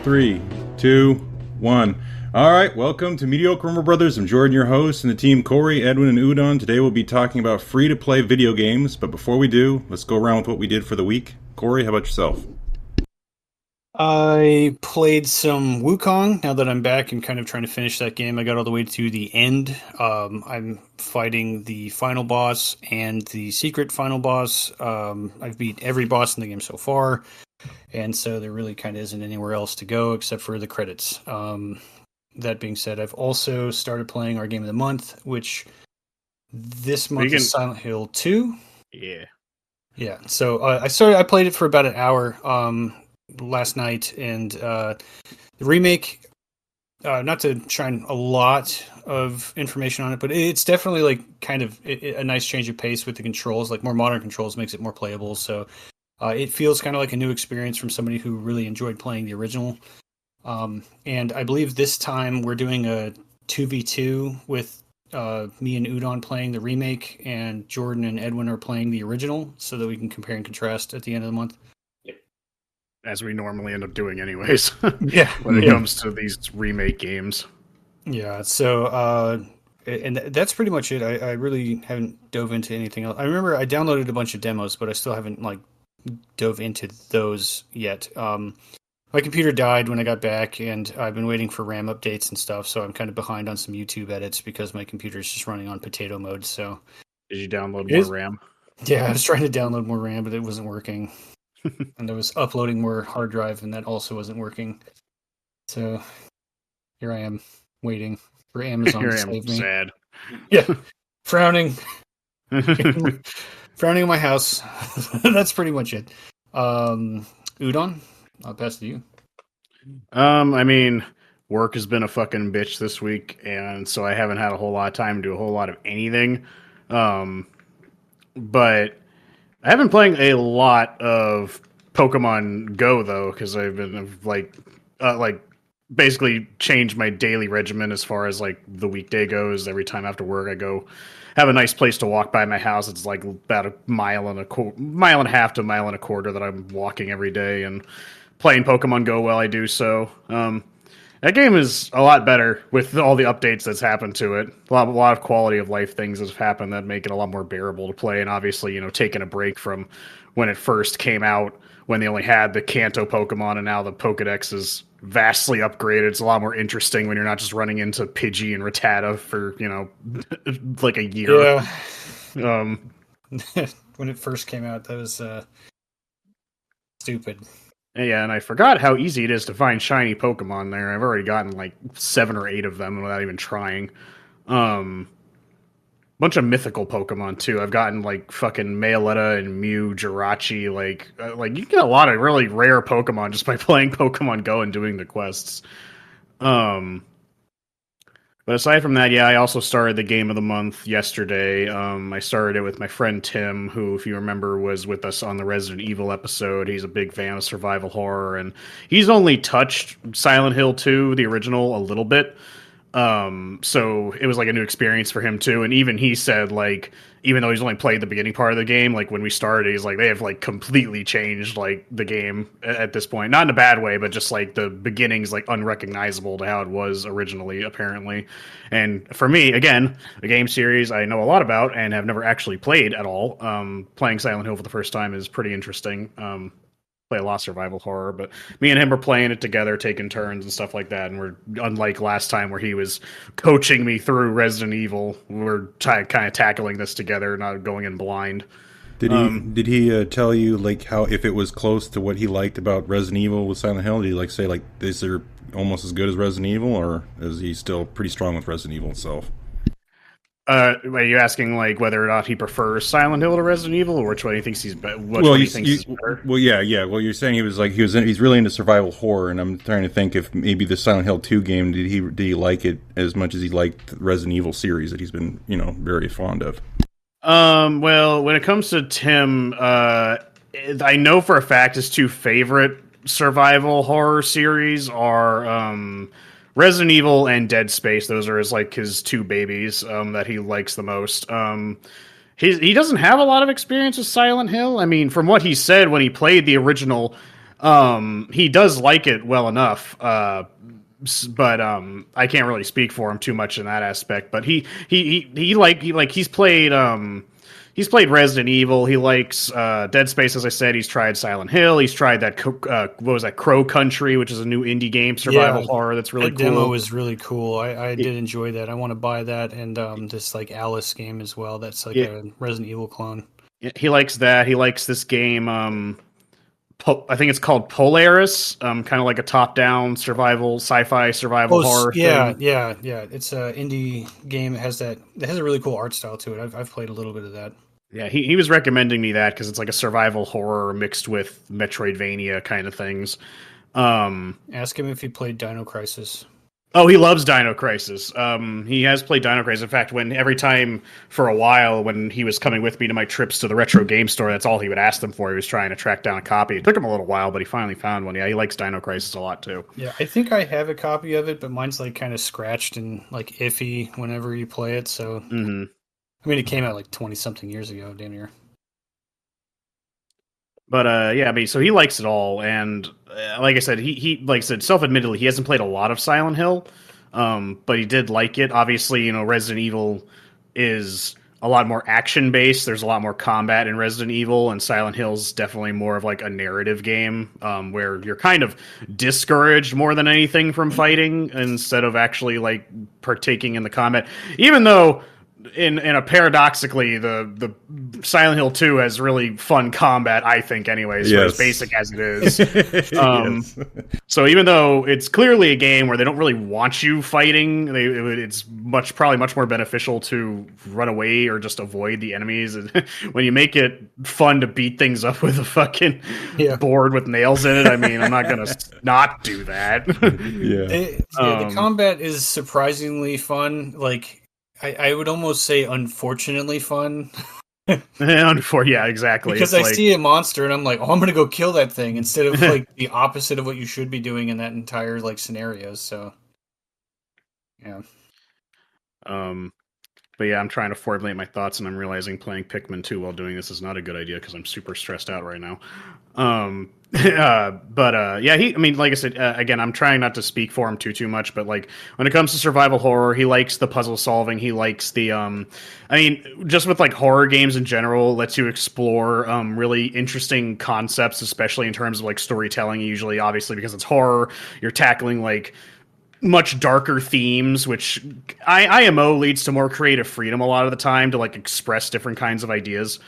Three, two, one. All right, welcome to Mediocre Rumor Brothers. I'm Jordan, your host, and the team Corey, Edwin, and Udon. Today we'll be talking about free-to-play video games, but before we do, let's go around with what we did for the week. Corey, how about yourself? I played some Wukong. Now that I'm back and kind of trying to finish that game, I got all the way to the end. I'm fighting the final boss and the secret final boss. I've beat every boss in the game so far, and so there really kind of isn't anywhere else to go except for the credits. That being said, I've also started playing our game of the month, which this month is Silent Hill 2. Yeah. So I played it for about an hour last night, and the remake, not to shine a lot of information on it, but it's definitely like kind of a nice change of pace with the controls. Like more modern controls makes it more playable, so it feels kind of like a new experience from somebody who really enjoyed playing the original. And I believe this time we're doing a 2v2 with me and Udon playing the remake, and Jordan and Edwin are playing the original, so that we can compare and contrast at the end of the month. As we normally end up doing anyways. Yeah. When it comes to these remake games. Yeah, so and that's pretty much it. I really haven't dove into anything else. I remember I downloaded a bunch of demos, but I still haven't like dove into those yet. My computer died when I got back, and I've been waiting for RAM updates and stuff, so I'm kind of behind on some YouTube edits because my computer is just running on potato mode. So, did you download more RAM? Yeah, I was trying to download more RAM, but it wasn't working. And I was uploading more hard drive, and that also wasn't working. So here I am, waiting for Amazon to save me. Sad. Yeah, frowning. Frowning in my house. That's pretty much it. Udon, I'll pass to you. I mean, work has been a fucking bitch this week, and so I haven't had a whole lot of time to do a whole lot of anything. But I have been playing a lot of Pokemon Go though, because I've been like basically changed my daily regimen as far as like the weekday goes. Every time after work, I go have a nice place to walk by my house. It's like about a mile and a half to a mile and a quarter that I'm walking every day and playing Pokemon Go while I do so. That game is a lot better with all the updates that's happened to it. A lot of quality of life things have happened that make it a lot more bearable to play. And obviously, taking a break from when it first came out, when they only had the Kanto Pokemon, and now the Pokedex is vastly upgraded. It's a lot more interesting when you're not just running into Pidgey and Rattata for, like a year. Yeah. When it first came out, that was stupid. Yeah, and I forgot how easy it is to find shiny Pokemon there. I've already gotten like 7 or 8 of them without even trying. Bunch of mythical Pokemon too. I've gotten like fucking Mayaletta and Mew, Jirachi. Like you get a lot of really rare Pokemon just by playing Pokemon Go and doing the quests. But aside from that, yeah, I also started the game of the month yesterday. I started it with my friend Tim, who, if you remember, was with us on the Resident Evil episode. He's a big fan of survival horror, and he's only touched Silent Hill 2, the original, a little bit. So it was like a new experience for him too. And even he said, like, even though he's only played the beginning part of the game, like when we started, he's like, they have like completely changed like the game at this point. Not in a bad way, but just like the beginning's like unrecognizable to how it was originally, apparently. And for me, again, a game series I know a lot about and have never actually played at all. Playing Silent Hill for the first time is pretty interesting. Play a lot of survival horror, but me and him are playing it together, taking turns and stuff like that. And we're, unlike last time where he was coaching me through Resident Evil, we're kind of tackling this together, not going in blind. Did he tell you like how, if it was close to what he liked about Resident Evil with Silent Hill? Did he like say like these are almost as good as Resident Evil, or is he still pretty strong with Resident Evil itself? Are you asking like whether or not he prefers Silent Hill to Resident Evil, or which one he thinks he's better? Well, yeah. Well, you're saying he's really into survival horror, and I'm trying to think if maybe the Silent Hill 2 game did he like it as much as he liked the Resident Evil series that he's been very fond of. Well, when it comes to Tim, I know for a fact his 2 favorite survival horror series are Resident Evil and Dead Space. Those are his 2 babies that he likes the most. He doesn't have a lot of experience with Silent Hill. I mean, from what he said when he played the original He does like it well enough, but I can't really speak for him too much in that aspect. But he's played Resident Evil. He likes Dead Space, as I said. He's tried Silent Hill. He's tried that what was that, Crow Country, which is a new indie game survival horror that's really that cool. demo was really cool. I did enjoy that. I want to buy that, and this like Alice game as well. That's like a Resident Evil clone. He likes that. He likes this game. I think it's called Polaris, kind of like a top-down sci-fi survival horror thing. Yeah. It's an indie game. It has a really cool art style to it. I've played a little bit of that. Yeah, he was recommending me that because it's like a survival horror mixed with Metroidvania kind of things. Ask him if he played Dino Crisis. Oh, he loves Dino Crisis. He has played Dino Crisis. In fact, every time for a while when he was coming with me to my trips to the retro game store, that's all he would ask them for. He was trying to track down a copy. It took him a little while, but he finally found one. Yeah, he likes Dino Crisis a lot too. Yeah, I think I have a copy of it, but mine's like kind of scratched and like iffy whenever you play it. So, I mean, it came out like 20-something years ago, damn near. But yeah, I mean, so he likes it all, and like I said, self-admittedly, he hasn't played a lot of Silent Hill, but he did like it. Obviously, Resident Evil is a lot more action-based. There's a lot more combat in Resident Evil, and Silent Hill's definitely more of like a narrative game, where you're kind of discouraged more than anything from fighting instead of actually like partaking in the combat. Even though in a paradoxically, the Silent Hill 2 has really fun combat, I think, anyways, for as basic as it is. Yes. So even though it's clearly a game where they don't really want you fighting, it's probably much more beneficial to run away or just avoid the enemies. When you make it fun to beat things up with a fucking board with nails in it, I mean, I'm not gonna not do that. The combat is surprisingly fun. Like, I would almost say unfortunately fun. Yeah, exactly. Because I see a monster and I'm like, oh, I'm going to go kill that thing instead of like the opposite of what you should be doing in that entire like scenario. So, yeah. But yeah, I'm trying to formulate my thoughts, and I'm realizing playing Pikmin 2 while doing this is not a good idea because I'm super stressed out right now. Yeah, I mean, like I said, again, I'm trying not to speak for him too much, but like when it comes to survival horror, he likes the puzzle solving. He likes the, I mean, just with like horror games in general, lets you explore really interesting concepts, especially in terms of like storytelling. Usually, obviously, because it's horror, you're tackling like much darker themes, which IMO leads to more creative freedom a lot of the time to like express different kinds of ideas.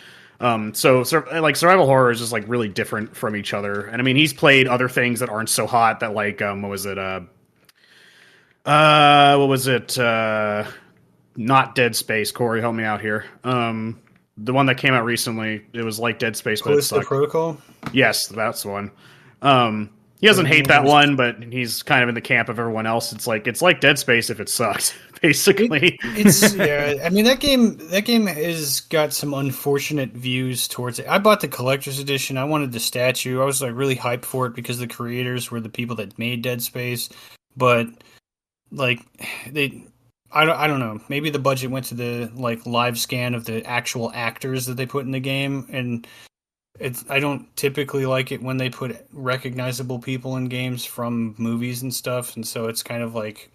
So like survival horror is just like really different from each other. And I mean, he's played other things that aren't so hot that like, what was it? Not Dead Space. Corey, help me out here. The one that came out recently, it was like Dead Space, but it sucked. Protocol? Yes, that's the one. He doesn't hate that one, but he's kind of in the camp of everyone else. It's like Dead Space if it sucks, basically. I mean, that game has got some unfortunate views towards it. I bought the collector's edition. I wanted the statue. I was like really hyped for it because the creators were the people that made Dead Space. But like I don't know. Maybe the budget went to the like live scan of the actual actors that they put in the game, and I don't typically like it when they put recognizable people in games from movies and stuff, and so it's kind of like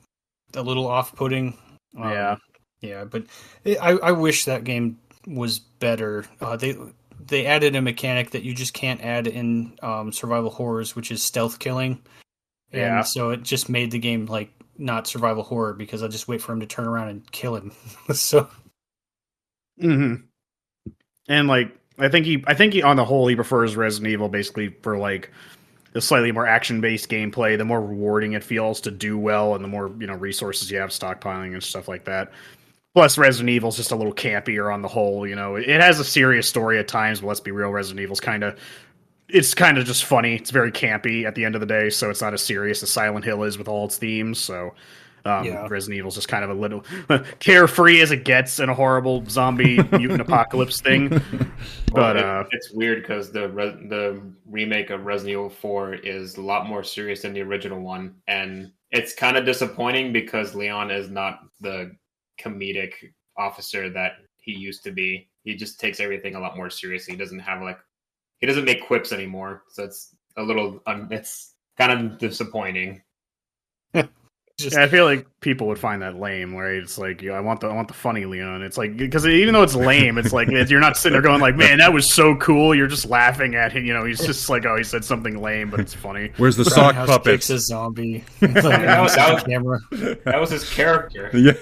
a little off-putting. Yeah, but I wish that game was better. They added a mechanic that you just can't add in survival horrors, which is stealth killing. And so it just made the game like not survival horror because I just wait for him to turn around and kill him. So, and like. I think he on the whole he prefers Resident Evil basically for like the slightly more action-based gameplay, the more rewarding it feels to do well, and the more resources you have stockpiling and stuff like that. Plus, Resident Evil's just a little campier on the whole. It has a serious story at times, but let's be real, Resident Evil's kind of just funny. It's very campy at the end of the day, so it's not as serious as Silent Hill is with all its themes. So. Resident Evil's just kind of a little carefree as it gets in a horrible zombie mutant apocalypse thing. But it's weird because the remake of Resident Evil 4 is a lot more serious than the original one, and it's kind of disappointing because Leon is not the comedic officer that he used to be. He just takes everything a lot more seriously. He doesn't make quips anymore, so a little. It's kind of disappointing. I feel like people would find that lame. Right? It's like, I want the funny Leon. It's like, because even though it's lame, it's like you're not sitting there going like, man, that was so cool. You're just laughing at him. He's just like, oh, he said something lame, but it's funny. Where's the sock puppet? A zombie. That was his character. Yeah.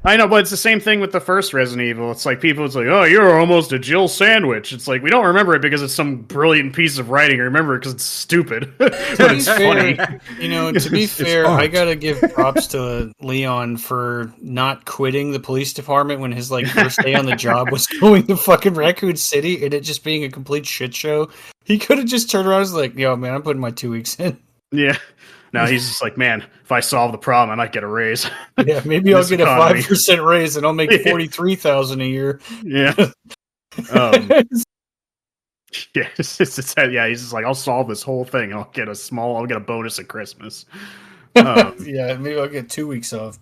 I know, but it's the same thing with the first Resident Evil. It's like it's like, oh, you're almost a Jill sandwich. It's like, we don't remember it because it's some brilliant piece of writing. We remember it because it's stupid, but it's funny. To be fair, I gotta give props to Leon for not quitting the police department when his first day on the job was going to fucking Raccoon City and it just being a complete shit show. He could have just turned around and was like, yo, man, I'm putting my 2 weeks in. Yeah. Now he's just like, man, if I solve the problem, I might get a raise. Yeah, maybe I'll get economy. A 5% raise and I'll make $43,000 a year. Yeah. Yeah, he's just like, I'll solve this whole thing and I'll get a bonus at Christmas. Yeah, maybe I'll get 2 weeks off.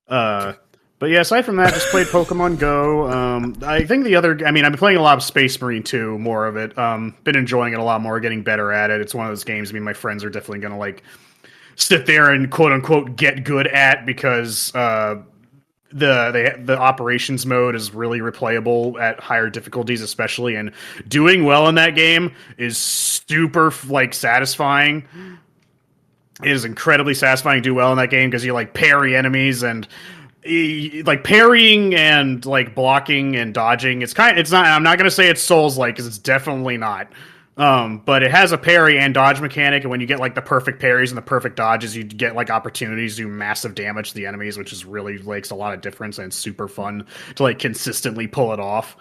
But yeah, aside from that, just played Pokemon Go. I think I've been playing a lot of Space Marine 2, more of it. Been enjoying it a lot more, getting better at it. It's one of those games, my friends are definitely going to sit there and quote unquote get good at, because the operations mode is really replayable at higher difficulties, especially, and doing well in that game is super satisfying. It is incredibly satisfying to do well in that game because you parry enemies and parrying and blocking and dodging. It's not. I'm not gonna say it's Souls-like because it's definitely not. But it has a parry and dodge mechanic, and when you get the perfect parries and the perfect dodges, you get opportunities to do massive damage to the enemies, which is really makes a lot of difference, and it's super fun to consistently pull it off.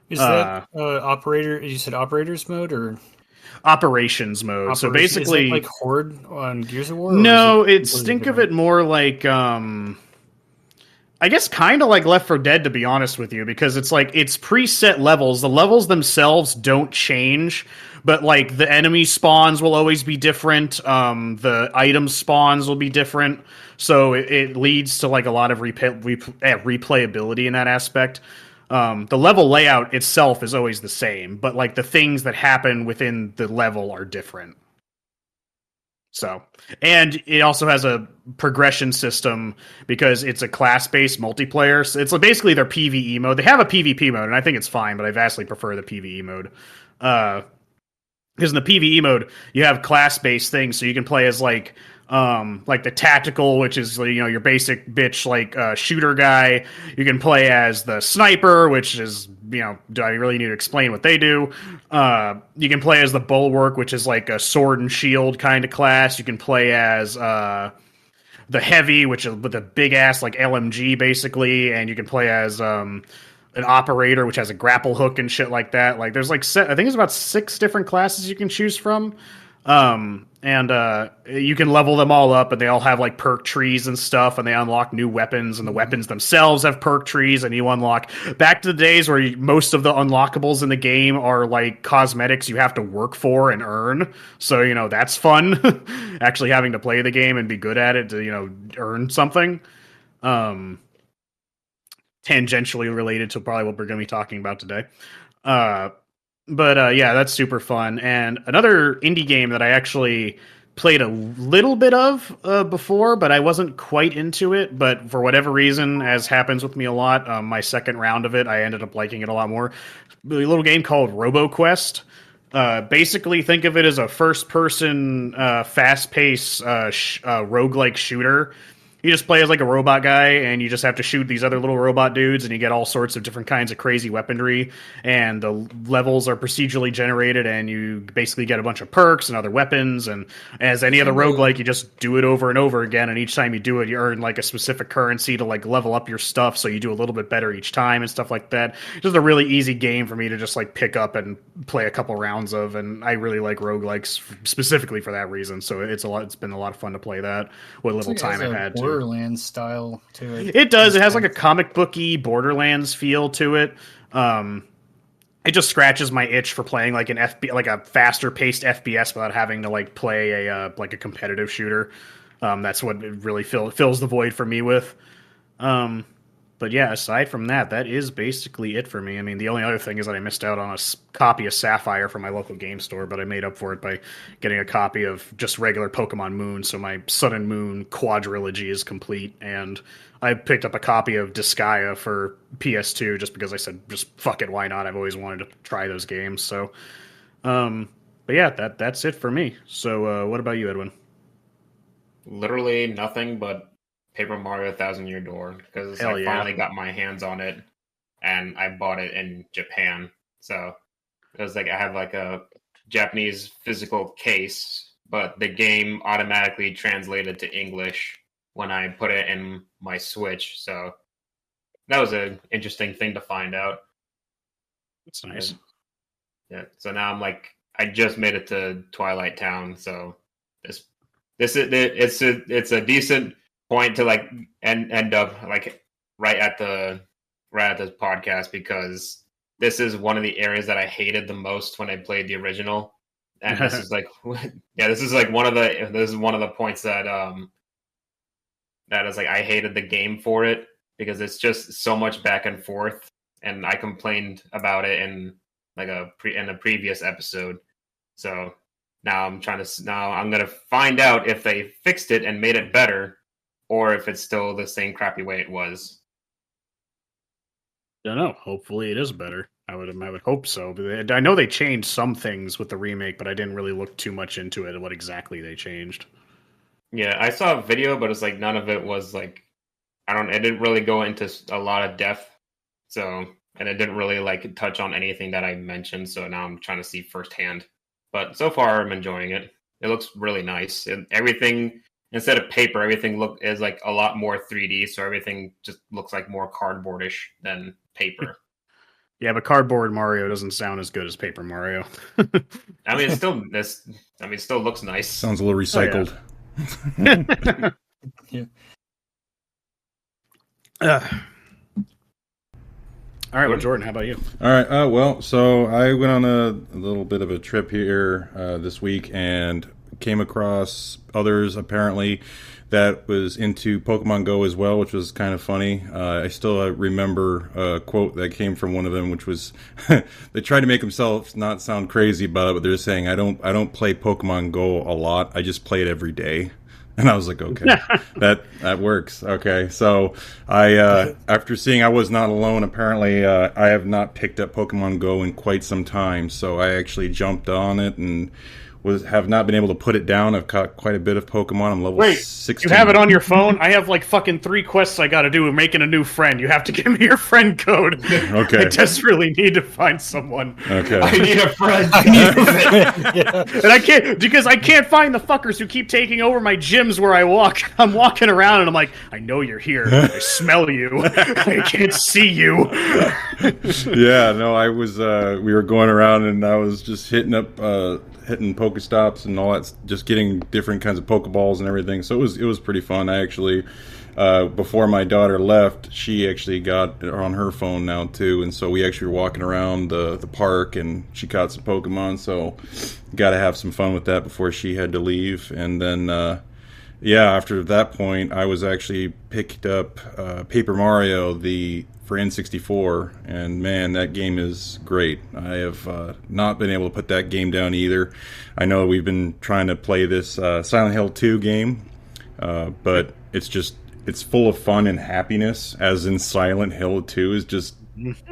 Is that operator? You said operators mode or operations mode? So basically, is that Horde on Gears of War? No, think of it more like I guess kind of like Left 4 Dead, to be honest with you, because it's it's preset levels. The levels themselves don't change, but the enemy spawns will always be different. The item spawns will be different, so it leads to a lot of replayability in that aspect. The level layout itself is always the same, but the things that happen within the level are different. So, and it also has a progression system because it's a class-based multiplayer. So it's basically their PvE mode. They have a PvP mode, and I think it's fine, but I vastly prefer the PvE mode. Because in the PvE mode, you have class-based things, so you can play as the tactical, which is your basic bitch shooter guy. You can play as the sniper, which is do I really need to explain what they do? You can play as the bulwark, which is a sword and shield kind of class. You can play as the heavy, which is with a big ass LMG basically, and you can play as an operator, which has a grapple hook and shit like that. There's I think it's about 6 different classes you can choose from. And you can level them all up, and they all have perk trees and stuff, and they unlock new weapons, and the weapons themselves have perk trees, and you unlock back to the days where most of the unlockables in the game are cosmetics you have to work for and earn. So that's fun, actually having to play the game and be good at it to earn something. Tangentially related to probably what we're going to be talking about today. But yeah, that's super fun. And another indie game that I actually played a little bit of before, but I wasn't quite into it. But for whatever reason, as happens with me a lot, my second round of it, I ended up liking it a lot more. A little game called RoboQuest. Basically, think of it as a first-person, fast-paced roguelike shooter. You just play as a robot guy, and you just have to shoot these other little robot dudes, and you get all sorts of different kinds of crazy weaponry, and the levels are procedurally generated, and you basically get a bunch of perks and other weapons, and as any other roguelike, you just do it over and over again, and each time you do it, you earn a specific currency to level up your stuff, so you do a little bit better each time and stuff like that. Just a really easy game for me to just pick up and play a couple rounds of, and I really like roguelikes specifically for that reason, so it's been a lot of fun to play that what little time I've had to. Borderlands style to it. It does. It has a comic booky Borderlands feel to it. It just scratches my itch for playing an a faster paced FPS without having to play a competitive shooter. That's what it really fills the void for me with. But yeah, aside from that, that is basically it for me. I mean, the only other thing is that I missed out on a copy of Sapphire from my local game store, but I made up for it by getting a copy of just regular Pokemon Moon, so my Sun and Moon quadrilogy is complete, and I picked up a copy of Disgaea for PS2 just because I said, just fuck it, why not? I've always wanted to try those games, so... but yeah, that's it for me. So what about you, Edwin? Literally nothing but Paper Mario Thousand Year Door, because I finally got my hands on it, and I bought it in Japan. So it was like I have like a Japanese physical case, but the game automatically translated to English when I put it in my Switch. So that was an interesting thing to find out. That's nice. Yeah. So now I'm like, I just made it to Twilight Town, so it's a decent point to like end up like right at the podcast, because this is one of the areas that I hated the most when I played the original, and this is like this is one of the points that that is like I hated the game for it, because it's just so much back and forth, and I complained about it in like in a previous episode. So now I'm gonna find out if they fixed it and made it better, or if it's still the same crappy way it was. I don't know. Hopefully it is better. I would hope so. But I know they changed some things with the remake, but I didn't really look too much into it, what exactly they changed. Yeah, I saw a video, but it's like none of it was like, it didn't really go into a lot of depth. So, and it didn't really like touch on anything that I mentioned. So now I'm trying to see firsthand. But so far I'm enjoying it. It looks really nice. And everything, instead of paper, everything is like a lot more 3D. So everything just looks like more cardboardish than paper. Yeah, but cardboard Mario doesn't sound as good as Paper Mario. I mean, it still looks nice. Sounds a little recycled. Yeah. All right, well, Jordan, how about you? All right. Well, so I went on a little bit of a trip here this week and came across others apparently that was into Pokemon Go as well, which was kind of funny. I still remember a quote that came from one of them, which was they tried to make themselves not sound crazy about it, but they're saying, I don't play Pokemon Go a lot. I just play it every day. And I was like, okay, that works. Okay, so I after seeing I was not alone, apparently I have not picked up Pokemon Go in quite some time. So I actually jumped on it and have not been able to put it down. I've caught quite a bit of Pokemon. I'm level 16. You have it on your phone? I have like fucking 3 quests I gotta do with making a new friend. You have to give me your friend code. Okay. I desperately need to find someone. Okay. I need a friend. Yeah. And I can't find the fuckers who keep taking over my gyms where I walk. I'm walking around and I'm like, I know you're here. I smell you. I can't see you. Yeah, no, I was we were going around and I was just hitting Pokestops and all that, just getting different kinds of Pokeballs and everything. So it was pretty fun. I actually, before my daughter left, she actually got it on her phone now too, and so we actually were walking around the park and she caught some Pokemon. So got to have some fun with that before she had to leave. And then after that point, I was actually picked up Paper Mario for N64, and man, that game is great. I have not been able to put that game down either. I know we've been trying to play this Silent Hill 2 game, but it's full of fun and happiness, as in Silent Hill 2 is just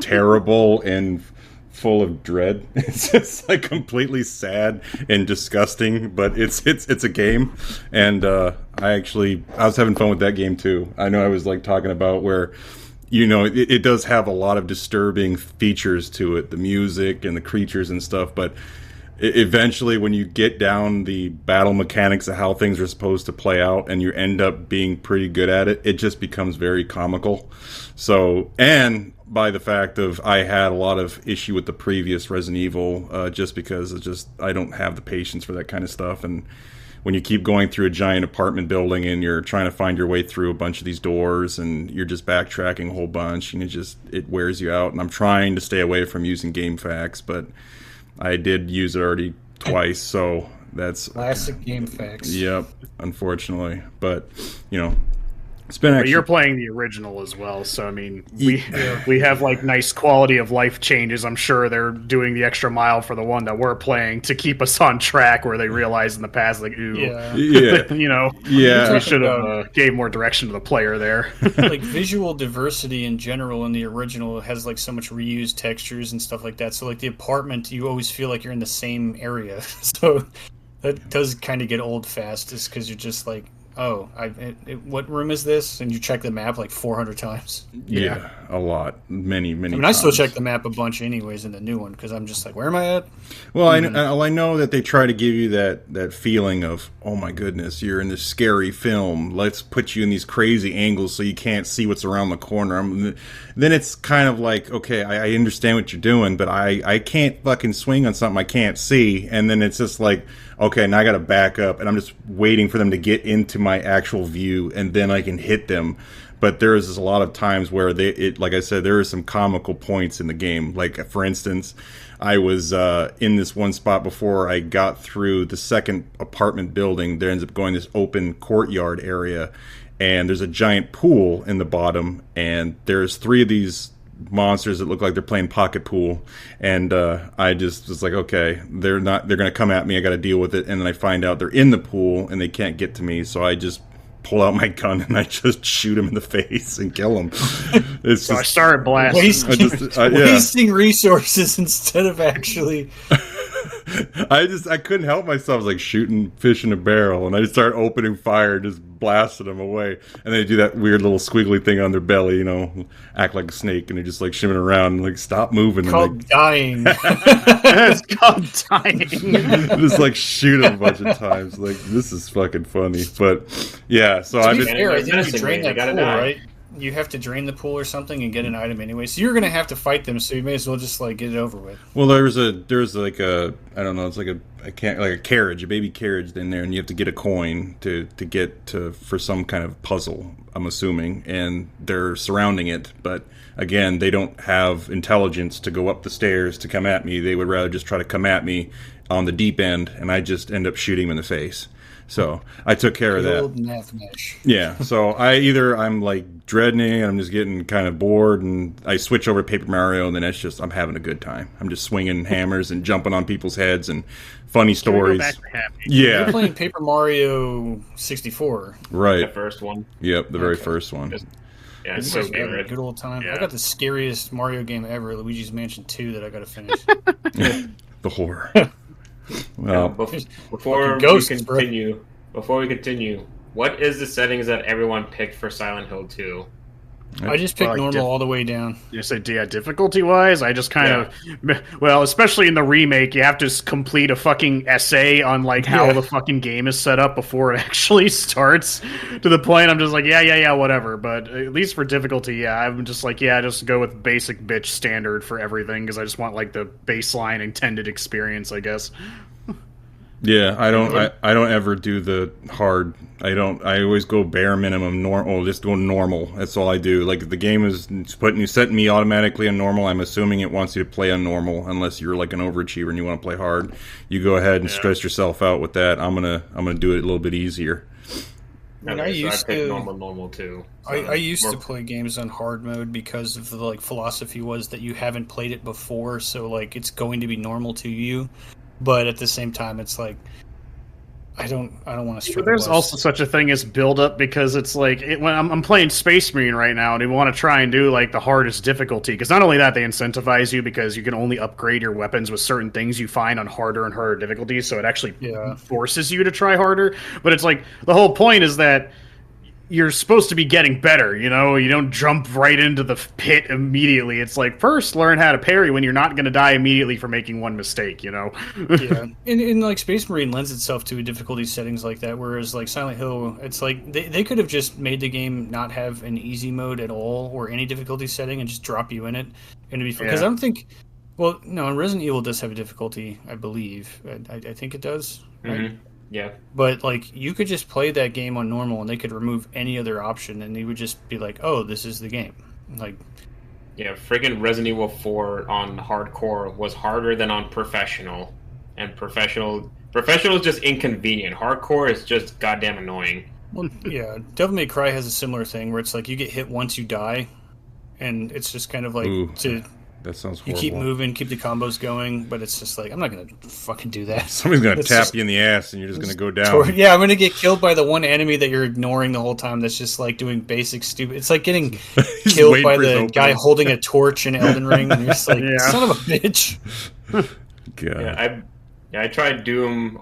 terrible and full of dread. It's just like completely sad and disgusting, but it's a game, and I was having fun with that game too. I know I was like talking about where, you know, it does have a lot of disturbing features to it, the music and the creatures and stuff, but eventually when you get down the battle mechanics of how things are supposed to play out and you end up being pretty good at it, it just becomes very comical. So, and by the fact of I had a lot of issue with the previous Resident Evil, just because I don't have the patience for that kind of stuff. And when you keep going through a giant apartment building and you're trying to find your way through a bunch of these doors and you're just backtracking a whole bunch, and it wears you out. And I'm trying to stay away from using GameFAQs, but I did use it already twice, so that's classic GameFAQs. Yep, unfortunately. But, you know, It's been But you're playing the original as well, so I mean, we have like nice quality of life changes. I'm sure they're doing the extra mile for the one that we're playing to keep us on track. Where they realized in the past, like, ooh, we should have gave more direction to the player there. Like visual diversity in general in the original has like so much reused textures and stuff like that. So like the apartment, you always feel like you're in the same area. So that does kind of get old fast, just because you're just like, oh, what room is this? And you check the map like 400 times. Yeah, a lot. Many times. I still check the map a bunch anyways in the new one, because I'm just like, where am I at? Well, I know that they try to give you that feeling of, oh my goodness, you're in this scary film. Let's put you in these crazy angles so you can't see what's around the corner. Then it's kind of like, okay, I understand what you're doing, but I can't fucking swing on something I can't see. And then it's just like, okay, now I got to back up, and I'm just waiting for them to get into my actual view, and then I can hit them. But there is a lot of times where like I said, there are some comical points in the game. Like, for instance, I was in this one spot before I got through the second apartment building. There ends up going this open courtyard area, and there's a giant pool in the bottom, and there's 3 of these monsters that look like they're playing pocket pool, and I just was like, okay, they're gonna come at me, I gotta deal with it. And then I find out they're in the pool and they can't get to me, so I just pull out my gun and I just shoot them in the face and kill them. So I started blasting, wasting resources instead of actually I couldn't help myself. I was like shooting fish in a barrel, and I just started opening fire and just blasting them away. And they do that weird little squiggly thing on their belly, act like a snake, and they're just like shimming around and like, stop moving. Called dying. It's called dying. Just like shoot them a bunch of times. Like, this is fucking funny. But yeah, so I think you drain that pool, right? You have to drain the pool or something and get an item anyway. So you're gonna have to fight them. So you may as well just like get it over with. Well, there's like a, I don't know, it's like a carriage, a baby carriage in there, and you have to get a coin to get to for some kind of puzzle, I'm assuming, and they're surrounding it. But again, they don't have intelligence to go up the stairs to come at me. They would rather just try to come at me on the deep end, and I just end up shooting them in the face. So I took care of that. Math mesh. Yeah. So I'm like dreading it, and I'm just getting kind of bored, and I switch over to Paper Mario, and then I'm having a good time. I'm just swinging hammers and jumping on people's heads and funny stories. Yeah. You're playing Paper Mario 64. Right. The first one. Yep, the very first one. Yeah, it's so good. Good old time. Yeah. I got the scariest Mario game ever, Luigi's Mansion 2, that I got to finish. The horror. Well, before we continue, what is the settings that everyone picked for Silent Hill 2? I just picked normal all the way down. You say, difficulty-wise? I just kind of... Well, especially in the remake, you have to complete a fucking essay on, like, how the fucking game is set up before it actually starts. To the point, I'm just like, whatever. But at least for difficulty, I'm just like, just go with basic bitch standard for everything, because I just want, like, the baseline intended experience, I guess. Yeah, I don't ever do the hard. I always go bare minimum normal. Just go normal. That's all I do. Like, if the game is setting me automatically on normal, I'm assuming it wants you to play on normal, unless you're like an overachiever and you want to play hard. You go ahead and stress yourself out with that. I'm gonna do it a little bit easier. And I used to normal too. So I used to play games on hard mode because of the philosophy was that you haven't played it before, so like it's going to be normal to you. But at the same time, it's like I don't want to. But there's also such a thing as build up, because it's like when I'm playing Space Marine right now, and we want to try and do like the hardest difficulty, because not only that, they incentivize you because you can only upgrade your weapons with certain things you find on harder and harder difficulties, so it actually forces you to try harder. But it's like the whole point is that you're supposed to be getting better, you don't jump right into the pit immediately. It's like, first learn how to parry when you're not going to die immediately for making one mistake, Yeah. And like Space Marine lends itself to difficulty settings like that, whereas like Silent Hill, it's like they could have just made the game not have an easy mode at all or any difficulty setting and just drop you in it, and it'd be because I don't think. Well, no, Resident Evil does have a difficulty, I believe. I think it does. Right? Mm-hmm. Yeah. But, like, you could just play that game on normal, and they could remove any other option, and they would just be like, oh, this is the game. Like... Yeah, friggin' Resident Evil 4 on hardcore was harder than on professional. And professional is just inconvenient. Hardcore is just goddamn annoying. Well, yeah, Devil May Cry has a similar thing where it's like you get hit once, you die, and it's just kind of like Ooh, to that sounds you horrible. keep moving, keep the combos going, but it's just like I'm not gonna fucking do that. Somebody's gonna It's tap just- you in the ass, and you're just gonna go down. Yeah, I'm gonna get killed by the one enemy that you're ignoring the whole time. That's just like doing basic stupid. It's like getting He's killed waiting by for his the guy opening. holding a torch in Elden Ring, and you're just like, Yeah. son of a bitch. God. I tried Doom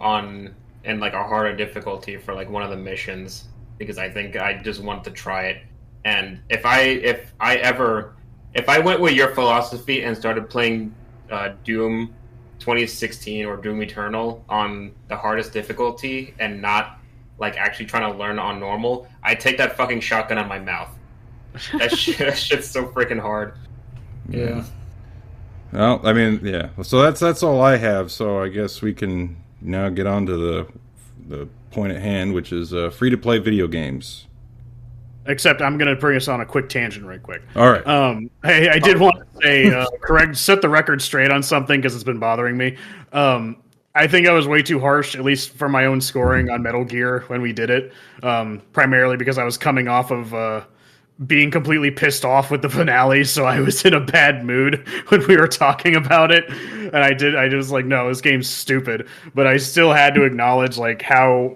in like a harder difficulty for like one of the missions because I think I just wanted to try it. And if I went with your philosophy and started playing Doom 2016 or Doom Eternal on the hardest difficulty and not like actually trying to learn on normal, I take that fucking shotgun on my mouth. That shit's so freaking hard. Yeah. Well, I mean, yeah. So that's all I have. So I guess we can now get on to the point at hand, which is free to play video games. Except I'm going to bring us on a quick tangent right quick. All right. Hey, I did want to say, set the record straight on something because it's been bothering me. I think I was way too harsh, at least for my own scoring on Metal Gear when we did it. Primarily because I was coming off of being completely pissed off with the finale, so I was in a bad mood when we were talking about it. And I was like, no, this game's stupid. But I still had to acknowledge like how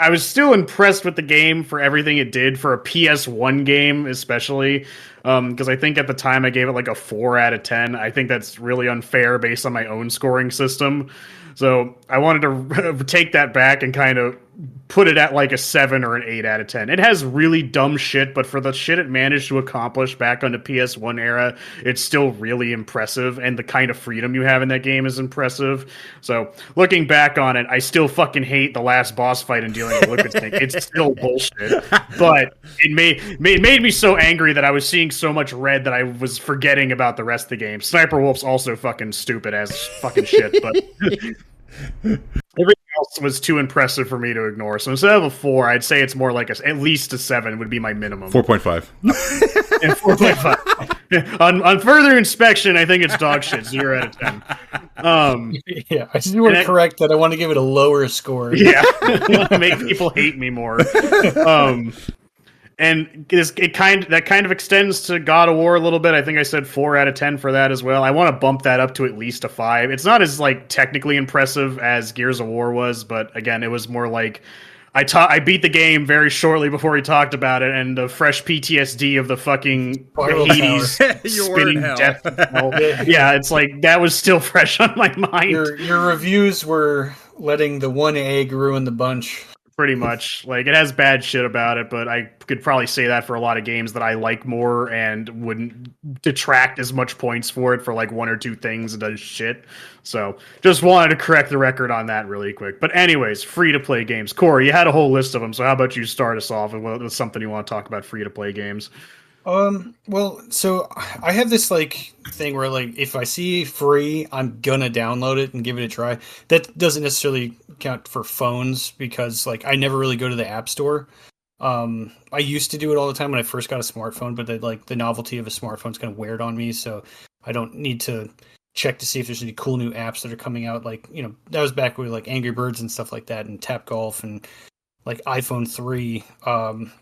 I was still impressed with the game for everything it did for a PS1 game, especially because I think at the time I gave it like a 4 out of 10. I think that's really unfair based on my own scoring system. So I wanted to take that back and kind of put it at like a 7 or an 8 out of 10. It has really dumb shit, but for the shit it managed to accomplish back on the PS1 era, it's still really impressive, and the kind of freedom you have in that game is impressive. So looking back on it, I still fucking hate the last boss fight and dealing with Liquid Snake. It's still bullshit, but it made me so angry that I was seeing so much red that I was forgetting about the rest of the game. Sniper Wolf's also fucking stupid as fucking shit, but everything else was too impressive for me to ignore. So instead of a 4, I'd say it's more like at least a 7 would be my minimum. 4.5. And 4.5. on further inspection, I think it's dog shit. 0 out of 10. Yeah, I just want to correct that. I want to give it a lower score. Yeah, make people hate me more. And that kind of extends to God of War a little bit. I think I said 4 out of 10 for that as well. I want to bump that up to at least a 5. It's not as like technically impressive as Gears of War was, but again, it was more like I beat the game very shortly before we talked about it, and the fresh PTSD of the fucking Hades spinning death. Yeah, it's like that was still fresh on my mind. Your reviews were letting the one egg ruin the bunch. Pretty much. Like, it has bad shit about it, but I could probably say that for a lot of games that I like more and wouldn't detract as much points for it for like 1 or 2 things it does shit. So just wanted to correct the record on that really quick. But anyways, free-to-play games. Corey, you had a whole list of them, so how about you start us off with something you want to talk about free-to-play games? Well, so I have this like thing where like if I see free, I'm gonna download it and give it a try. That doesn't necessarily count for phones because like I never really go to the App Store. I used to do it all the time when I first got a smartphone, but the novelty of a smartphone is kind of weird on me, so I don't need to check to see if there's any cool new apps that are coming out. Like, you know, that was back with like Angry Birds and stuff like that, and Tap Golf and like iPhone 3.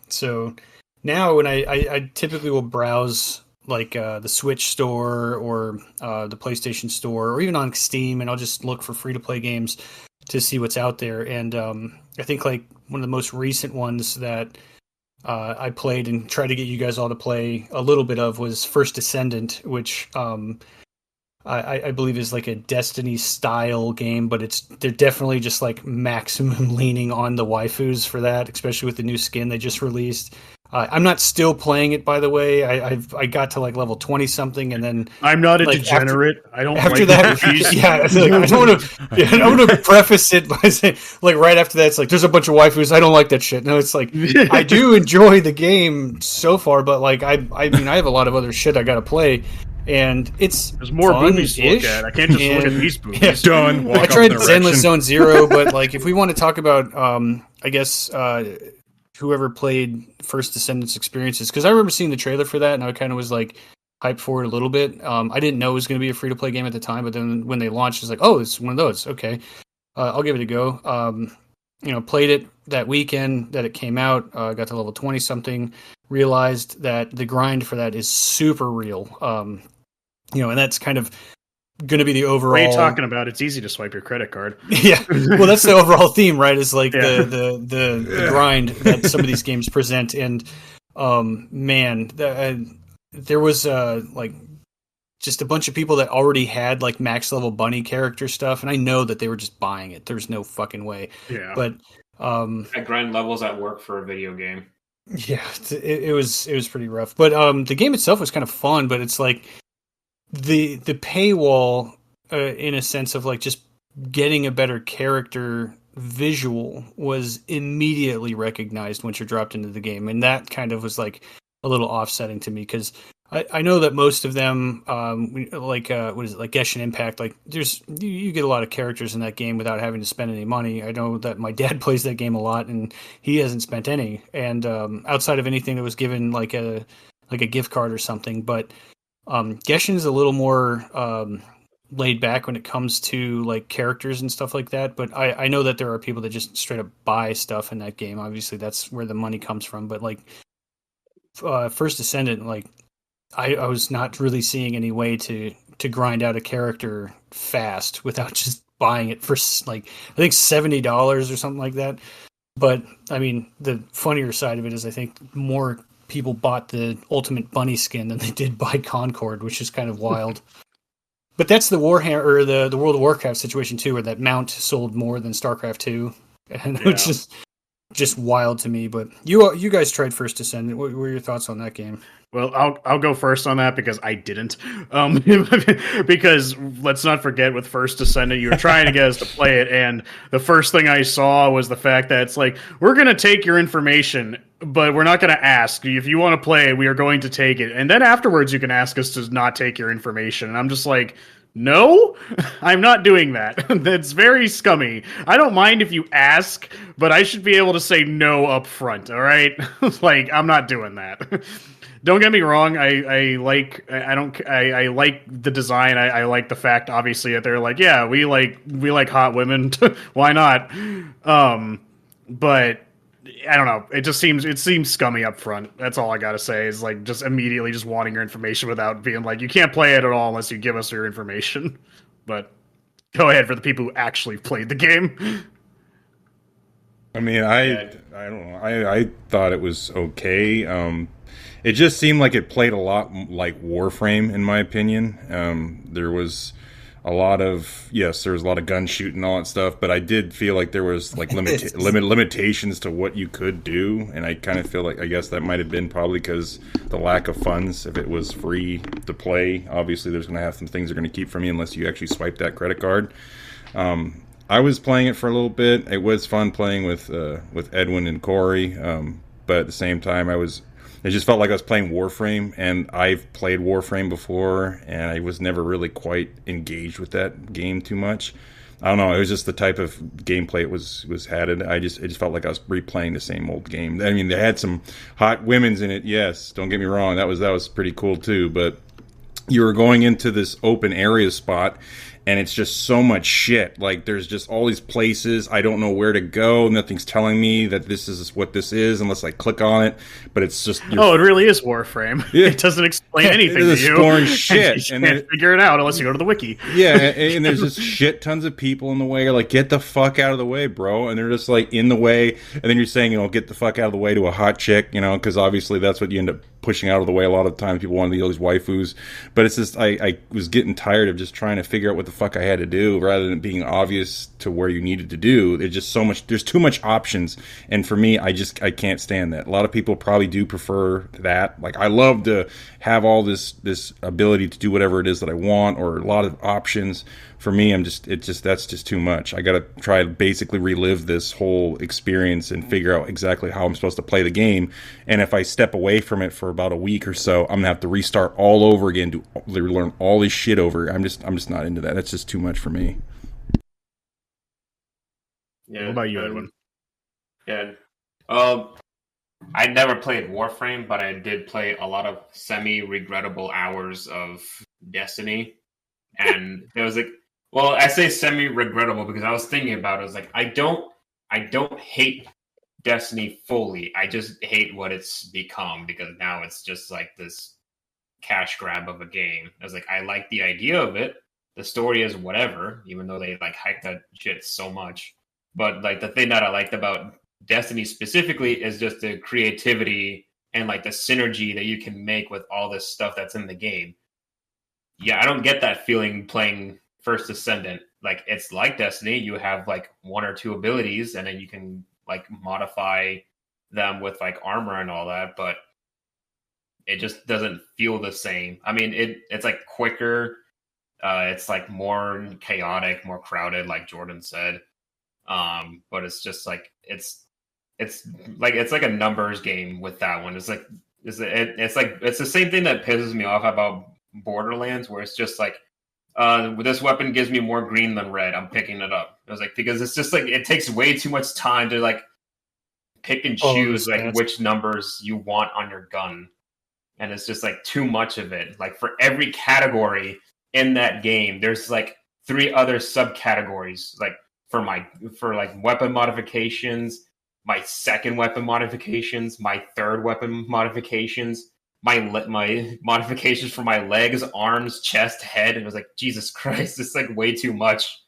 So now when I typically will browse like the Switch store or the PlayStation store or even on Steam, and I'll just look for free to play games to see what's out there. And I think like one of the most recent ones that I played and tried to get you guys all to play a little bit of was First Descendant, which I believe is like a Destiny style game, but they're definitely just like maximum leaning on the waifus for that, especially with the new skin they just released. I'm not still playing it, by the way. I got to like level 20 something, and then I'm not a like, degenerate. I don't after like that. movies. Yeah, like, I want to preface it by saying, like, right after that, it's like there's a bunch of waifus. I don't like that shit. No, it's like I do enjoy the game so far, but like I mean, I have a lot of other shit I got to play. And there's more boobies to look at. I can't just look at these boobies. Yeah, done. I tried Zenless Zone Zero, but like if we want to talk about, I guess whoever played First Descendants experiences, because I remember seeing the trailer for that, and I kind of was like hyped for it a little bit. I didn't know it was going to be a free to play game at the time, but then when they launched, it's like, oh, it's one of those. Okay, I'll give it a go. played it that weekend that it came out, got to level 20 something, realized that the grind for that is super real. And that's kind of going to be the overall. What are you talking about? It's easy to swipe your credit card. Yeah, well, that's the overall theme, right? Is like Yeah. the grind that some of these games present, and there was like just a bunch of people that already had like max level bunny character stuff, and I know that they were just buying it. There's no fucking way. Yeah. But At grind levels at work for a video game. yeah, it was pretty rough. But the game itself was kind of fun, but it's like the paywall in a sense of like just getting a better character visual was immediately recognized once you're dropped into the game, and that kind of was like a little offsetting to me because I know that most of them, like what is it, like Genshin Impact, like you get a lot of characters in that game without having to spend any money. I know that my dad plays that game a lot, and he hasn't spent any, and outside of anything that was given like a gift card or something. But Genshin is a little more laid back when it comes to like characters and stuff like that. But I know that there are people that just straight up buy stuff in that game. Obviously, that's where the money comes from. But like First Descendant, like I was not really seeing any way to grind out a character fast without just buying it for like I think $70 or something like that. But I mean, the funnier side of it is I think more people bought the Ultimate Bunny skin than they did buy Concord, which is kind of wild. But that's the Warhammer or the World of Warcraft situation too, where that mount sold more than StarCraft 2, and it's just wild to me. But you guys tried First Descendant. What were your thoughts on that game? Well, I'll go first on that because I didn't. Because let's not forget with First Descendant, you were trying to get us to play it, and the first thing I saw was the fact that it's like, we're going to take your information, but we're not going to ask. If you want to play, we are going to take it. And then afterwards, you can ask us to not take your information. And I'm just like, no, I'm not doing that. That's very scummy. I don't mind if you ask, but I should be able to say no up front, all right? Like, I'm not doing that. Don't get me wrong. I like the design. I like the fact, obviously, that they're like, yeah, we like hot women. Why not? But I don't know. It seems scummy up front. That's all I gotta say. Is like just immediately just wanting your information without being like, you can't play it at all unless you give us your information. But go ahead for the people who actually played the game. I mean, I don't know. I thought it was okay. It just seemed like it played a lot like Warframe, in my opinion. There was a lot of gun shooting and all that stuff, but I did feel like there was like limitations to what you could do, and I kind of feel like I guess that might have been probably because the lack of funds. If it was free to play, obviously there's going to have some things they're going to keep from you unless you actually swipe that credit card. I was playing it for a little bit. It was fun playing with Edwin and Corey, but at the same time, it just felt like I was playing Warframe, and I've played Warframe before, and I was never really quite engaged with that game too much. I don't know. It was just the type of gameplay it was had. It just felt like I was replaying the same old game. I mean, they had some hot women's in it. Yes, don't get me wrong. That was pretty cool too. But you were going into this open area spot, and it's just so much shit. Like, there's just all these places. I don't know where to go. Nothing's telling me that this is what this is unless I click on it. But it's just... it really is Warframe. Yeah. It doesn't explain anything to you. It's exploring shit. You can't figure it out unless you go to the wiki. Yeah, and there's just shit tons of people in the way. You're like, get the fuck out of the way, bro. And they're just, like, in the way. And then you're saying, get the fuck out of the way to a hot chick, because obviously that's what you end up pushing out of the way. A lot of times people want to be all these waifus. But it's just, I was getting tired of just trying to figure out what the fuck I had to do rather than being obvious to where you needed to do. There's just so much, there's too much options. And for me, I can't stand that. A lot of people probably do prefer that. Like, I love to have all this ability to do whatever it is that I want, or a lot of options. For me, that's just too much. I got to try to basically relive this whole experience and figure out exactly how I'm supposed to play the game. And if I step away from it for about a week or so, I'm gonna have to restart all over again to learn all this shit over. I'm just not into that. That's just too much for me. Yeah. What about you, Edwin? Yeah. I never played Warframe, but I did play a lot of semi-regrettable hours of Destiny. And there was like, well, I say semi-regrettable because I was thinking about it. I was like, I I don't hate Destiny fully. I just hate what it's become because now it's just like this cash grab of a game. I was like, I like the idea of it. The story is whatever, even though they like hype that shit so much. But like the thing that I liked about Destiny specifically is just the creativity and like the synergy that you can make with all this stuff that's in the game. Yeah, I don't get that feeling playing First Ascendant. Like it's like Destiny, you have like one or two abilities and then you can like modify them with like armor and all that, but it just doesn't feel the same. I mean, it's like quicker, it's like more chaotic, more crowded, like Jordan said. But it's just like it's like a numbers game with that one. It's the same thing that pisses me off about Borderlands, where it's just like this weapon gives me more green than red. I'm picking it up. It was like because it's just like it takes way too much time to like pick and choose like which numbers you want on your gun, and it's just like too much of it. Like for every category in that game, there's like 3 other subcategories. Like for like weapon modifications, my second weapon modifications, my third weapon modifications, my modifications for my legs, arms, chest, head. And it was like Jesus Christ, it's like way too much.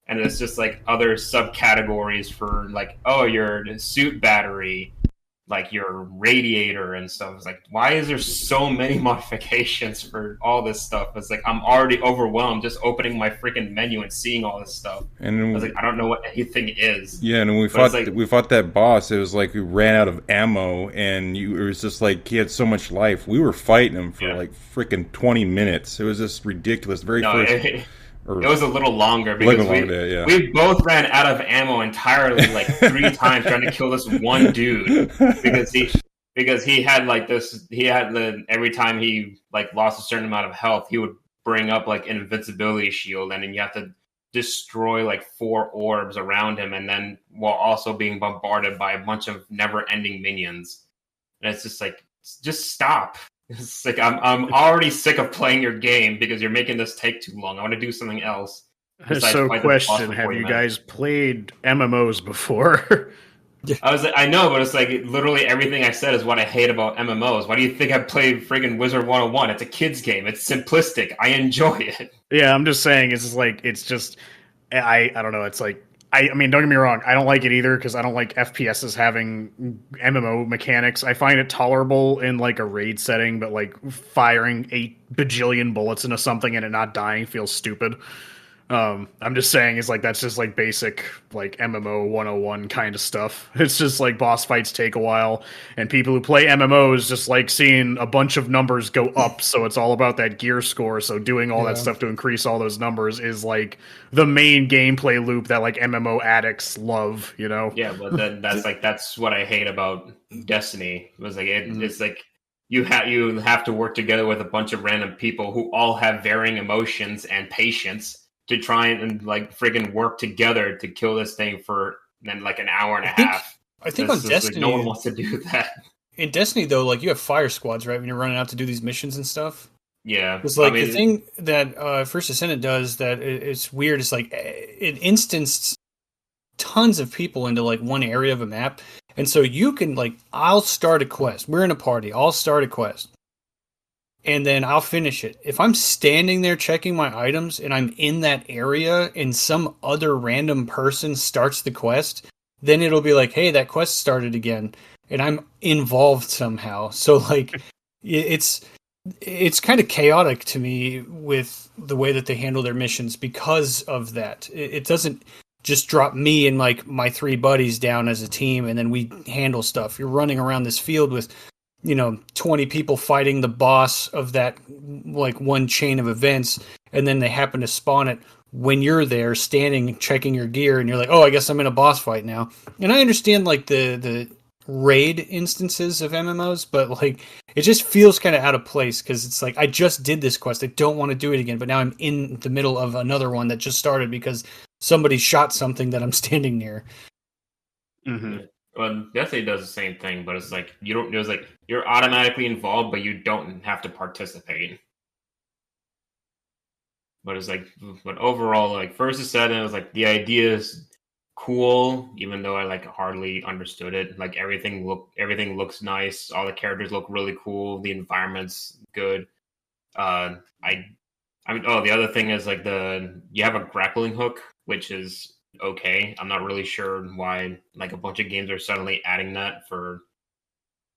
And it's just like other subcategories for like, oh, your suit battery, like your radiator and stuff. It's like, why is there so many modifications for all this stuff? It's like I'm already overwhelmed just opening my freaking menu and seeing all this stuff. And I was like, I don't know what anything is. Yeah, and when we fought that boss, it was like we ran out of ammo, and it was just like he had so much life. We were fighting him for like freaking 20 minutes. It was just ridiculous. It was a little longer because we both ran out of ammo entirely like 3 times trying to kill this one dude because he had like this every time he like lost a certain amount of health he would bring up like an invincibility shield and then you have to destroy like 4 orbs around him and then while also being bombarded by a bunch of never-ending minions, and it's just like just stop. It's like I'm already sick of playing your game because you're making this take too long. I want to do something else. So, question: have you guys played MMOs before? I was like, I know, but it's like literally everything I said is what I hate about MMOs. Why do you think I played friggin' Wizard 101? It's a kid's game. It's simplistic. I enjoy it. Yeah, I'm just saying. I don't know. It's like I mean, don't get me wrong. I don't like it either because I don't like FPSs having MMO mechanics. I find it tolerable in like a raid setting, but like firing 8 bajillion bullets into something and it not dying feels stupid. I'm just saying it's like that's just like basic like MMO 101 kind of stuff. It's just like boss fights take a while, and people who play MMOs just like seeing a bunch of numbers go up. So it's all about that gear score. So doing all that stuff to increase all those numbers is like the main gameplay loop that like MMO addicts love, you know? Yeah, but then that's what I hate about Destiny. It was like it's like you have to work together with a bunch of random people who all have varying emotions and patience to try and like friggin' work together to kill this thing for then like an hour and a half. I think on Destiny, like, no one wants to do that. In Destiny, though, like you have fire squads, right? When you're running out to do these missions and stuff. Yeah, it's like the thing that First Ascendant does that it's weird. It's like it instanced tons of people into like one area of a map, and so you can like I'll start a quest. We're in a party. I'll start a quest. And then I'll finish it. If I'm standing there checking my items and I'm in that area and some other random person starts the quest, then it'll be like, hey, that quest started again. And I'm involved somehow. So like it's kind of chaotic to me with the way that they handle their missions because of that. It doesn't just drop me and like my 3 buddies down as a team and then we handle stuff. You're running around this field with 20 people fighting the boss of that like one chain of events, and then they happen to spawn it when you're there standing checking your gear and you're like, oh, I guess I'm in a boss fight now. And I understand like the raid instances of MMOs, but like it just feels kind of out of place because it's like I just did this quest, I don't want to do it again, but now I'm in the middle of another one that just started because somebody shot something that I'm standing near. Mm-hmm. Well, Destiny does the same thing, but it's like you're automatically involved, but you don't have to participate. But it's like, but overall, like First Ascendant, it was like the idea is cool, even though I like hardly understood it. Like everything looks nice. All the characters look really cool. The environment's good. I mean, oh, the other thing is like you have a grappling hook, which is okay. I'm not really sure why like a bunch of games are suddenly adding that for.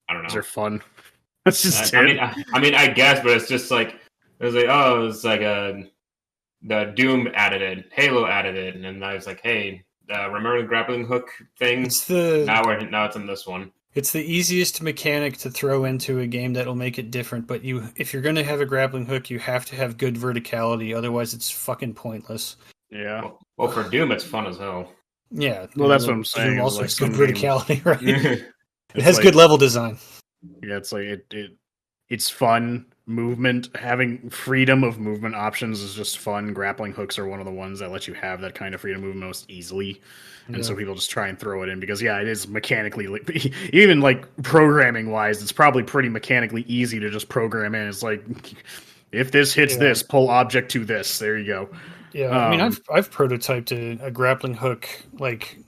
I don't know. They're fun. That's just I it. mean, I guess, but it's just like it's like the Doom added it, Halo added it, and then I was like, hey, remember the grappling hook thing? Now it's in this one. It's the easiest mechanic to throw into a game that'll make it different, but if you're going to have a grappling hook, you have to have good verticality, otherwise it's fucking pointless. Yeah. Well, for Doom, it's fun as hell. Yeah. Well, that's what I'm saying. Doom also like has good verticality, right? It has like, good level design. Yeah, it's like it's fun. Movement, having freedom of movement options is just fun. Grappling hooks are one of the ones that let you have that kind of freedom of movement most easily. And so people just try and throw it in because, it is mechanically, even like programming wise, it's probably pretty mechanically easy to just program in. It's like, if this hits this, pull object to this. There you go. Yeah, I mean, I've prototyped a grappling hook, like,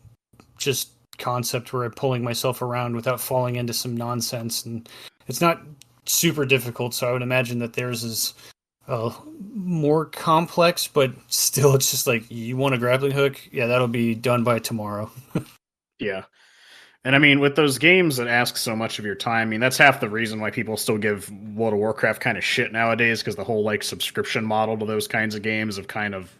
just concept where I'm pulling myself around without falling into some nonsense. And it's not super difficult, so I would imagine that theirs is more complex, but still it's just like, you want a grappling hook? Yeah, that'll be done by tomorrow. Yeah. And I mean, with those games that ask so much of your time, I mean, that's half the reason why people still give World of Warcraft kind of shit nowadays, because the whole like subscription model to those kinds of games have kind of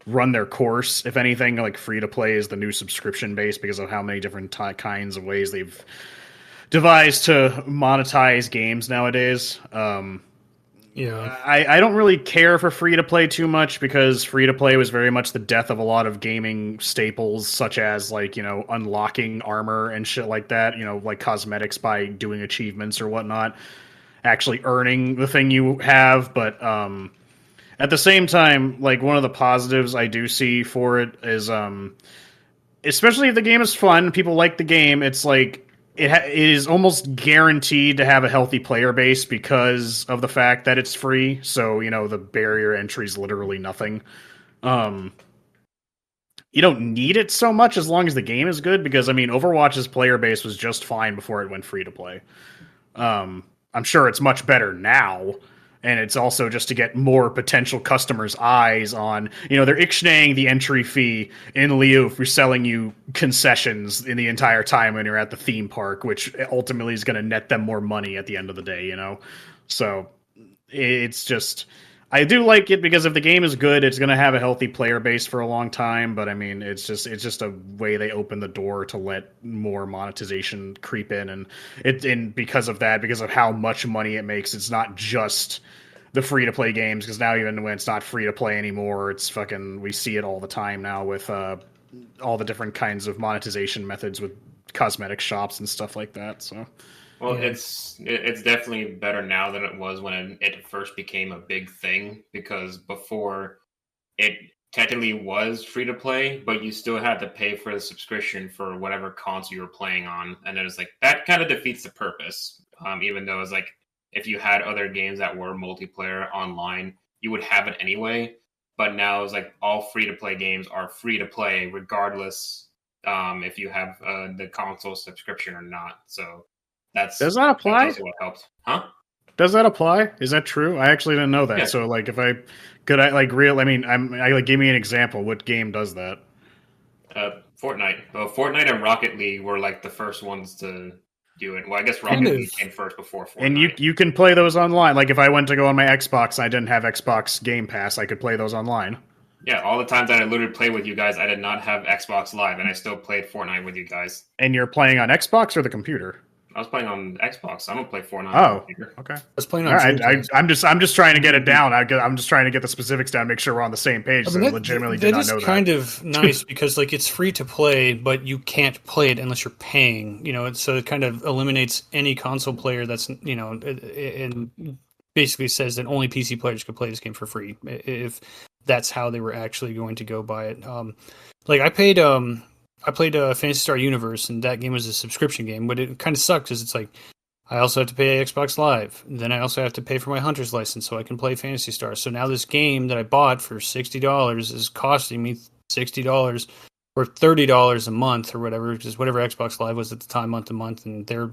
run their course. If anything, like free to play is the new subscription base because of how many different kinds of ways they've devised to monetize games nowadays. I don't really care for free to play too much because free to play was very much the death of a lot of gaming staples, such as like, unlocking armor and shit like that, like cosmetics by doing achievements or whatnot, actually earning the thing you have. But at the same time, like one of the positives I do see for it is, especially if the game is fun, people like the game, it's like, it is almost guaranteed to have a healthy player base because of the fact that it's free. So, the barrier entry is literally nothing. You don't need it so much as long as the game is good because, I mean, Overwatch's player base was just fine before it went free to play. I'm sure it's much better now. And it's also just to get more potential customers' eyes on, they're ixnaying the entry fee in lieu for selling you concessions in the entire time when you're at the theme park, which ultimately is going to net them more money at the end of the day, So it's just, I do like it because if the game is good, it's going to have a healthy player base for a long time. But I mean, it's just a way they open the door to let more monetization creep in, and because of that, because of how much money it makes, it's not just the free to play games. Because now even when it's not free to play anymore, it's fucking, we see it all the time now with all the different kinds of monetization methods with cosmetic shops and stuff like that. So. Well, it's definitely better now than it was when it first became a big thing, because before it technically was free to play, but you still had to pay for the subscription for whatever console you were playing on, and it was like that kind of defeats the purpose. Even though it's like if you had other games that were multiplayer online, you would have it anyway. But now it's like all free to play games are free to play regardless if you have the console subscription or not. So. Does that apply? That's what helped. Huh? Does that apply? Is that true? I actually didn't know that. Yeah. So, like, give me an example. What game does that? Fortnite. Well, Fortnite and Rocket League were like the first ones to do it. Well, I guess Rocket League came first before Fortnite. And you can play those online. Like, if I went to go on my Xbox and I didn't have Xbox Game Pass, I could play those online. Yeah, all the times that I literally played with you guys, I did not have Xbox Live, and I still played Fortnite with you guys. And you're playing on Xbox or the computer? I was playing on Xbox. I don't play Fortnite. Oh, okay. I was playing on. All right, I'm just trying to get it down. I'm just trying to get the specifics down, make sure we're on the same page. So I legitimately did not know that. That is kind of nice because like it's free to play, but you can't play it unless you're paying. So it kind of eliminates any console player that's and basically says that only PC players could play this game for free if that's how they were actually going to go by it. Like I played Phantasy Star Universe, and that game was a subscription game, but it kind of sucked because it's like I also have to pay Xbox Live. Then I also have to pay for my Hunter's license so I can play Phantasy Star. So now this game that I bought for $60 is costing me $60 or $30 a month or whatever, which is whatever Xbox Live was at the time, month to month, and their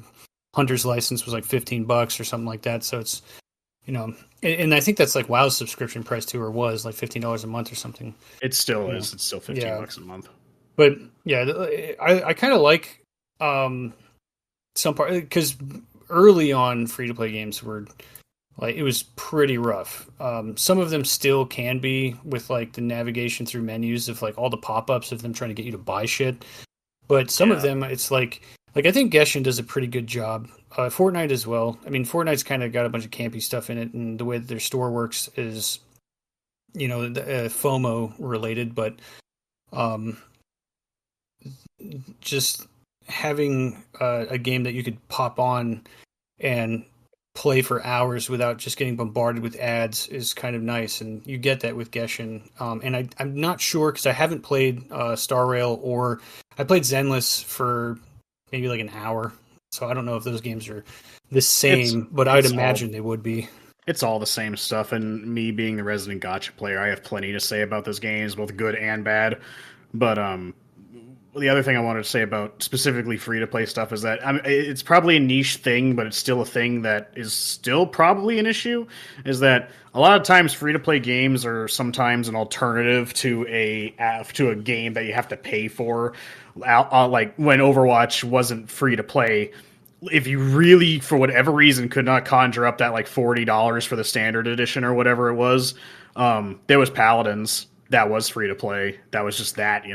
Hunter's license was like $15 or something like that. So it's, and I think that's like WoW's subscription price too, or was like $15 a month or something. It still is. It's still $15 a month. But yeah, I kind of like some part, because early on free to play games were like, it was pretty rough. Some of them still can be, with like the navigation through menus of like all the pop-ups of them trying to get you to buy shit. But some of them, it's like I think Genshin does a pretty good job. Fortnite as well. I mean, Fortnite's kind of got a bunch of campy stuff in it, and the way that their store works is, FOMO related, but just having a game that you could pop on and play for hours without just getting bombarded with ads is kind of nice, and you get that with Genshin. And I'm not sure, because I haven't played Star Rail, or I played Zenless for maybe like an hour, so I don't know if those games are the same, but I'd imagine they would be. It's all the same stuff, and me being the resident gacha player, I have plenty to say about those games, both good and bad. But the other thing I wanted to say about specifically free-to-play stuff is that it's probably a niche thing, but it's still a thing that is still probably an issue, is that a lot of times free-to-play games are sometimes an alternative to a game that you have to pay for. Like when Overwatch wasn't free-to-play, if you really, for whatever reason, could not conjure up that like $40 for the standard edition or whatever it was, there was Paladins that was free-to-play. That was just that,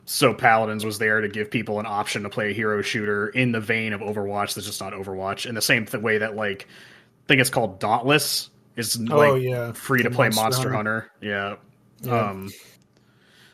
So Paladins was there to give people an option to play a hero shooter in the vein of Overwatch that's just not Overwatch. In the same way that, like, I think it's called Dauntless is free to play Monster Hunter. Yeah.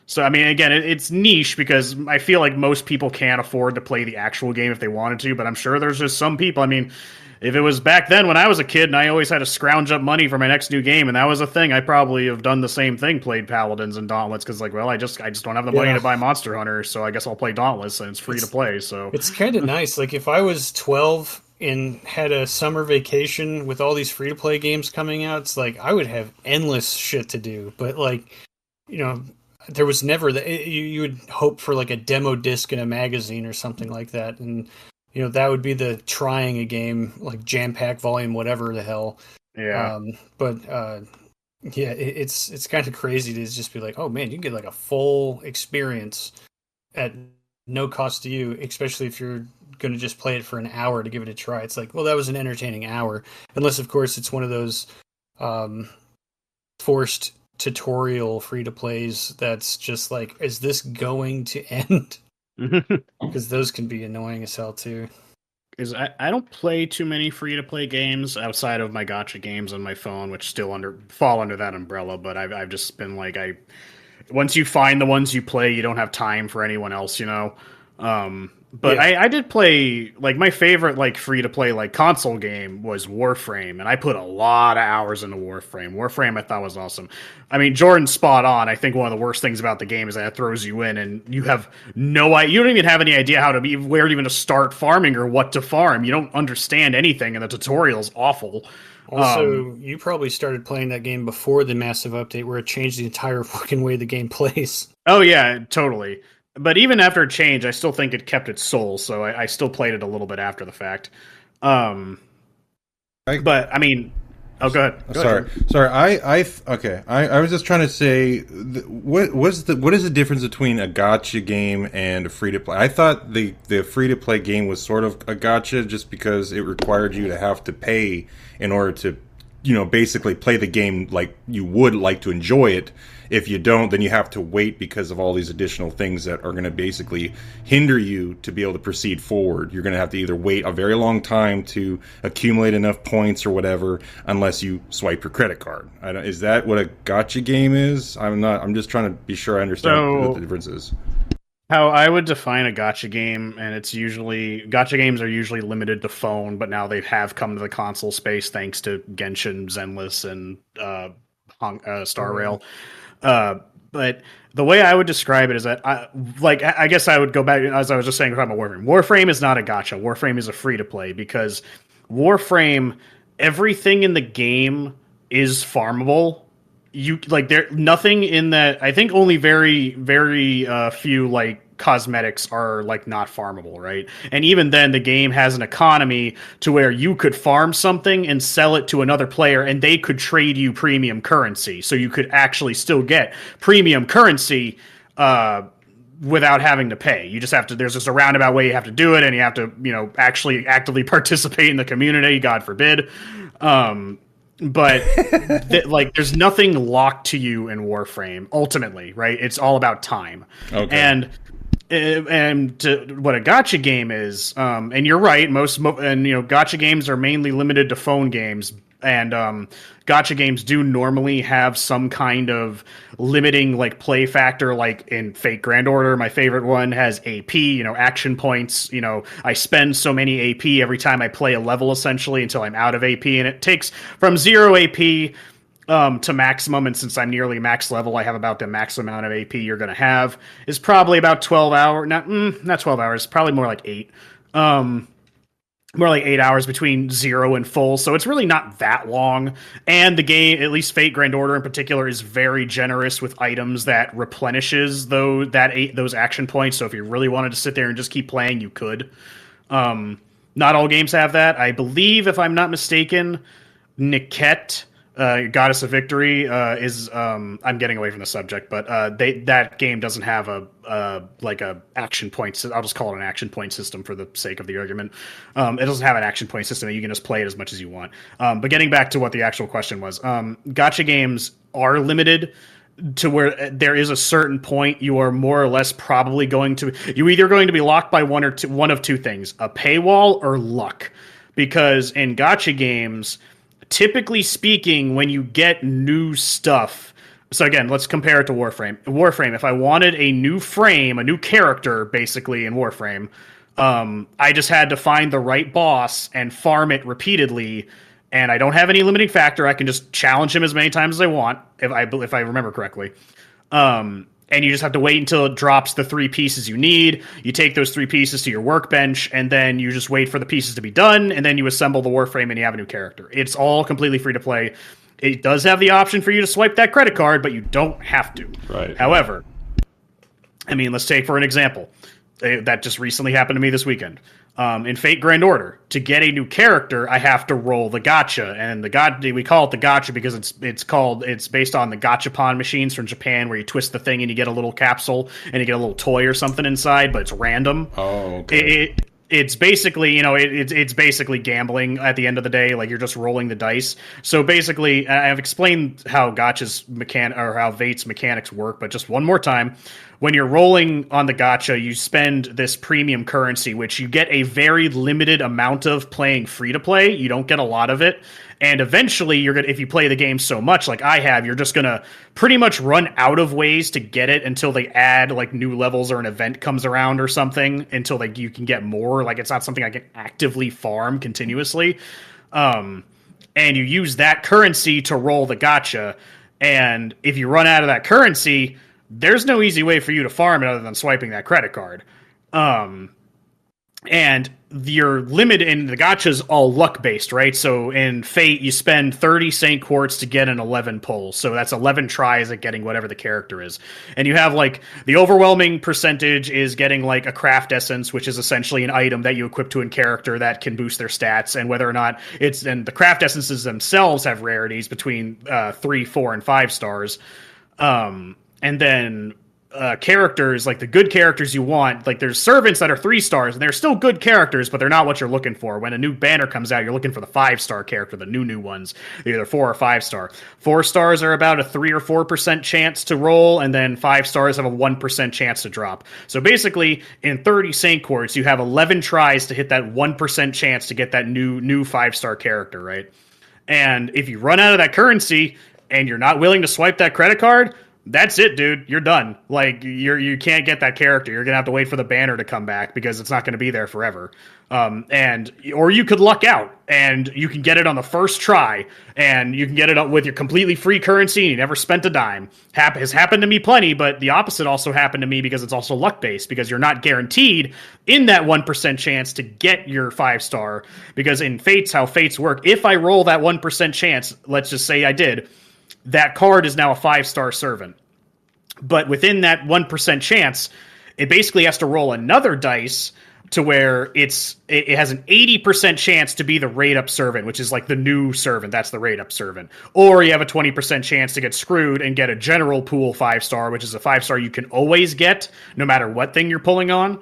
So I mean, again, it's niche because I feel like most people can't afford to play the actual game if they wanted to, but I'm sure there's just some people. I mean, if it was back then when I was a kid and I always had to scrounge up money for my next new game, and that was a thing, I probably have done the same thing, played Paladins and Dauntless, because like, well, I just don't have the money to buy Monster Hunter, so I guess I'll play Dauntless, and it's free to play. So it's kind of nice. Like if I was 12 and had a summer vacation with all these free to play games coming out, it's like I would have endless shit to do. But like, there was never that. You would hope for like a demo disc in a magazine or something like that, and that would be the trying a game like Jam Pack Volume, whatever the hell. Yeah. It's kind of crazy to just be like, oh man, you can get like a full experience at no cost to you, especially if you're going to just play it for an hour to give it a try. It's like, well, that was an entertaining hour, unless of course it's one of those forced tutorial free to plays that's just like, is this going to end? Because those can be annoying as hell too. Because I don't play too many free to play games outside of my gacha games on my phone, which still fall under that umbrella. But I've just been like, once you find the ones you play, you don't have time for anyone else, But yeah. I did play, like, my favorite, like, free-to-play, like, console game was Warframe, and I put a lot of hours into Warframe. Warframe I thought was awesome. I mean, Jordan's spot on. I think one of the worst things about the game is that it throws you in, and you have you don't even have any idea where even to start farming or what to farm. You don't understand anything, and the tutorial's awful. Also, you probably started playing that game before the massive update where it changed the entire fucking way the game plays. Oh, yeah, totally. But even after it changed, I still think it kept its soul, so I still played it a little bit after the fact. But I mean, go ahead. Sorry. I was just trying to say, what is the difference between a gacha game and a free to play? I thought the free to play game was sort of a gacha just because it required you to have to pay in order to, basically play the game like you would like to enjoy it. If you don't, then you have to wait because of all these additional things that are going to basically hinder you to be able to proceed forward. You're going to have to either wait a very long time to accumulate enough points or whatever, unless you swipe your credit card. Is that what a gacha game is? I'm just trying to be sure I understand what the difference is. How I would define a gacha game, and gacha games are usually limited to phone, but now they have come to the console space thanks to Genshin, Zenless, and Star Rail. But the way I would describe it is that I guess I would go back, as I was just saying about Warframe. Warframe is not a gacha. Warframe is a free to play, because Warframe, everything in the game is farmable, you like there nothing in that. I think only very few like cosmetics are like not farmable, right? And even then, the game has an economy to where you could farm something and sell it to another player, and they could trade you premium currency, so you could actually still get premium currency without having to pay. You just have to. There's just a roundabout way you have to do it, and you have to, actually actively participate in the community. God forbid. But there's nothing locked to you in Warframe. Ultimately, right? It's all about time. Okay. And what a gacha game is, and you're right. Gacha games are mainly limited to phone games, and gacha games do normally have some kind of limiting like play factor. Like in Fate Grand Order, my favorite one has AP, action points. I spend so many AP every time I play a level, essentially, until I'm out of AP, and it takes from 0 AP to maximum, and since I'm nearly max level, I have about the max amount of AP you're going to have is probably about 12 hours. Not 12 hours, probably more like 8. More like 8 hours between 0 and full, so it's really not that long. And the game, at least Fate Grand Order in particular, is very generous with items that replenishes those action points. So if you really wanted to sit there and just keep playing, you could. Not all games have that. I believe, if I'm not mistaken, Niket, Goddess of Victory, is I'm getting away from the subject, but that game doesn't have a action point. I'll just call it an action point system for the sake of the argument. It doesn't have an action point system. You can just play it as much as you want. But getting back to what the actual question was, gacha games are limited to where there is a certain point you are more or less probably you're either going to be locked by one of two things: a paywall or luck. Because in gacha games, typically speaking, when you get new stuff, so again, let's compare it to Warframe. Warframe, if I wanted a new frame, a new character, basically, in Warframe, I just had to find the right boss and farm it repeatedly, and I don't have any limiting factor. I can just challenge him as many times as I want, if I remember correctly. And you just have to wait until it drops the 3 pieces you need. You take those 3 pieces to your workbench, and then you just wait for the pieces to be done, and then you assemble the Warframe, and you have a new character. It's all completely free to play. It does have the option for you to swipe that credit card, but you don't have to. Right. However, let's take for an example. That just recently happened to me this weekend. In Fate Grand Order, to get a new character, I have to roll the gacha, and we call it the gacha because it's based on the gachapon machines from Japan, where you twist the thing and you get a little capsule and you get a little toy or something inside, but it's random. Oh, okay. It's basically, it's basically gambling at the end of the day. Like, you're just rolling the dice. So basically, I've explained how gacha's how Fate's mechanics work, but just one more time. When you're rolling on the gacha, you spend this premium currency, which you get a very limited amount of playing free to play. You don't get a lot of it. And eventually, if you play the game so much like I have, you're just going to pretty much run out of ways to get it until they add like new levels or an event comes around or something, until you can get more. Like, it's not something I can actively farm continuously. And you use that currency to roll the gacha. And if you run out of that currency, there's no easy way for you to farm it other than swiping that credit card. And your limit in the gacha is all luck-based, right? So in Fate, you spend 30 Saint Quartz to get an 11 pull. So that's 11 tries at getting whatever the character is. And you have, like, the overwhelming percentage is getting, like, a craft essence, which is essentially an item that you equip to a character that can boost their stats. And whether or not and the craft essences themselves have rarities between 3, 4, and 5 stars. And then characters, like the good characters you want, like there's servants that are 3 stars, and they're still good characters, but they're not what you're looking for. When a new banner comes out, you're looking for the 5-star character, the new ones, either 4 or 5 star. 4 stars are about a 3 or 4% chance to roll, and then 5 stars have a 1% chance to drop. So basically, in 30 Saint Quartz, you have 11 tries to hit that 1% chance to get that new 5-star character, right? And if you run out of that currency and you're not willing to swipe that credit card, that's it, dude. You're done. Like, you can't get that character. You're gonna have to wait for the banner to come back because it's not gonna be there forever. Or you could luck out and you can get it on the first try, and you can get it with your completely free currency and you never spent a dime. Has happened to me plenty, but the opposite also happened to me because it's also luck based, because you're not guaranteed in that 1% chance to get your 5-star. Because in Fates, how Fates work, if I roll that 1% chance, let's just say I did, that card is now a 5-star servant. But within that 1% chance, it basically has to roll another dice to where it has an 80% chance to be the rate up servant, which is like the new servant. That's the rate up servant. Or you have a 20% chance to get screwed and get a general pool 5-star, which is a 5-star you can always get no matter what thing you're pulling on.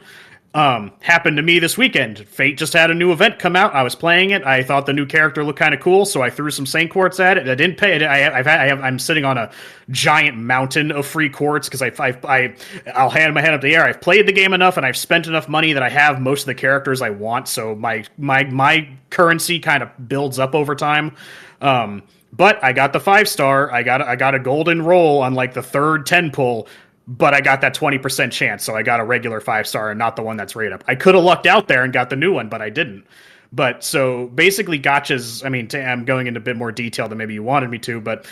Happened to me this weekend. Fate just had a new event come out. I was playing it. I thought the new character looked kind of cool, so I threw some Saint Quartz at it. I didn't pay it. I'm sitting on a giant mountain of free quartz because I'll hand my head up the air. I've played the game enough and I've spent enough money that I have most of the characters I want. So my currency kind of builds up over time. But I got the 5-star. I got a golden roll on like the third 10 pull. But I got that 20% chance, so I got a regular 5-star and not the one that's rate up. I could have lucked out there and got the new one, but I didn't. But so basically gotchas, I mean, I'm going into a bit more detail than maybe you wanted me to, but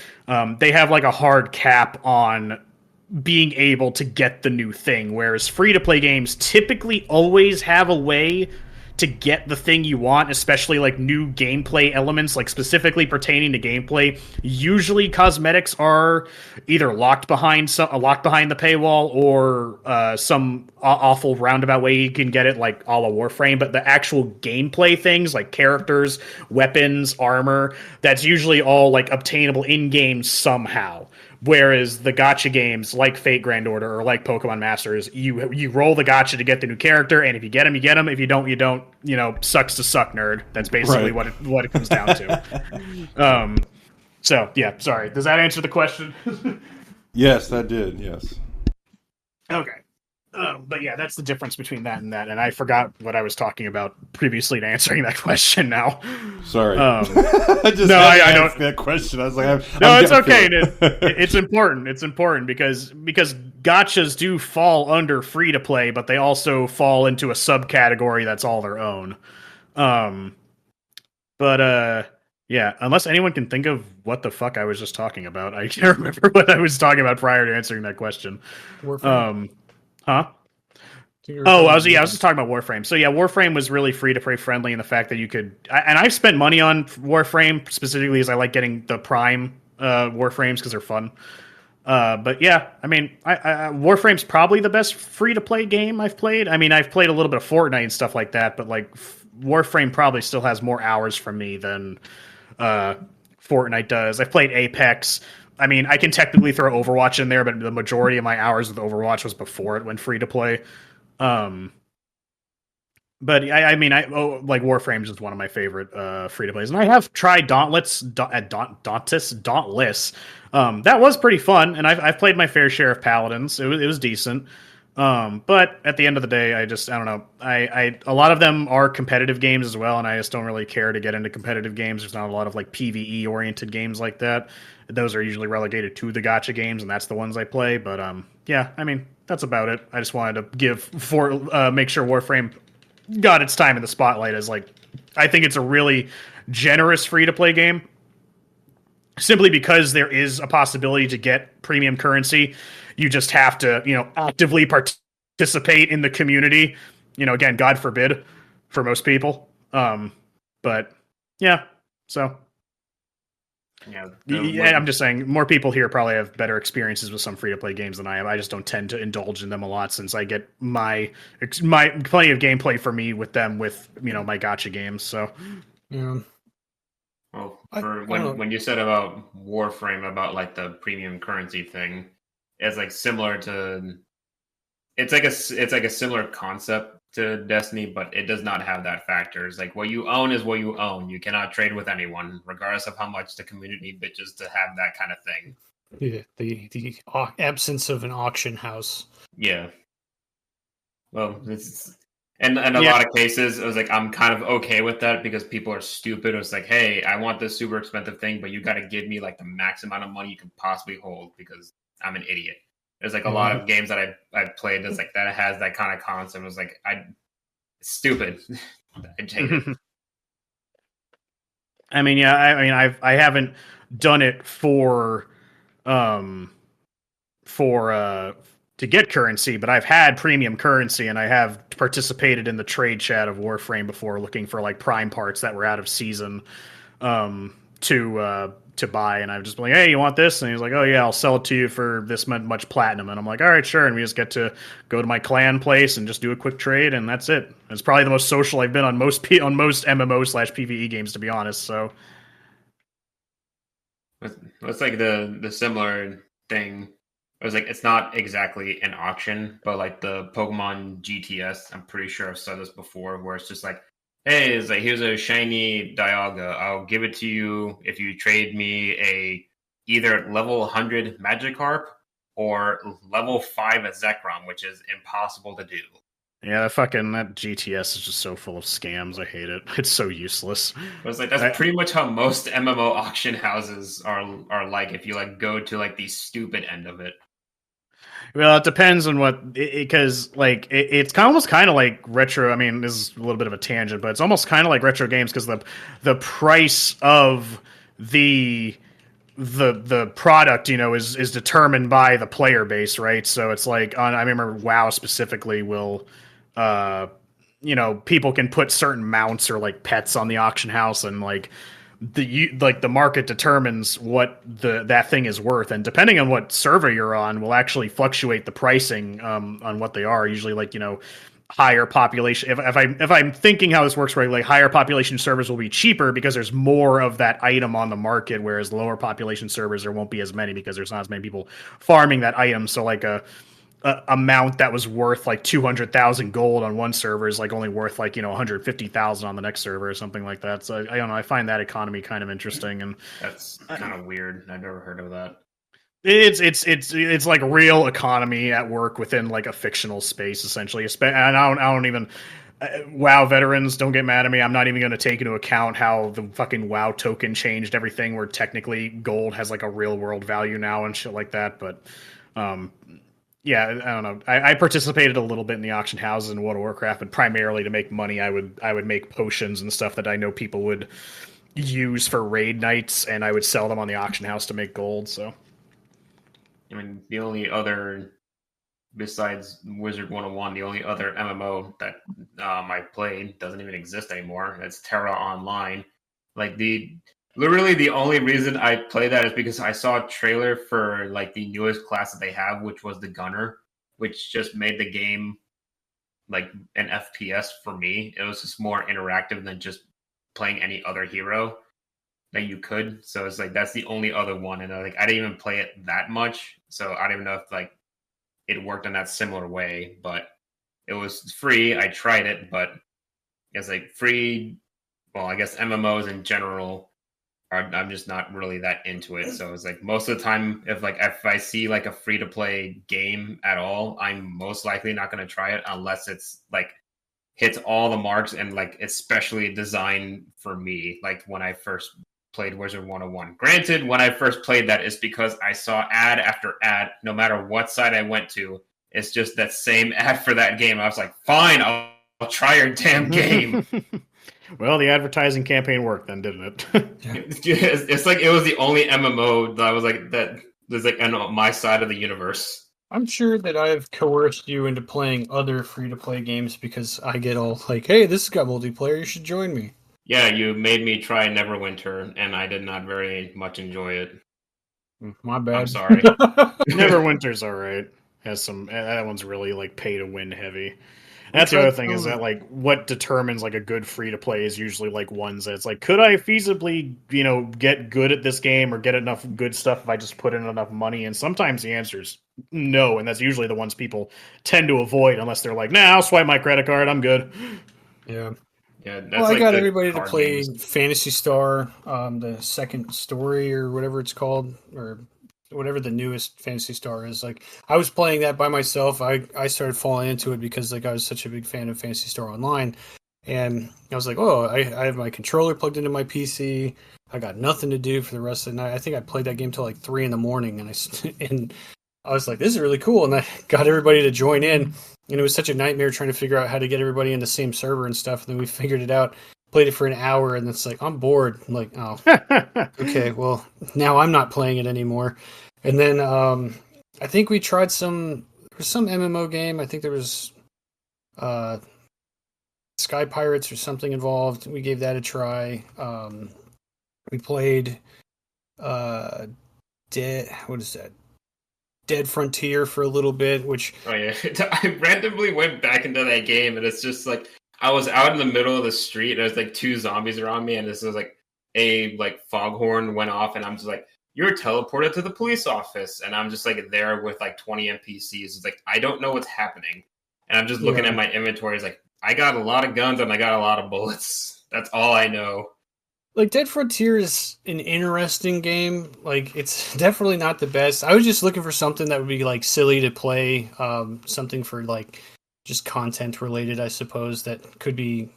they have like a hard cap on being able to get the new thing, whereas free-to-play games typically always have a way to get the thing you want, especially like new gameplay elements, like specifically pertaining to gameplay. Usually cosmetics are either locked behind the paywall or some awful roundabout way you can get it, like a la Warframe. But the actual gameplay things like characters, weapons, armor, that's usually all like obtainable in-game somehow. Whereas the gacha games like Fate Grand Order or like Pokemon Masters, you roll the gacha to get the new character, and if you get him, you get him. If you don't, you don't. You know, sucks to suck, nerd. That's basically what it comes down to. So yeah, sorry. Does that answer the question? Yes, that did. Yes. Okay. But yeah, that's the difference between that and that. And I forgot what I was talking about previously to answering that question now. Sorry. I don't that question. I was like, it's okay. It's important. It's important because gotchas do fall under free to play, but they also fall into a subcategory that's all their own. Yeah, unless anyone can think of what the fuck I was just talking about. I can't remember what I was talking about prior to answering that question. Warframe. Huh? I was just talking about Warframe. So yeah, Warframe was really free to play friendly in the fact that you could, and I've spent money on Warframe specifically as I like getting the Prime Warframes because they're fun. But yeah, I mean, Warframe's probably the best free to play game I've played. I mean, I've played a little bit of Fortnite and stuff like that, but like Warframe probably still has more hours from me than Fortnite does. I've played Apex. I mean, I can technically throw Overwatch in there, but the majority of my hours with Overwatch was before it went free to play. But like Warframe's is one of my favorite free to plays, and I have tried Dauntless. Dauntless. That was pretty fun, and I've played my fair share of Paladins. It was decent. But at the end of the day, I don't know. A lot of them are competitive games as well, and I just don't really care to get into competitive games. There's not a lot of like PvE oriented games like that. Those are usually relegated to the gacha games, and that's the ones I play. But yeah, I mean, that's about it. I just wanted to make sure Warframe got its time in the spotlight as like, I think it's a really generous free to play game. Simply because there is a possibility to get premium currency. You just have to, actively participate in the community. Again, God forbid for most people. But yeah, so. Yeah, I'm just saying more people here probably have better experiences with some free-to-play games than I have. I just don't tend to indulge in them a lot since I get my plenty of gameplay for me with them with, my gacha games. So, yeah. Well, when you said about Warframe, about like the premium currency thing, it's like similar to, it's like a similar concept to Destiny, but it does not have that factor. It's like what you own is what you own. You cannot trade with anyone, regardless of how much the community bitches to have that kind of thing. Yeah, the absence of an auction house. Yeah. Well, and a lot of cases, it was like I'm kind of okay with that because people are stupid. It was like, hey, I want this super expensive thing, but you got to give me like the max amount of money you can possibly hold because I'm an idiot. There's like a lot of games that I've played that's like that has that kind of concept. It was like stupid. I hate it. I mean, yeah, I haven't done it for to get currency, but I've had premium currency and I have participated in the trade chat of Warframe before looking for like prime parts that were out of season to to buy, and I've just been like, hey, you want this? And he's like, oh yeah, I'll sell it to you for this much platinum. And I'm like, all right, sure. And we just get to go to my clan place and just do a quick trade, and that's it. It's probably the most social I've been on most MMO/PvE games, to be honest. So it's like the similar thing. It was like it's not exactly an auction, but like the Pokemon GTS, I'm pretty sure I've said this before, where it's just like, hey, it's like here's a shiny Dialga. I'll give it to you if you trade me a either level 100 Magikarp or level 5 Zekrom, which is impossible to do. yeah, that GTS is just so full of scams. I hate it. It's so useless. But it's like that's pretty much how most MMO auction houses are like if you like go to like the stupid end of it. Well, it depends on what, because like it's almost kind of like retro. I mean, this is a little bit of a tangent, but it's almost kind of like retro games because the price of the product, is determined by the player base, right? So it's like I remember WoW specifically will, people can put certain mounts or like pets on the auction house, and like the market determines what that thing is worth, and depending on what server you're on will actually fluctuate the pricing on what they are. Usually like higher population, if I'm thinking how this works right, like higher population servers will be cheaper because there's more of that item on the market, whereas lower population servers there won't be as many because there's not as many people farming that item. So like a amount that was worth like 200,000 gold on one server is like only worth like 150,000 on the next server or something like that. So I don't know. I find that economy kind of interesting, and that's kind of weird. I've never heard of that. It's like real economy at work within like a fictional space essentially. And I don't even. WoW veterans, don't get mad at me. I'm not even going to take into account how the fucking WoW token changed everything, where technically gold has like a real world value now and shit like that. But yeah, I don't know. I participated a little bit in the auction houses in World of Warcraft, but primarily to make money. I would make potions and stuff that I know people would use for raid nights, and I would sell them on the auction house to make gold. So, I mean, the only other besides Wizard 101, the only other MMO that I played doesn't even exist anymore. It's Terra Online. Like literally the only reason I play that is because I saw a trailer for like the newest class that they have, which was the Gunner, which just made the game like an FPS for me. It was just more interactive than just playing any other hero that you could. So it's like that's the only other one, and I didn't even play it that much, so I don't even know if like it worked in that similar way. But it was free. I tried it, but it's like free. Well, I guess MMOs in general I'm just not really that into it. So it's like most of the time, if I see like a free to play game at all, I'm most likely not going to try it unless it's like hits all the marks and like especially designed for me. Like when I first played Wizard 101. Granted, when I first played that is because I saw ad after ad, no matter what site I went to. It's just that same ad for that game. I was like, fine, I'll try your damn game. Well, the advertising campaign worked then, didn't it? It's like it was the only MMO that I was like that was like on my side of the universe. I'm sure that I've coerced you into playing other free-to-play games because I get all like, hey, this has got multiplayer, you should join me. Yeah, you made me try Neverwinter, and I did not very much enjoy it. My bad. I'm sorry. Neverwinter's all right. Has some. That one's really like pay to win heavy. That's the other thing is that like what determines like a good free to play is usually like ones that's like, could I feasibly get good at this game or get enough good stuff if I just put in enough money? And sometimes the answer is no, and that's usually the ones people tend to avoid unless they're like, nah, I'll swipe my credit card, I'm good. Yeah. Yeah, well, I got everybody to play Phantasy Star, the second story or whatever it's called, or whatever the newest Phantasy Star is. Like, I was playing that by myself. I started falling into it because like I was such a big fan of Phantasy Star Online, and I was like, oh, I have my controller plugged into my PC. I got nothing to do for the rest of the night. I think I played that game till like 3 a.m, and I was like, this is really cool, and I got everybody to join in. And it was such a nightmare trying to figure out how to get everybody in the same server and stuff. And then we figured it out, played it for an hour, and it's like, I'm bored. I'm like, oh, okay, well, now I'm not playing it anymore. And then I think we tried some MMO game. I think there was Sky Pirates or something involved. We gave that a try. We played What is that? Dead Frontier for a little bit, which Oh yeah, I randomly went back into that game, and it's just like I was out in the middle of the street, and there's like two zombies around me, and this was like a foghorn went off, and I'm just like, "You're teleported to the police office," and I'm just like there with like 20 NPCs. It's like I don't know what's happening, and I'm just looking at my inventory. It's like I got a lot of guns and I got a lot of bullets. That's all I know. like Dead Frontier is an interesting game. Like it's definitely not the best. I was just looking for something that would be like silly to play, something for like just content related, I suppose, that could be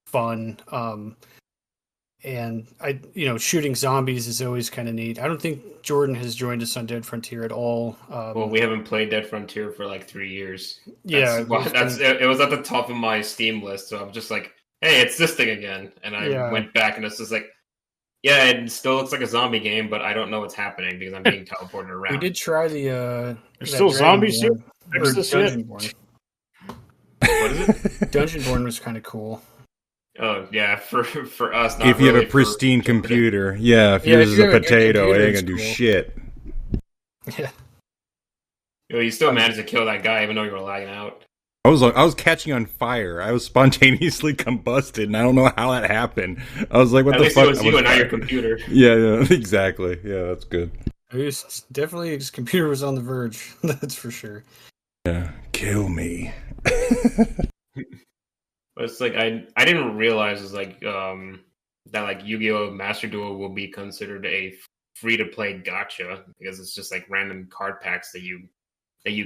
fun. And shooting zombies is always kind of neat. I don't think Jordan has joined us on Dead Frontier at all. Well, we haven't played Dead Frontier for like 3 years. Yeah, It was at the top of my Steam list, so I'm just like, hey, it's this thing again. And I went back, and it's just like, yeah, it still looks like a zombie game, but I don't know what's happening because I'm being teleported around. We did try the There's still zombies here. Dungeonborn. What is it? Dungeonborn was kind of cool. Oh yeah, for us. Not if you really have a pristine computer, if yours is a potato, it ain't gonna do shit. Yeah. You still managed to kill that guy even though you were lagging out. I was catching on fire. I was spontaneously combusted, and I don't know how that happened. I was like, "What the fuck?" It was you and not your computer. Yeah, exactly. Yeah, that's good. Definitely, his computer was on the verge. That's for sure. Yeah, kill me. But it's like I didn't realize it's like that like Yu-Gi-Oh! Master Duel will be considered a free to play gacha because it's just like random card packs that you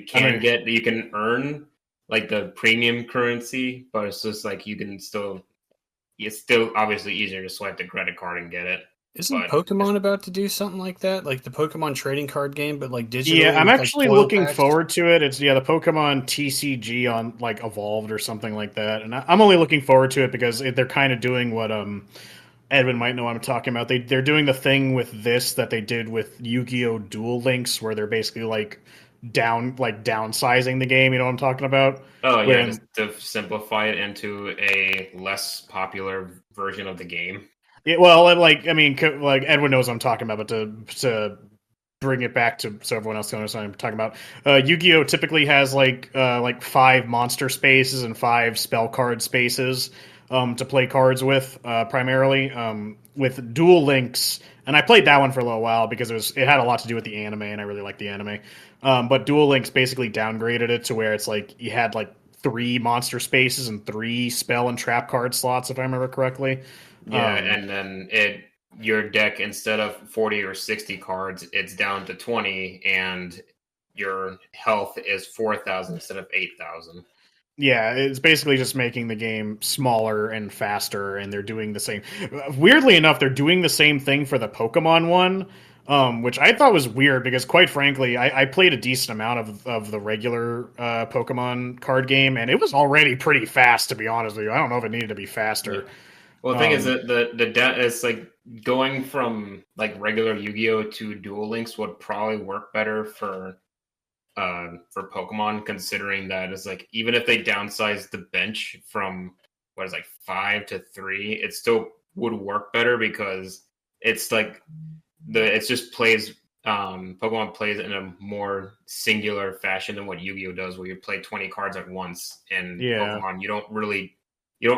can get, that you can earn like the premium currency, but it's just like it's still obviously easier to swipe the credit card and get it. Isn't Pokemon about to do something like that? Like the Pokemon trading card game, but like digital? Yeah, I'm actually looking forward to it. It's the Pokemon TCG on like Evolved or something like that. And I'm only looking forward to it because they're kind of doing what Edwin might know what I'm talking about. They're doing the thing with this that they did with Yu-Gi-Oh! Duel Links, where they're basically downsizing the game. You know what I'm talking about? Oh yeah, just to simplify it into a less popular version of the game. Yeah, well, like Edwin knows what I'm talking about, but to bring it back so everyone else knows what I'm talking about, Yu-Gi-Oh! Typically has like 5 monster spaces and 5 spell card spaces to play cards with, primarily with Duel Links. And I played that one for a little while because it had a lot to do with the anime, and I really like the anime. But Duel Links basically downgraded it to where it's like you had like 3 monster spaces and 3 spell and trap card slots, if I remember correctly. Yeah, and then your deck, instead of 40 or 60 cards, it's down to 20, and your health is 4,000 instead of 8,000. Yeah, it's basically just making the game smaller and faster, and they're doing the same. Weirdly enough, they're doing the same thing for the Pokemon one, which I thought was weird because, quite frankly, I played a decent amount of the regular Pokemon card game, and it was already pretty fast, to be honest with you. I don't know if it needed to be faster. Yeah. Well, the thing is that it's like going from like regular Yu-Gi-Oh! To Duel Links would probably work better for Pokemon, considering that it's like even if they downsize the bench from 5 to 3, it still would work better because it's like it just plays Pokemon plays in a more singular fashion than what Yu-Gi-Oh! Does, where you play 20 cards at once. And Pokemon, you don't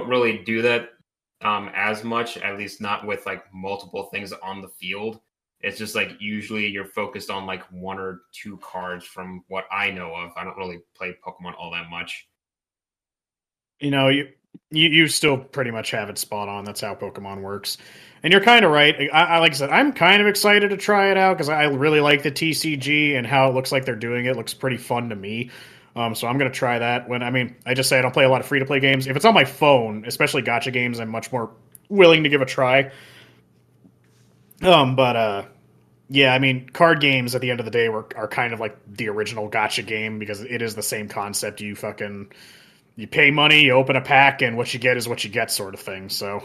really do that as much, at least not with like multiple things on the field. It's just like usually you're focused on like 1 or 2 cards from what I know of. I don't really play Pokemon all that much. You still pretty much have it spot on. That's how Pokemon works. And you're kind of right. I like I said, I'm kind of excited to try it out because I really like the TCG and how it looks like they're doing it. It looks pretty fun to me. So I'm going to try that. I just say I don't play a lot of free-to-play games. If it's on my phone, especially gacha games, I'm much more willing to give a try. Card games at the end of the day are kind of like the original gacha game because it is the same concept. You pay money, you open a pack, and what you get is what you get, sort of thing. So,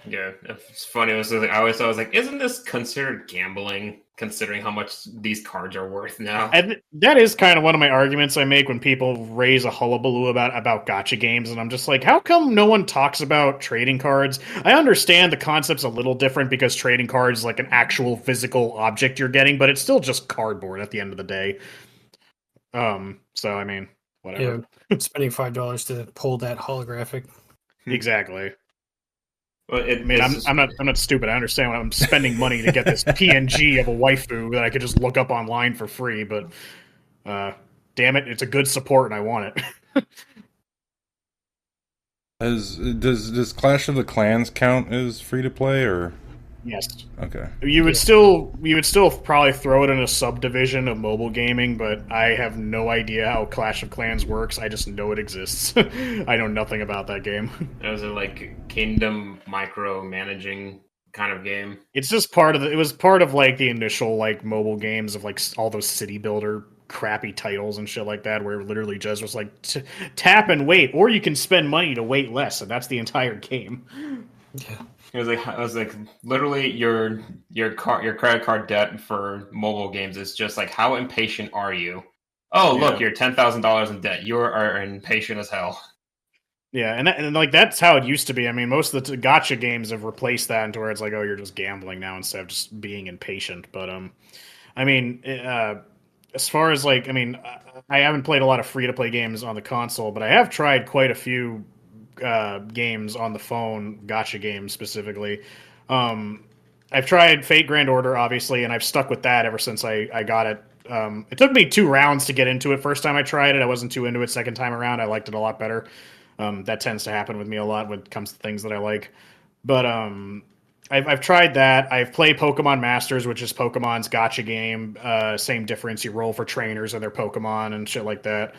yeah, it's funny. I always thought, isn't this considered gambling? considering how much these cards are worth now. And that is kind of one of my arguments I make when people raise a hullabaloo about gacha games, and I'm just like, how come no one talks about trading cards? I understand the concept's a little different because trading cards is like an actual physical object you're getting, but it's still just cardboard at the end of the day. So I mean, whatever. Yeah, spending $5 to pull that holographic. Exactly. Well, I mean, I'm not stupid. I understand when I'm spending money to get this PNG of a waifu that I could just look up online for free, but damn it, it's a good support and I want it. Does Clash of the Clans count as free to play or? Yes. Okay. You would still probably throw it in a subdivision of mobile gaming, but I have no idea how Clash of Clans works. I just know it exists. I know nothing about that game. It was a like kingdom micro managing kind of game. It's just part of it was part of like the initial like mobile games of like all those city builder crappy titles and shit like that, where it literally just was like tap and wait, or you can spend money to wait less, and that's the entire game. Yeah. It was like literally your credit card debt for mobile games is just like, how impatient are you? Oh, look, you're $10,000 in debt. You are impatient as hell. Yeah, and like that's how it used to be. I mean, most of the gacha games have replaced that into where it's like, oh, you're just gambling now instead of just being impatient. But I mean, as far as like, I mean, I haven't played a lot of free to play games on the console, but I have tried quite a few games on the phone, gacha games specifically. I've tried Fate Grand Order, obviously, and I've stuck with that ever since I got it. It took me 2 rounds to get into it. First time I tried it, I wasn't too into it. Second time around, I liked it a lot better. That tends to happen with me a lot when it comes to things that I like. But I've tried that. I've played Pokemon Masters, which is Pokemon's gacha game. Same difference. You roll for trainers and their Pokemon and shit like that.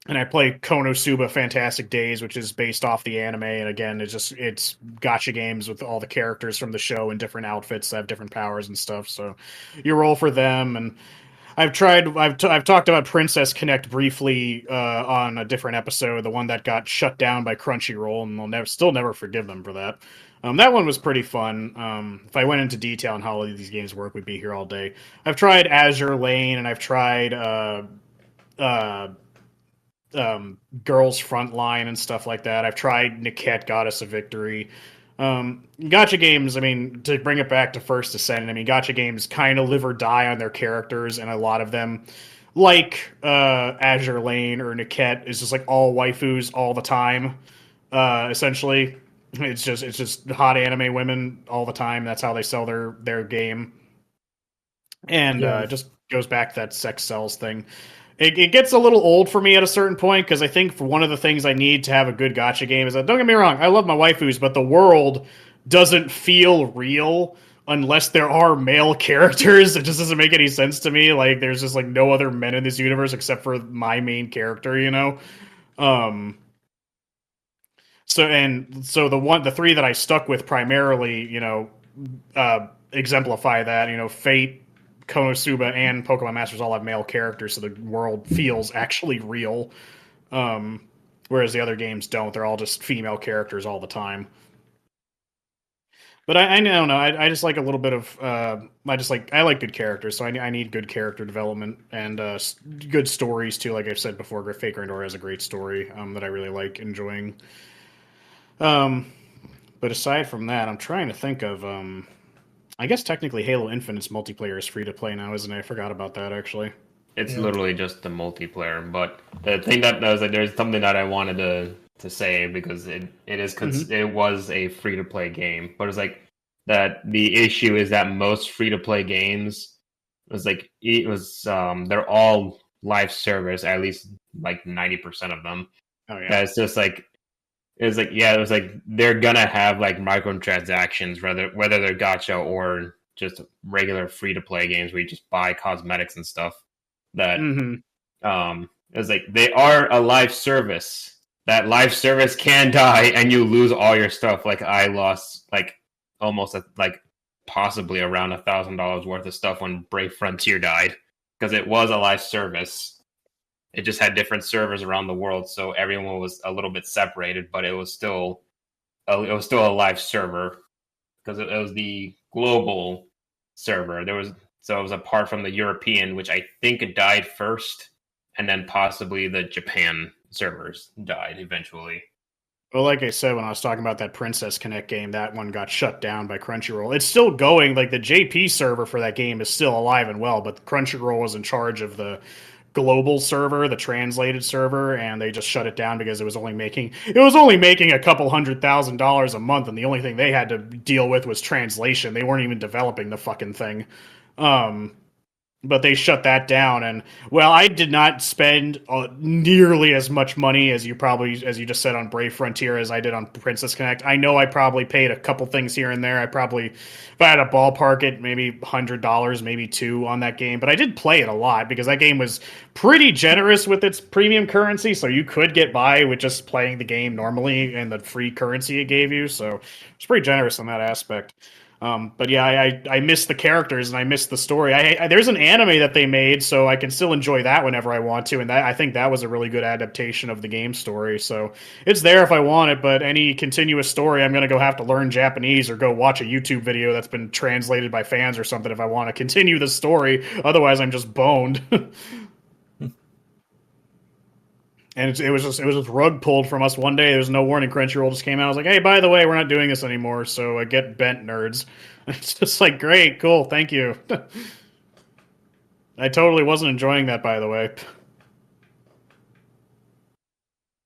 And I play Konosuba Fantastic Days, which is based off the anime. And again, it's gacha games with all the characters from the show in different outfits that have different powers and stuff. So you roll for them. And I've talked about Princess Connect briefly on a different episode, the one that got shut down by Crunchyroll, and I'll still never forgive them for that. That one was pretty fun. If I went into detail on how all these games work, we'd be here all day. I've tried Azure Lane, and I've tried Girls Frontline and stuff like that. I've tried Niket, Goddess of Victory. Gacha games, I mean, to bring it back to First Ascent, I mean, gacha games kind of live or die on their characters, and a lot of them, like Azure Lane or Niket, is just like all waifus all the time. Essentially, it's just hot anime women all the time. That's how they sell their game, and it just goes back to that sex sells thing. It gets a little old for me at a certain point, because I think for one of the things I need to have a good gacha game is that, don't get me wrong, I love my waifus, but the world doesn't feel real unless there are male characters. It just doesn't make any sense to me. Like, there's just like no other men in this universe except for my main character, you know? So the 3 that I stuck with primarily, you know, exemplify that. You know, Fate, Konosuba, and Pokemon Masters all have male characters, so the world feels actually real. Whereas the other games don't; they're all just female characters all the time. But I don't know. I just like a little bit of. I like good characters, so I need good character development and good stories too. Like I've said before, Fate Grand Order has a great story that I really like enjoying. But aside from that, I'm trying to think of. I guess technically Halo Infinite's multiplayer is free to play now, isn't it? I forgot about that actually. It's literally just the multiplayer. But the thing that was like, there's something that I wanted to say, because it was a free to play game, but it's like that the issue is that most free to play games they're all live service, at least like 90% of them. Oh yeah, it's just like. It was like they're gonna have like microtransactions, whether they're gacha or just regular free to play games where you just buy cosmetics and stuff. That it was like they are a live service. That live service can die and you lose all your stuff. Like I lost like almost like possibly around $1,000 worth of stuff when Brave Frontier died, because it was a live service. It just had different servers around the world, so everyone was a little bit separated, but it was still a live server, because it was the global server. So it was apart from the European, which I think died first, and then possibly the Japan servers died eventually. Well, like I said, when I was talking about that Princess Connect game, that one got shut down by Crunchyroll. It's still going. Like the JP server for that game is still alive and well, but Crunchyroll was in charge of the global server, the translated server, and they just shut it down because it was only making a couple $100,000 a month, and the only thing they had to deal with was translation. They weren't even developing the fucking thing. But they shut that down, and well, I did not spend nearly as much money as you just said on Brave Frontier as I did on Princess Connect. I know I probably paid a couple things here and there. If I had a ballpark it, maybe $100, maybe $2 on that game, but I did play it a lot because that game was pretty generous with its premium currency, so you could get by with just playing the game normally and the free currency it gave you. So it's pretty generous in that aspect. But yeah, I miss the characters and I miss the story. There's an anime that they made, so I can still enjoy that whenever I want to, and I think that was a really good adaptation of the game story. So it's there if I want it, but any continuous story, I'm gonna have to learn Japanese or go watch a YouTube video that's been translated by fans or something if I want to continue the story. Otherwise, I'm just boned. And it was just rug pulled from us one day. There was no warning. Crunchyroll just came out. I was like, hey, by the way, we're not doing this anymore. So get bent, nerds. It's just like, great, cool, thank you. I totally wasn't enjoying that, by the way.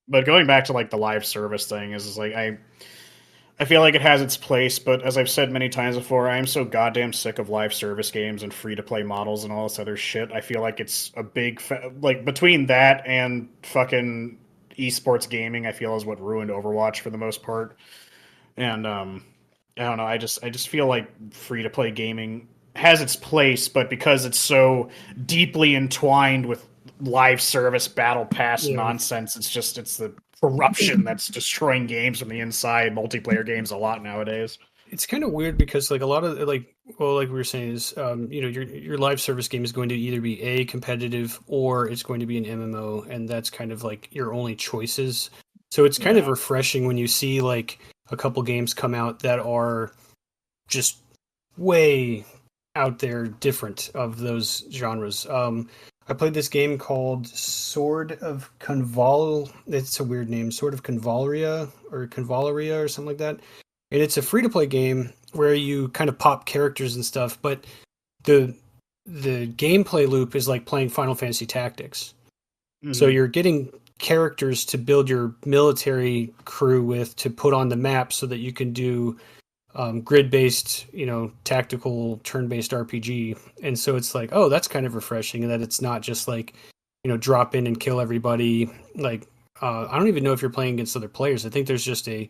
But going back to like the live service thing is like I feel like it has its place, but as I've said many times before, I am so goddamn sick of live service games and free-to-play models and all this other shit. I feel like it's a big... like, between that and fucking esports gaming, I feel is what ruined Overwatch for the most part. And, I don't know, I just feel like free-to-play gaming has its place, but because it's so deeply entwined with live service battle pass nonsense, it's the corruption that's destroying games from the inside. Multiplayer games a lot nowadays. It's kind of weird because like a lot of like we were saying is your live service game is going to either be a competitive or it's going to be an MMO, and that's kind of like your only choices. So it's kind of refreshing when you see like a couple games come out that are just way out there different of those genres. I played this game called Sword of It's a weird name. Sword of Convaleria or something like that. And it's a free-to-play game where you kind of pop characters and stuff, but the gameplay loop is like playing Final Fantasy Tactics. Mm-hmm. So you're getting characters to build your military crew with to put on the map so that you can do grid-based, tactical turn-based RPG. And so it's like, oh, that's kind of refreshing, and that it's not just like, drop in and kill everybody. Like, I don't even know if you're playing against other players. I think there's just a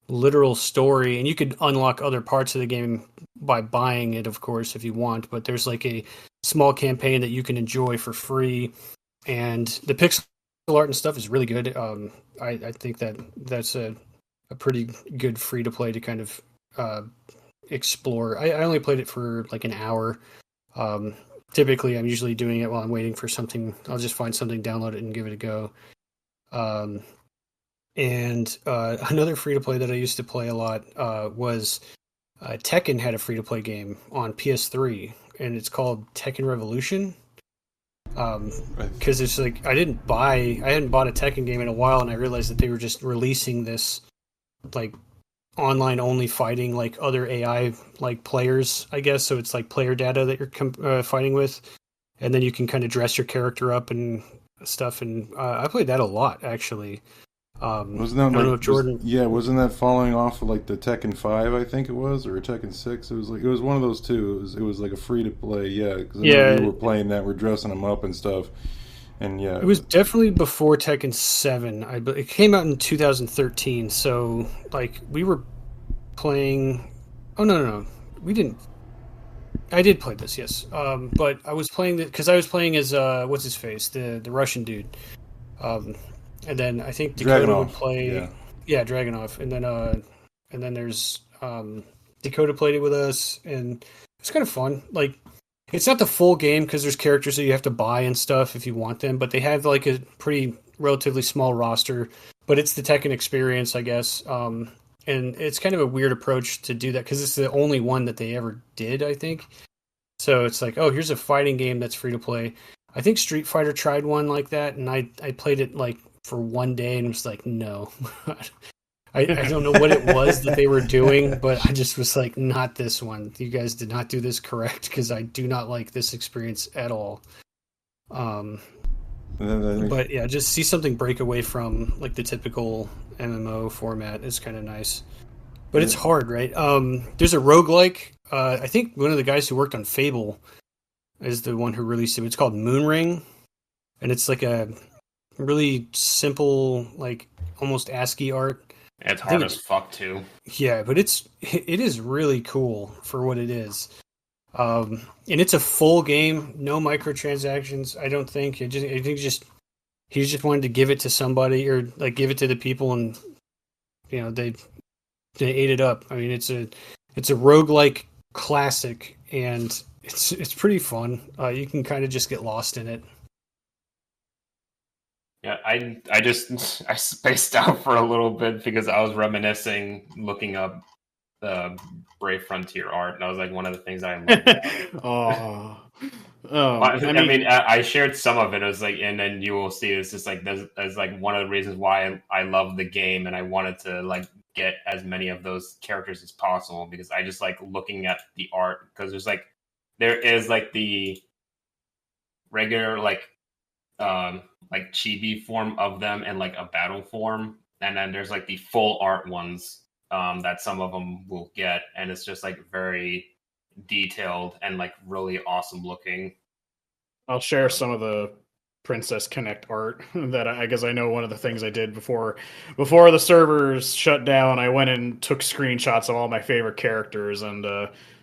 literal story, and you could unlock other parts of the game by buying it, of course, if you want, but there's like a small campaign that you can enjoy for free, and the pixel art and stuff is really good. I think that's a pretty good free-to-play to kind of explore. I only played it for like an hour. Typically I'm usually doing it while I'm waiting for something. I'll just find something, download it, and give it a go. And another free-to-play that I used to play a lot was Tekken had a free-to-play game on PS3, and it's called Tekken Revolution. Because it's like I hadn't bought a Tekken game in a while, and I realized that they were just releasing this like online only fighting like other AI like players, I guess. So it's like player data that you're fighting with, and then you can kind of dress your character up and stuff. And I played that a lot actually. Wasn't that wasn't that following off of like the Tekken 5, I think it was, or Tekken 6? It was one of those two. It was like a free to play, because we were playing that, we're dressing them up and stuff. And it was definitely before Tekken 7. It came out in 2013, so like we were playing. Oh no, we didn't. I did play this, yes. But I was playing because I was playing as what's his face, the Russian dude. And then I think Dakota would play. Yeah, Dragunov, and then there's Dakota played it with us, and it's kind of fun. Like, it's not the full game because there's characters that you have to buy and stuff if you want them, but they have like a pretty relatively small roster. But it's the Tekken experience, I guess. And it's kind of a weird approach to do that because it's the only one that they ever did, I think. So it's like, oh, here's a fighting game that's free to play. I think Street Fighter tried one like that, and I played it like for one day and was like, no. I don't know what it was that they were doing, but I just was like, not this one. You guys did not do this correct, because I do not like this experience at all. But yeah, just see something break away from like the typical MMO format is kind of nice. But it's hard, right? There's a roguelike. I think one of the guys who worked on Fable is the one who released it. It's called Moonring, and it's like a really simple, like almost ASCII art. It's hard as fuck too. Yeah, but it is really cool for what it is. And it's a full game, no microtransactions. I don't think. I think he just wanted to give it to somebody, or like give it to the people, and they ate it up. I mean, it's a roguelike classic, and it's pretty fun. You can kind of just get lost in it. Yeah, I spaced out for a little bit because I was reminiscing, looking up the Brave Frontier art, and that was like one of the things I loved. I mean, I shared some of it. It was like, and then you will see it's just like that's like one of the reasons why I love the game, and I wanted to like get as many of those characters as possible, because I just like looking at the art, because there is like the regular like chibi form of them and like a battle form, and then there's like the full art ones that some of them will get, and it's just like very detailed and like really awesome looking. I'll share some of the Princess Connect art that I guess I know one of the things I did before the servers shut down. I went and took screenshots of all my favorite characters and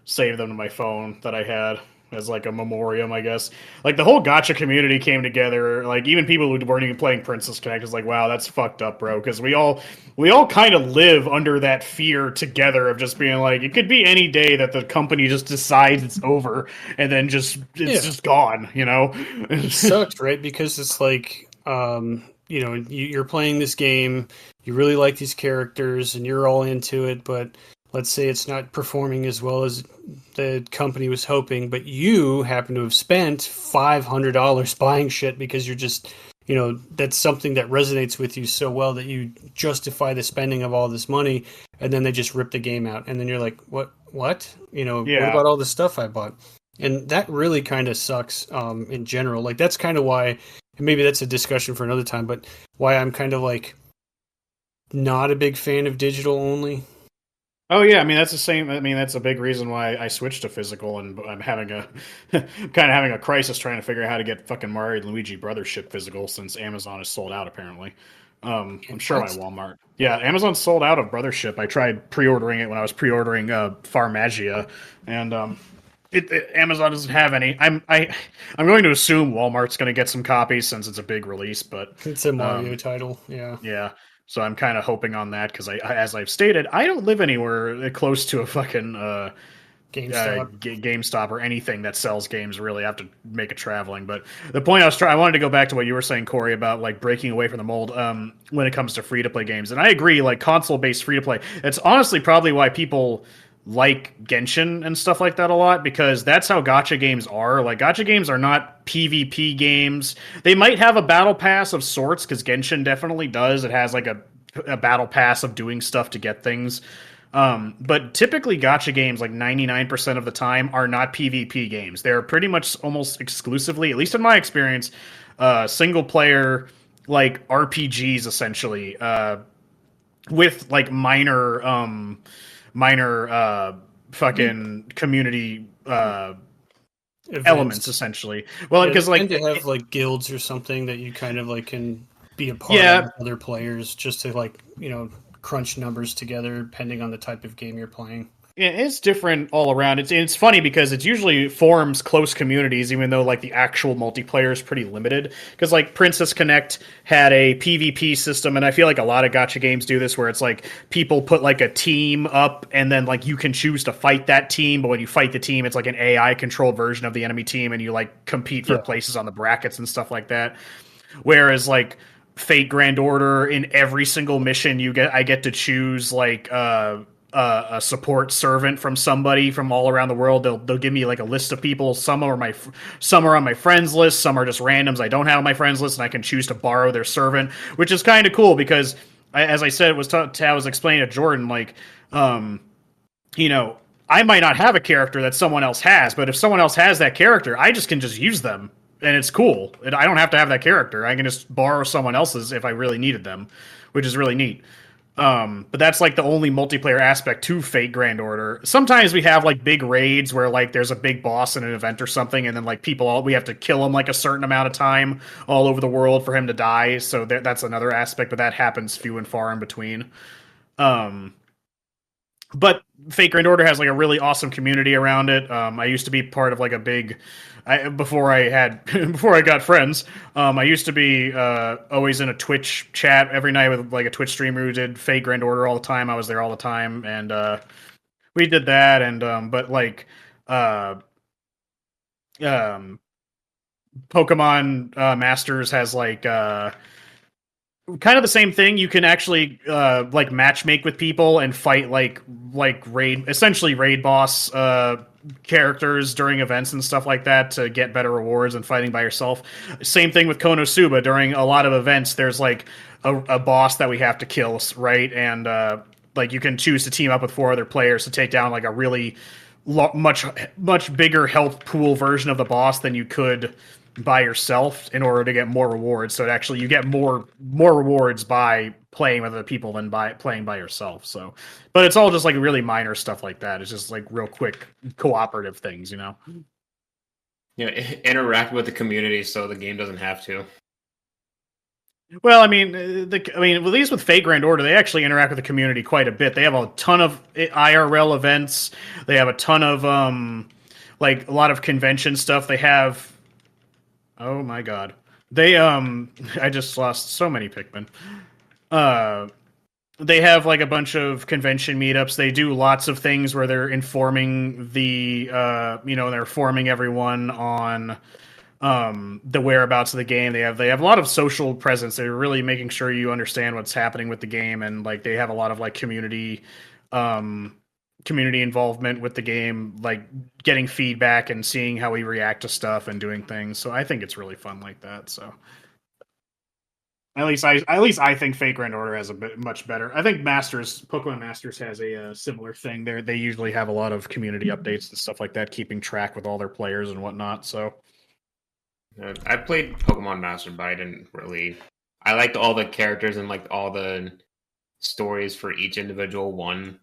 saved them to my phone that I had as like a memoriam, I guess. Like the whole gacha community came together. Like even people who weren't even playing Princess Connect was like, wow, that's fucked up, bro. Because we all kind of live under that fear together of just being like, it could be any day that the company just decides it's over and then it's just gone, It sucks, right? Because it's like, you're playing this game, you really like these characters, and you're all into it, but let's say it's not performing as well as the company was hoping, but you happen to have spent $500 buying shit because you're just, that's something that resonates with you so well that you justify the spending of all this money, and then they just rip the game out. And then you're like, what? What about all the stuff I bought? And that really kind of sucks in general. Like, that's kind of why, and maybe that's a discussion for another time, but why I'm kind of like not a big fan of digital only. Oh yeah, I mean that's the same. I mean that's a big reason why I switched to physical, and I'm having a crisis trying to figure out how to get fucking Mario and Luigi Brothership physical, since Amazon is sold out apparently. I'm sure my Walmart. Yeah, Amazon's sold out of Brothership. I tried pre-ordering it when I was pre-ordering Farmagia, and Amazon doesn't have any. I'm going to assume Walmart's going to get some copies since it's a big release, but it's a Mario title. Yeah. Yeah. So I'm kind of hoping on that because as I've stated, I don't live anywhere close to a fucking GameStop or anything that sells games. Really, I have to make it traveling. But the point I wanted to go back to what you were saying, Corey, about like breaking away from the mold when it comes to free to play games. And I agree, like console based free to play. It's honestly probably why people like Genshin and stuff like that a lot, because that's how gacha games are. Like gacha games are not PvP games. They might have a battle pass of sorts, because Genshin definitely does. It has like a battle pass of doing stuff to get things. But typically gacha games, like 99% of the time, are not PvP games. They're pretty much almost exclusively, at least in my experience, single player like RPGs essentially, with like minor fucking community elements essentially. Well, because like to have like guilds or something that you kind of like can be a part of with other players, just to like crunch numbers together depending on the type of game you're playing. It's different all around. It's funny because it's usually forms close communities, even though like the actual multiplayer is pretty limited. Because like Princess Connect had a PvP system, and I feel like a lot of gacha games do this, where it's like people put like a team up, and then like you can choose to fight that team. But when you fight the team, it's like an AI controlled version of the enemy team, and you like compete for places on the brackets and stuff like that. Whereas like Fate Grand Order, in every single mission I get to choose like a support servant from somebody from all around the world. They'll give me like a list of people. Some are on my friends list. Some are just randoms I don't have on my friends list, and I can choose to borrow their servant, which is kind of cool because, as I said, I was explaining to Jordan, like, you know, I might not have a character that someone else has, but if someone else has that character, I just can just use them, and it's cool. I don't have to have that character. I can just borrow someone else's if I really needed them, which is really neat. But that's like the only multiplayer aspect to Fate Grand Order. Sometimes we have like big raids where like there's a big boss in an event or something, and then like we have to kill him like a certain amount of time all over the world for him to die. So that's another aspect, but that happens few and far in between. But Fate Grand Order has like a really awesome community around it. I used to be part of like a big, before I got friends. I used to be always in a Twitch chat every night with like a Twitch streamer who did Fate Grand Order all the time. I was there all the time, and we did that. And but like Pokemon Masters has like kind of the same thing. You can actually like matchmake with people and fight like essentially raid boss characters during events and stuff like that to get better rewards than fighting by yourself. Same thing with Konosuba. During a lot of events, there's like a boss that we have to kill, right? And like you can choose to team up with 4 other players to take down like a really much bigger health pool version of the boss than you could by yourself in order to get more rewards. So you get more rewards by playing with other people than by playing by yourself. So, but it's all just like really minor stuff like that. It's just like real quick cooperative things, you know? Interact with the community so the game doesn't have to. Well, I mean, at least with Fate Grand Order, they actually interact with the community quite a bit. They have a ton of IRL events. They have a ton of like a lot of convention stuff. They have. Oh my god. They I just lost so many Pikmin. They have like a bunch of convention meetups. They do lots of things where they're informing they're informing everyone on the whereabouts of the game. They have a lot of social presence. They're really making sure you understand what's happening with the game, and like they have a lot of like community involvement with the game, like getting feedback and seeing how we react to stuff and doing things. So I think it's really fun like that. So at least I think Fate Grand Order has a bit much better. I think Pokemon Masters has a similar thing. They usually have a lot of community updates and stuff like that, keeping track with all their players and whatnot. So I played Pokemon Master, but I didn't really. I liked all the characters and like all the stories for each individual one.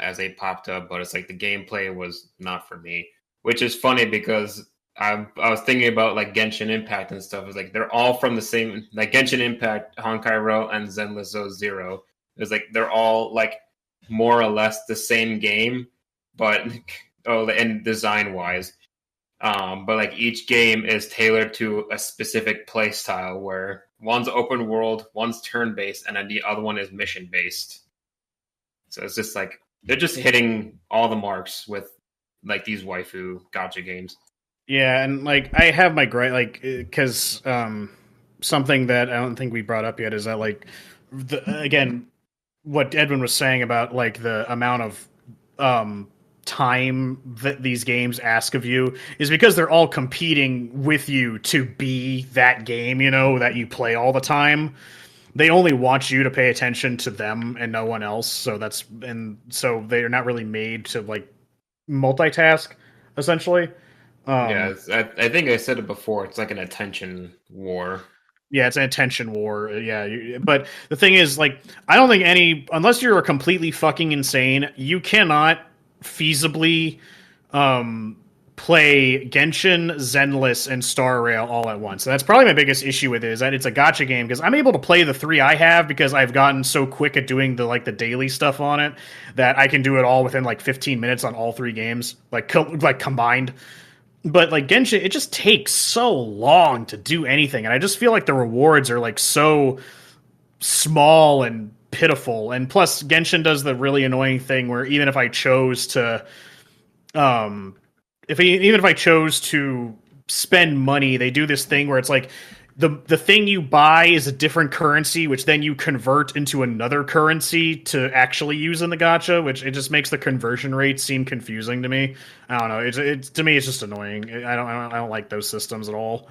As they popped up, but it's like the gameplay was not for me, which is funny because I was thinking about like Genshin Impact and stuff. It's like they're all from the same, like Genshin Impact, Honkai Row, and Zenless Zero. It's like they're all like more or less the same game, but and design wise, but like each game is tailored to a specific play style where one's open world, one's turn based, and then the other one is mission based. So it's just like they're just hitting all the marks with like these waifu gacha games. Yeah, and like I have my gripe, like because something that I don't think we brought up yet is that like again, what Edwin was saying about like the amount of time that these games ask of you is because they're all competing with you to be that game, that you play all the time. They only want you to pay attention to them and no one else. So they're not really made to like multitask, essentially. I think I said it before. It's like an attention war. Yeah, it's an attention war. Yeah, but the thing is, like, I don't think unless you're a completely fucking insane, you cannot feasibly play Genshin, Zenless, and Star Rail all at once. So that's probably my biggest issue with it, is that it's a gacha game, because I'm able to play the 3 I have because I've gotten so quick at doing the daily stuff on it that I can do it all within like 15 minutes on all 3 games, like combined. But like Genshin, it just takes so long to do anything, and I just feel like the rewards are like so small and pitiful. And plus, Genshin does the really annoying thing where even if I chose to even if I chose to spend money, they do this thing where it's like the thing you buy is a different currency, which then you convert into another currency to actually use in the gacha, which it just makes the conversion rate seem confusing to me. I don't know. It's to me, it's just annoying. I don't like those systems at all.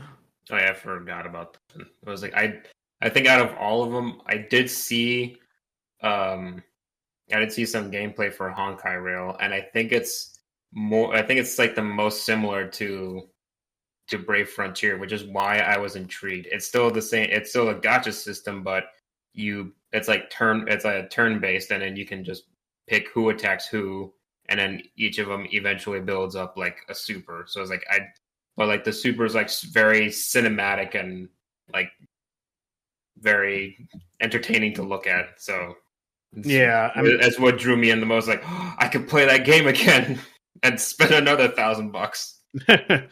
Oh yeah, I forgot about that. I was like, I think out of all of them, I did see some gameplay for Honkai Rail, and I think it's like the most similar to Brave Frontier, which is why I was intrigued. It's still the same. It's still a gacha system, but it's like turn based, and then you can just pick who attacks who, and then each of them eventually builds up like a super. So it's like but like the super is like very cinematic and like very entertaining to look at. So yeah, that's what drew me in the most. Like, oh, I could play that game again and spend another $1,000.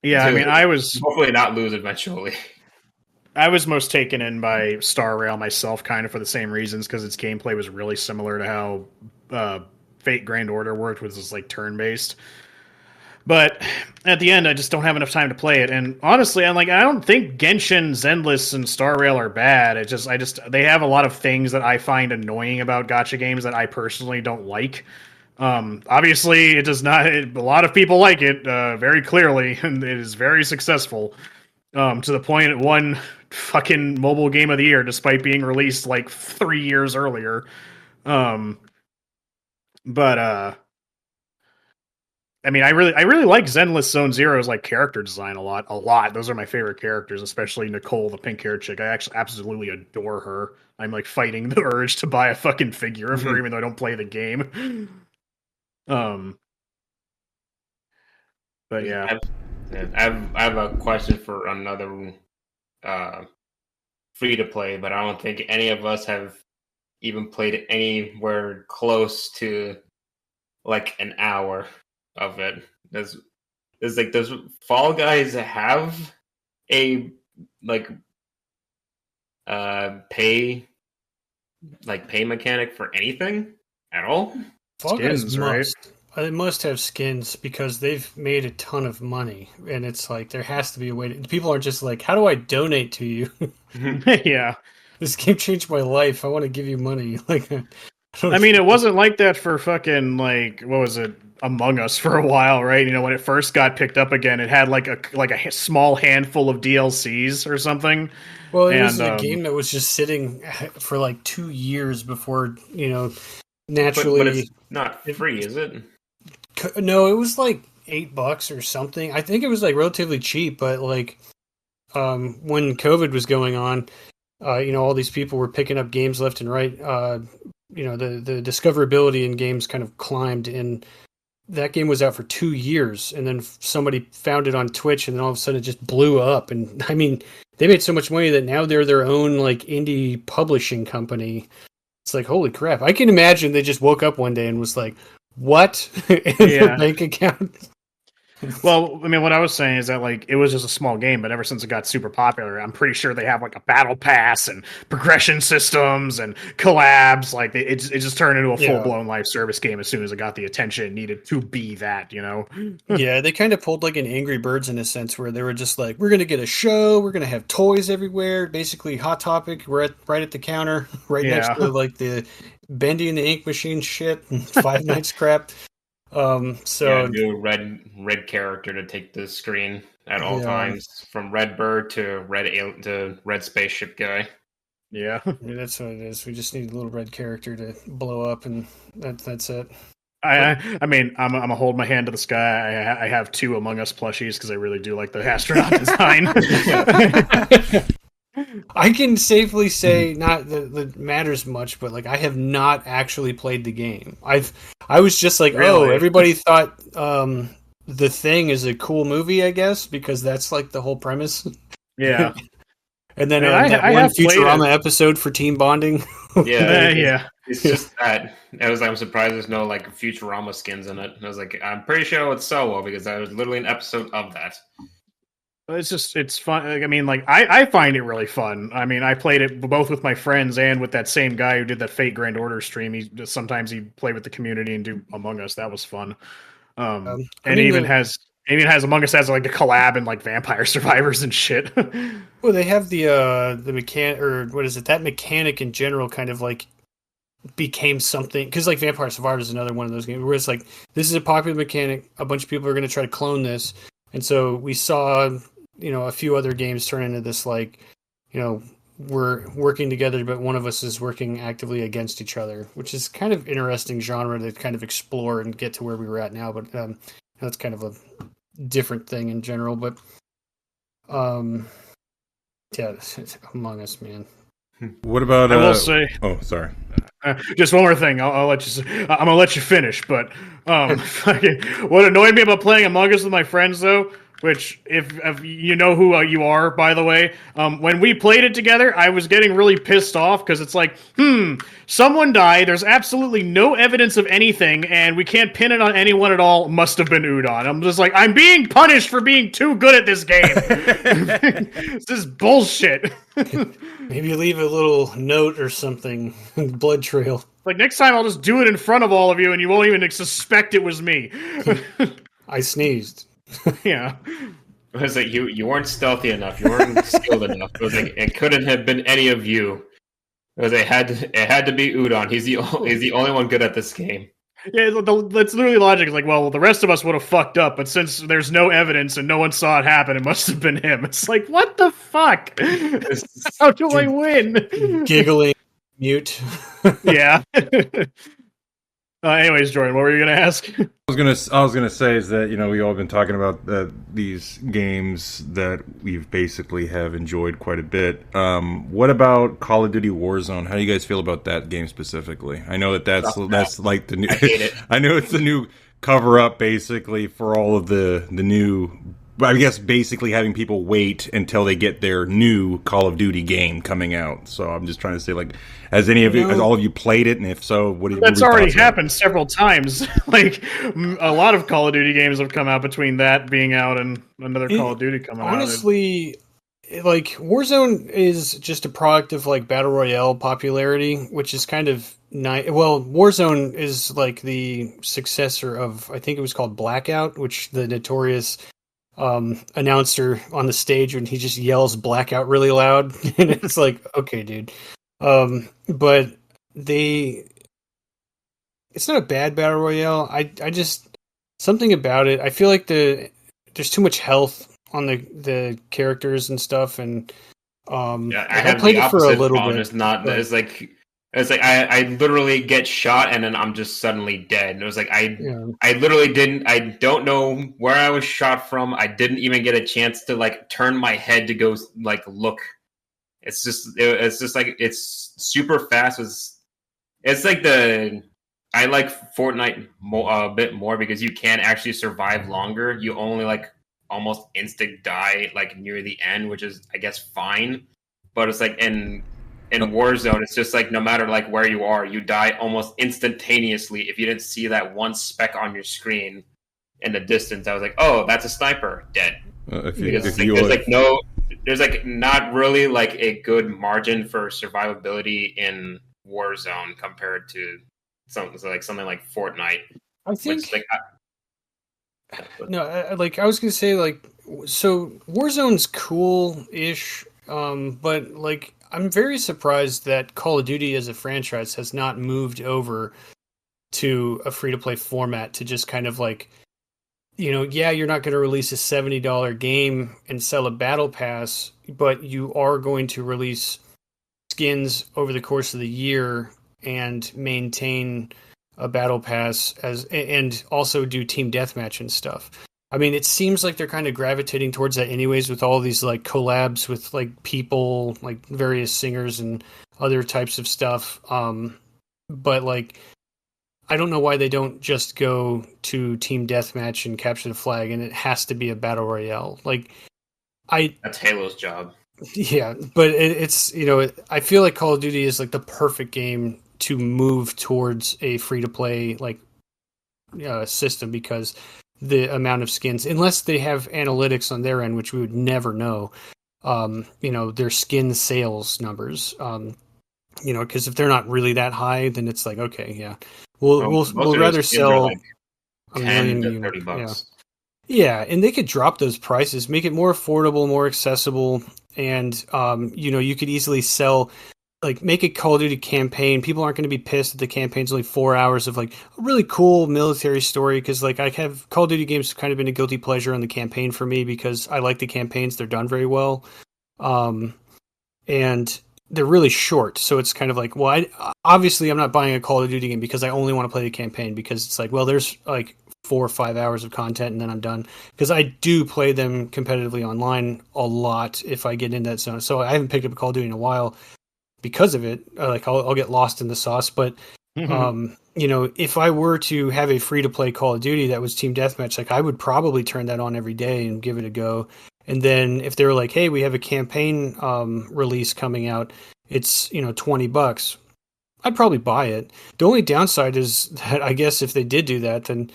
Yeah, I mean, I was hopefully not lose eventually. I was most taken in by Star Rail myself, kind of for the same reasons, because its gameplay was really similar to how Fate Grand Order worked, which was like turn based. But at the end, I just don't have enough time to play it. And honestly, I don't think Genshin, Zenless, and Star Rail are bad. They have a lot of things that I find annoying about gacha games that I personally don't like. Obviously, it does not. A lot of people like it very clearly, and it is very successful. To the point it won fucking mobile game of the year, despite being released like 3 years earlier. I mean, I really like Zenless Zone Zero's like character design a lot. Those are my favorite characters, especially Nicole, the pink hair chick. I actually absolutely adore her. I'm like fighting the urge to buy a fucking figure of her, even though I don't play the game. But yeah, I have a question for another free to play, but I don't think any of us have even played anywhere close to like an hour of it. Does Fall Guys have a like pay mechanic for anything at all? Fall Skins, Guys right? It must have skins because they've made a ton of money, and it's like there has to be a way to. People aren't just like, "How do I donate to you?" Yeah, This game changed my life. I want to give you money. Like, I mean, it wasn't like that for fucking like what was it, Among Us for a while, right? You know, when it first got picked up again, it had like a small handful of DLCs or something. Well, it was a game that was just sitting for like 2 years before naturally. But it's not free, is it? No, it was like $8 or something. I think it was like relatively cheap, but like when COVID was going on, all these people were picking up games left and right. The discoverability in games kind of climbed, and that game was out for 2 years, and then somebody found it on Twitch, and then all of a sudden it just blew up. And I mean, they made so much money that now they're their own like indie publishing company. It's like, holy crap. I can imagine they just woke up one day and was like, what? In their bank account? Well, I mean, what I was saying is that like it was just a small game, but ever since it got super popular, I'm pretty sure they have like a battle pass and progression systems and collabs. Like it just turned into a full blown live service game as soon as it got the attention it needed to be that. Yeah, they kind of pulled like an Angry Birds in a sense, where they were just like, we're gonna get a show, we're gonna have toys everywhere. Basically, Hot Topic, we're right at the counter, next to like the Bendy and the Ink Machine shit, and Five Nights crap. Do red character to take the screen at all times, from Red Bird to Red Spaceship Guy. Yeah, that's what it is. We just need a little red character to blow up, and that's it. I mean, I'm gonna hold my hand to the sky. I have 2 Among Us plushies because I really do like the astronaut design. I can safely say, not that it matters much, but like I have not actually played the game. I was just like, really? Everybody thought The Thing is a cool movie, I guess, because that's like the whole premise. Yeah. And then that one Futurama episode for team bonding. Yeah. It's just that I'm surprised there's no like Futurama skins in it. I was like, I'm pretty sure it would sell well because that was literally an episode of that. It's fun. I mean, like I find it really fun. I mean, I played it both with my friends and with that same guy who did that Fate Grand Order stream. Sometimes he'd play with the community and do Among Us. That was fun. And it even has And it has Among Us has like a collab and like Vampire Survivors and shit. Well, they have the mechanic, or what is it? That mechanic in general kind of like became something, because like Vampire Survivors is another one of those games where it's like, this is a popular mechanic, a bunch of people are going to try to clone this, and so we saw, you know, a few other games turn into this, like, you know, we're working together, but one of us is working actively against each other, which is kind of interesting genre to kind of explore and get to where we were at now. But that's kind of a different thing in general. But yeah, Among Us, man. What about? I will say. Oh, sorry. Just one more thing. I'll let you. I'm gonna let you finish. But what annoyed me about playing Among Us with my friends, though, which if you know who you are, by the way, when we played it together, I was getting really pissed off because it's like, someone died. There's absolutely no evidence of anything, and we can't pin it on anyone at all. Must have been Udon. I'm just like, I'm being punished for being too good at this game. This is bullshit. Maybe leave a little note or something, blood trail. Like, next time I'll just do it in front of all of you, and you won't even suspect it was me. I sneezed. Yeah. It was like you weren't stealthy enough. You weren't skilled enough. It was like it couldn't have been any of you. It was it had to be Udon. He's the only one good at this game. Yeah, that's literally logic. It's like, well, the rest of us would have fucked up, but since there's no evidence and no one saw it happen, it must have been him. It's like, what the fuck? How do I win? Giggling, mute. Yeah. Anyways, Jordan, what were you gonna ask? I was gonna say is that, you know, we all been talking about these games that we've basically have enjoyed quite a bit. What about Call of Duty Warzone? How do you guys feel about that game specifically? I know that's like the new. I hate it. I know it's the new cover up basically for all of the new. I guess basically having people wait until they get their new Call of Duty game coming out. So I'm just trying to say, like, has all of you played it? And if so, that's already happened several times. Like, a lot of Call of Duty games have come out between that being out and another Call of Duty coming out. Honestly, like, Warzone is just a product of like Battle Royale popularity, which is kind of nice. Well, Warzone is like the successor of, I think it was called Blackout, which the notorious announcer on the stage when he just yells blackout really loud. And it's like, okay, dude. But it's not a bad battle royale. I just, something about it, I feel like there's too much health on the characters and stuff, and I played it for a little bit. It's like I literally get shot and then I'm just suddenly dead. And it was like I literally don't know where I was shot from. I didn't even get a chance to like turn my head to go like look. It's just like it's super fast. It's like I like Fortnite a bit more because you can actually survive longer. You only like almost instant die like near the end, which is, I guess, fine. But it's like in Warzone, it's just like no matter like where you are, you die almost instantaneously if you didn't see that one speck on your screen in the distance. I was like, oh, that's a sniper, dead. There's like not really like a good margin for survivability in Warzone compared to something like Fortnite. I think. I was gonna say, like, so Warzone's cool-ish, but like, I'm very surprised that Call of Duty as a franchise has not moved over to a free-to-play format to just kind of like, you know, yeah, you're not going to release a $70 game and sell a battle pass, but you are going to release skins over the course of the year and maintain a battle pass and also do team deathmatch and stuff. I mean, it seems like they're kind of gravitating towards that anyways, with all these like collabs with like people, like various singers and other types of stuff. But like, I don't know why they don't just go to team deathmatch and capture the flag, and it has to be a battle royale. Like, that's Halo's job. Yeah, but it's, you know, I feel like Call of Duty is like the perfect game to move towards a free to play like system, because the amount of skins, unless they have analytics on their end, which we would never know, you know, their skin sales numbers, you know, because if they're not really that high, then it's like, okay, yeah, we'll rather sell like 10 to $30 bucks. Yeah, and they could drop those prices, make it more affordable, more accessible, and you could easily sell, like, make a Call of Duty campaign. People aren't going to be pissed that the campaign's only 4 hours of like a really cool military story, because like I have Call of Duty games have kind of been a guilty pleasure on the campaign for me because I like the campaigns; they're done very well, um, and they're really short. So it's kind of like, well, obviously I'm not buying a Call of Duty game because I only want to play the campaign, because it's like, well, there's like 4 or 5 hours of content and then I'm done, because I do play them competitively online a lot if I get in that zone. So I haven't picked up a Call of Duty in a while because of it. Like I'll get lost in the sauce, but if I were to have a free to play Call of Duty that was team deathmatch, like I would probably turn that on every day and give it a go. And then if they were like, hey, we have a campaign release coming out, it's $20, I'd probably buy it. The only downside is that I guess if they did do that, then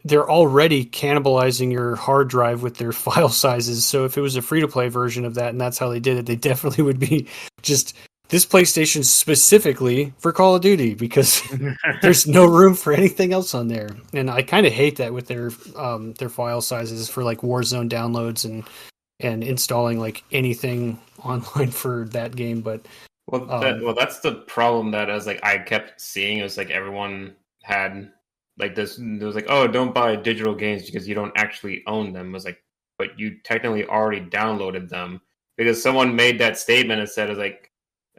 they're already cannibalizing your hard drive with their file sizes. So if it was a free to play version of that and that's how they did it, they definitely would be just this PlayStation specifically for Call of Duty, because there's no room for anything else on there. And I kind of hate that with their file sizes for like Warzone downloads and installing like anything online for that game. But that's the problem that I kept seeing. It was like everyone had like this. It was like, oh, don't buy digital games because you don't actually own them. It was like, but you technically already downloaded them, because someone made that statement and said,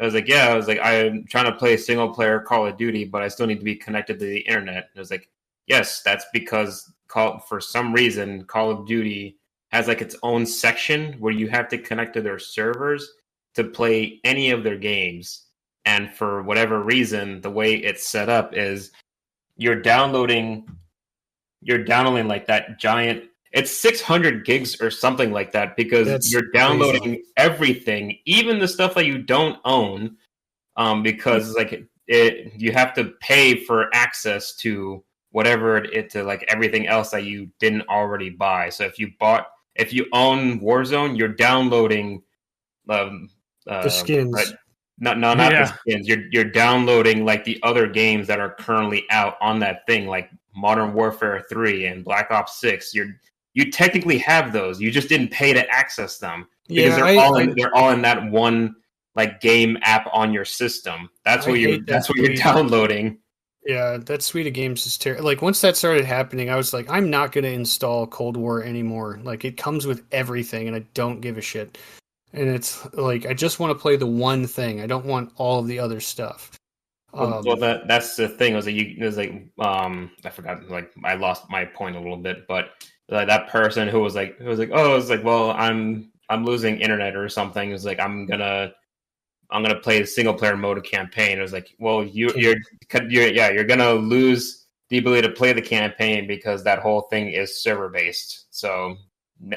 I'm trying to play single player Call of Duty, but I still need to be connected to the internet. And it was like, yes, that's because for some reason Call of Duty has like its own section where you have to connect to their servers to play any of their games. And for whatever reason, the way it's set up is you're downloading like that giant, it's 600 gigs or something like that, because That's you're downloading crazy. everything, even the stuff that you don't own, because you have to pay for access to whatever to like everything else that you didn't already buy. So if you own Warzone, you're downloading The skins. not the skins. You're downloading like the other games that are currently out on that thing, like Modern Warfare 3 and Black Ops 6. You technically have those. You just didn't pay to access them, because they're all in that one like game app on your system. That's what you're downloading. Yeah, that suite of games is terrible. Like once that started happening, I was like, I'm not going to install Cold War anymore. Like it comes with everything, and I don't give a shit. And it's like I just want to play the one thing. I don't want all of the other stuff. That's the thing. I forgot. Like I lost my point a little bit, but that person who was like, well, I'm losing internet or something. It was like, I'm gonna play the single player mode of campaign. It was like, well, you're gonna lose the ability to play the campaign because that whole thing is server based. So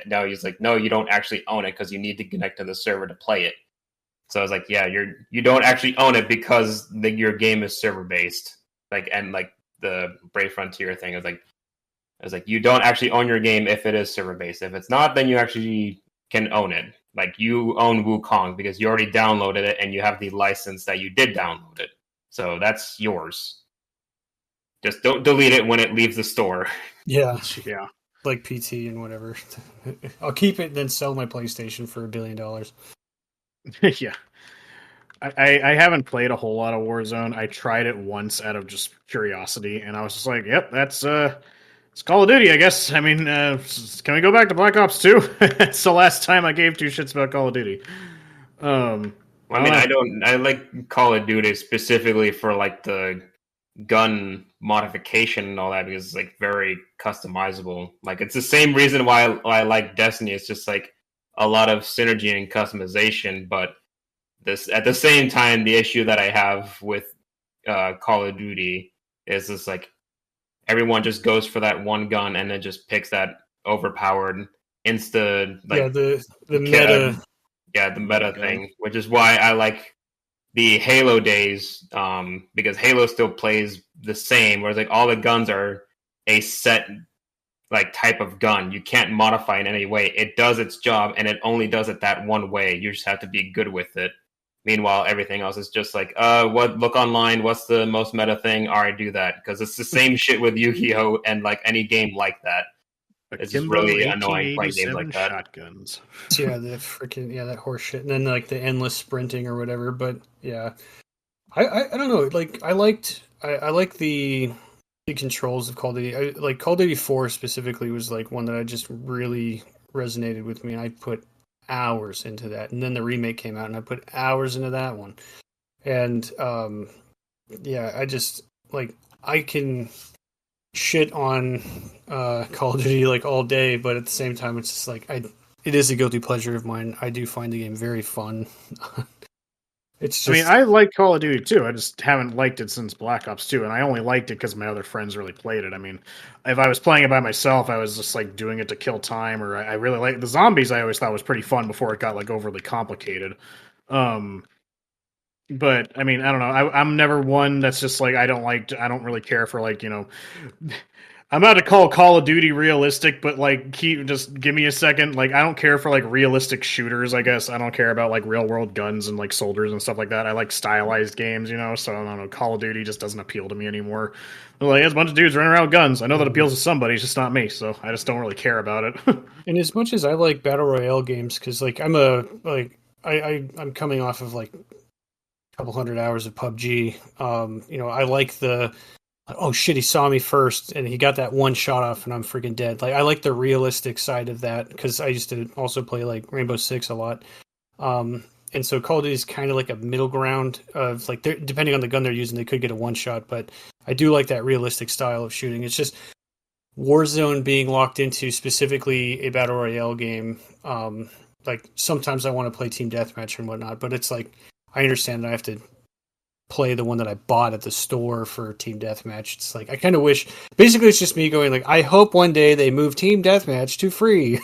now he's like, no, you don't actually own it because you need to connect to the server to play it. So I was like, yeah, you don't actually own it because your game is server based. And the Brave Frontier thing, I was like, you don't actually own your game if it is server based. If it's not, then you actually can own it. Like you own Wukong because you already downloaded it and you have the license that you did download it. So that's yours. Just don't delete it when it leaves the store. Yeah. Like PT and whatever. I'll keep it and then sell my PlayStation for $1 billion. Yeah. I haven't played a whole lot of Warzone. I tried it once out of just curiosity, and I was just like, yep, that's it's Call of Duty, I guess. I mean, can we go back to Black Ops 2? It's the last time I gave two shits about Call of Duty. I like Call of Duty specifically for like the gun modification and all that, because it's like very customizable. Like it's the same reason why I like Destiny. It's just like a lot of synergy and customization, but this at the same time, the issue that I have with Call of Duty is just like everyone just goes for that one gun and then just picks that overpowered the meta. The meta thing, which is why I like the Halo days, because Halo still plays the same, whereas like all the guns are a set like type of gun. You can't modify in any way. It does its job, and it only does it that one way. You just have to be good with it. Meanwhile, everything else is just like, look online, what's the most meta thing? All right, do that. Because it's the same shit with Yu-Gi-Oh! And like any game like that. It's just Akimbo really annoying playing games 1887 like that. shotguns. Yeah, the freaking that horse shit, and then like the endless sprinting or whatever. But yeah, I don't know. Like I like the controls of Call of Duty. Like Call of Duty 4 specifically was like one that I just really resonated with me, and I put hours into that. And then the remake came out, and I put hours into that one. And yeah, I just like I can shit on Call of Duty like all day, but at the same time, it's just like it is a guilty pleasure of mine. I do find the game very fun. It's just, I mean, I like Call of Duty too. I just haven't liked it since Black Ops 2, and I only liked it because my other friends really played it. I mean, if I was playing it by myself, I was just like doing it to kill time, or I really like the zombies. I always thought was pretty fun before it got like overly complicated. But I mean, I don't know. I'm never one that's just like I don't really care for like I'm not to call Call of Duty realistic, but like just give me a second. Like I don't care for like realistic shooters. I guess I don't care about like real world guns and like soldiers and stuff like that. I like stylized games, So I don't know. Call of Duty just doesn't appeal to me anymore. Like there's a bunch of dudes running around with guns. I know that appeals to somebody. It's just not me. So I just don't really care about it. and as much as I like battle royale games, because like I'm coming off of like couple hundred hours of PUBG. I like oh shit, he saw me first and he got that one shot off and I'm freaking dead. Like I like the realistic side of that because I used to also play like Rainbow Six a lot. And so Call of Duty is kind of like a middle ground of like depending on the gun they're using, they could get a one shot, but I do like that realistic style of shooting. It's just Warzone being locked into specifically a battle royale game. Like sometimes I want to play team deathmatch and whatnot, but it's like I understand that I have to play the one that I bought at the store for Team Deathmatch. It's like I kind of wish. Basically, it's just me going like, I hope one day they move Team Deathmatch to free.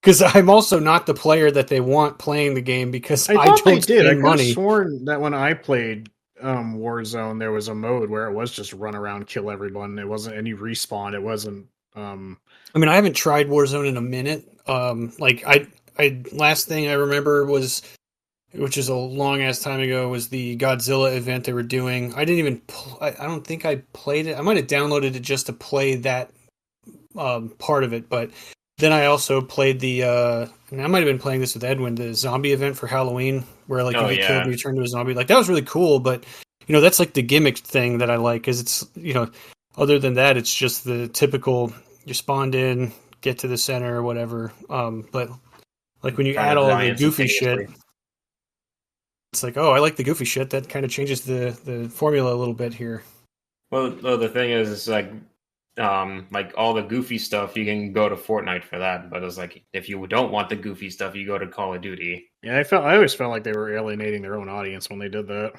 Because I'm also not the player that they want playing the game because I thought don't they did. I spend could have money. sworn that when I played Warzone, there was a mode where it was just run around, kill everyone. It wasn't any respawn. It wasn't. I mean, I haven't tried Warzone in a minute. Like I last thing I remember was, which is a long ass time ago, was the Godzilla event they were doing. I didn't even. I don't think I played it. I might have downloaded it just to play that part of it, but then I also played the. And I might have been playing this with Edwin, the zombie event for Halloween, where like you get killed and you turn into a zombie. Like that was really cool, but that's like the gimmick thing that I like. Because it's other than that, it's just the typical. You spawned in, get to the center or whatever. But like when you add all the goofy shit. It's like, oh, I like the goofy shit. That kind of changes the formula a little bit here. Well, the thing is like all the goofy stuff, you can go to Fortnite for that. But it's like, if you don't want the goofy stuff, you go to Call of Duty. Yeah, I always felt like they were alienating their own audience when they did that.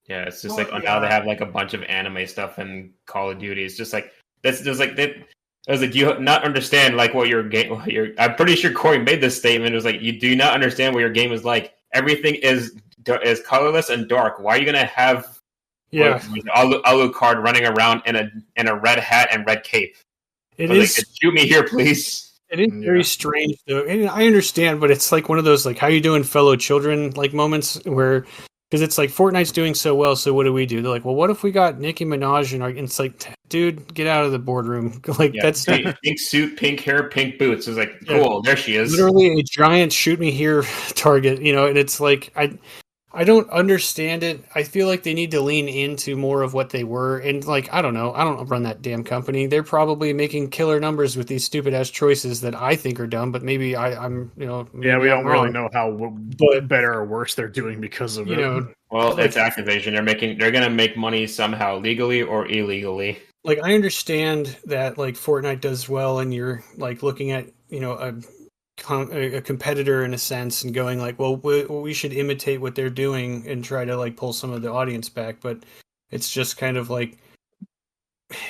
Yeah, it's just now they have like a bunch of anime stuff in Call of Duty. It's just like that's just like that. I was like, you not understand like what your game. I'm pretty sure Corey made this statement. It was like, you do not understand what your game is like. Everything is colorless and dark. Why are you gonna have Alucard running around in a red hat and red cape? It is like, shoot me here, please. It is very strange though, and I understand, but it's like one of those like how you doing, fellow children like moments where. Because it's like Fortnite's doing so well, so what do we do? They're like, well, what if we got Nicki Minaj and it's like, dude, get out of the boardroom. Like that's pink suit, pink hair, pink boots. It's like, cool, there she is. Literally a giant shoot me here target, and it's like I don't understand it. I feel like they need to lean into more of what they were. And like, I don't know. I don't run that damn company. They're probably making killer numbers with these stupid ass choices that I think are dumb, but maybe I'm. Yeah, we don't really know how better or worse they're doing because of it. Well, it's Activision. They're going to make money somehow, legally or illegally. Like, I understand that like Fortnite does well and you're like looking at, a competitor in a sense and going like, well, we should imitate what they're doing and try to like pull some of the audience back. But it's just kind of like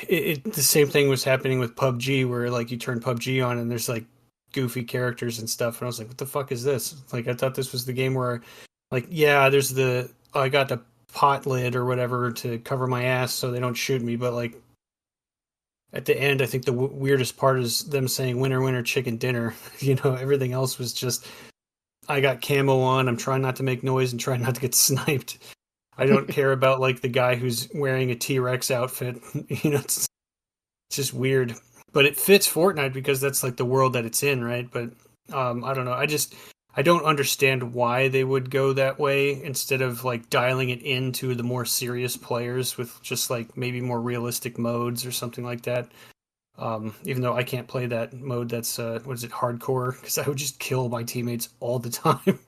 the same thing was happening with PUBG where like you turn PUBG on and there's like goofy characters and stuff. And I was like, what the fuck is this? Like, I thought this was the game where like, yeah, there's I got the pot lid or whatever to cover my ass so they don't shoot me. But like, at the end, I think the weirdest part is them saying winner, winner, chicken dinner. Everything else was just, I got camo on. I'm trying not to make noise and trying not to get sniped. I don't care about like the guy who's wearing a T-Rex outfit. It's just weird. but it fits Fortnite because that's like the world that it's in, right? But I don't know. I don't understand why they would go that way instead of like dialing it into the more serious players with just like maybe more realistic modes or something like that. Even though I can't play that mode, that's what is it, hardcore? Because I would just kill my teammates all the time.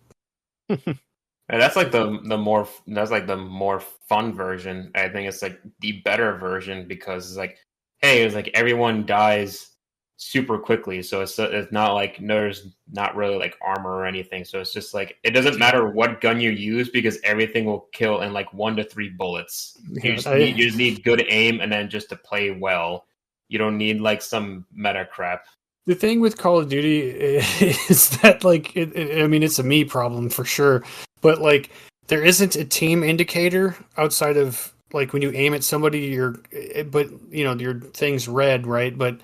And that's like the more fun version. I think it's like the better version because it's like, hey, it's like everyone dies super quickly, so it's not like there's not really like armor or anything. So it's just like it doesn't matter what gun you use because everything will kill in like 1 to 3 bullets. You just need good aim and then just to play well. You don't need like some meta crap. The thing with Call of Duty is that, like, I mean, it's a me problem for sure, but like, there isn't a team indicator outside of like when you aim at somebody, but you know, your thing's red, right? But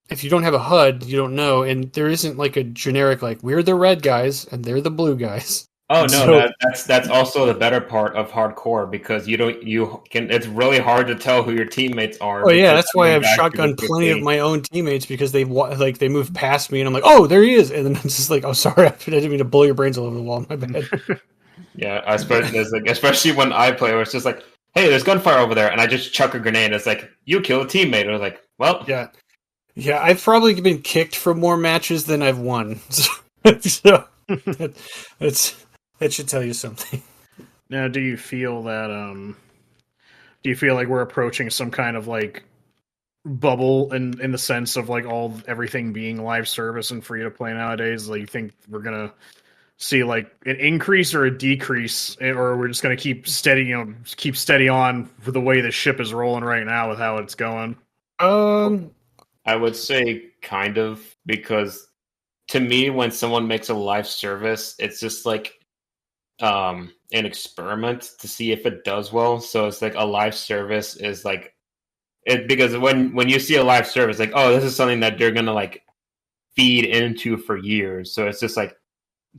if you don't have a HUD, you don't know, and there isn't like a generic like we're the red guys and they're the blue guys. Oh no, that's also the better part of hardcore because it's really hard to tell who your teammates are. Oh yeah, that's why I've shotgunned plenty of my own teammates because they move past me and I'm like, oh, there he is, and then it's just like, oh, sorry, I didn't mean to blow your brains all over the wall. My bad. Yeah, especially when I play, where it's just like, hey, there's gunfire over there, and I just chuck a grenade. And it's like you kill a teammate. And I was like, well, yeah, I've probably been kicked from more matches than I've won. So that should tell you something. Now, do you feel like we're approaching some kind of like bubble in the sense of like everything being live service and free to play nowadays? Like, you think we're gonna see like an increase or a decrease, or we're just gonna keep steady on for the way the ship is rolling right now with how it's going? I would say kind of, because to me, when someone makes a live service, it's just like an experiment to see if it does well. So it's like a live service is like it, because when you see a live service, like, oh, this is something that they're gonna like feed into for years. So it's just like,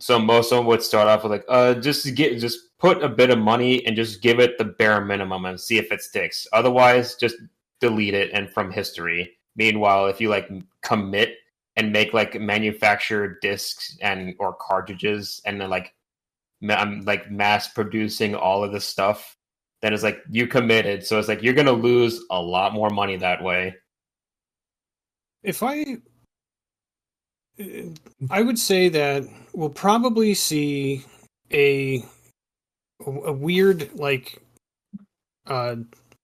so most of them would start off with like, just put a bit of money and just give it the bare minimum and see if it sticks. Otherwise, just delete it and from history. Meanwhile, if you like commit and make like manufactured discs and or cartridges and then like mass producing all of this stuff, then it's like you committed. So it's like you're gonna lose a lot more money that way. I would say that we'll probably see a weird like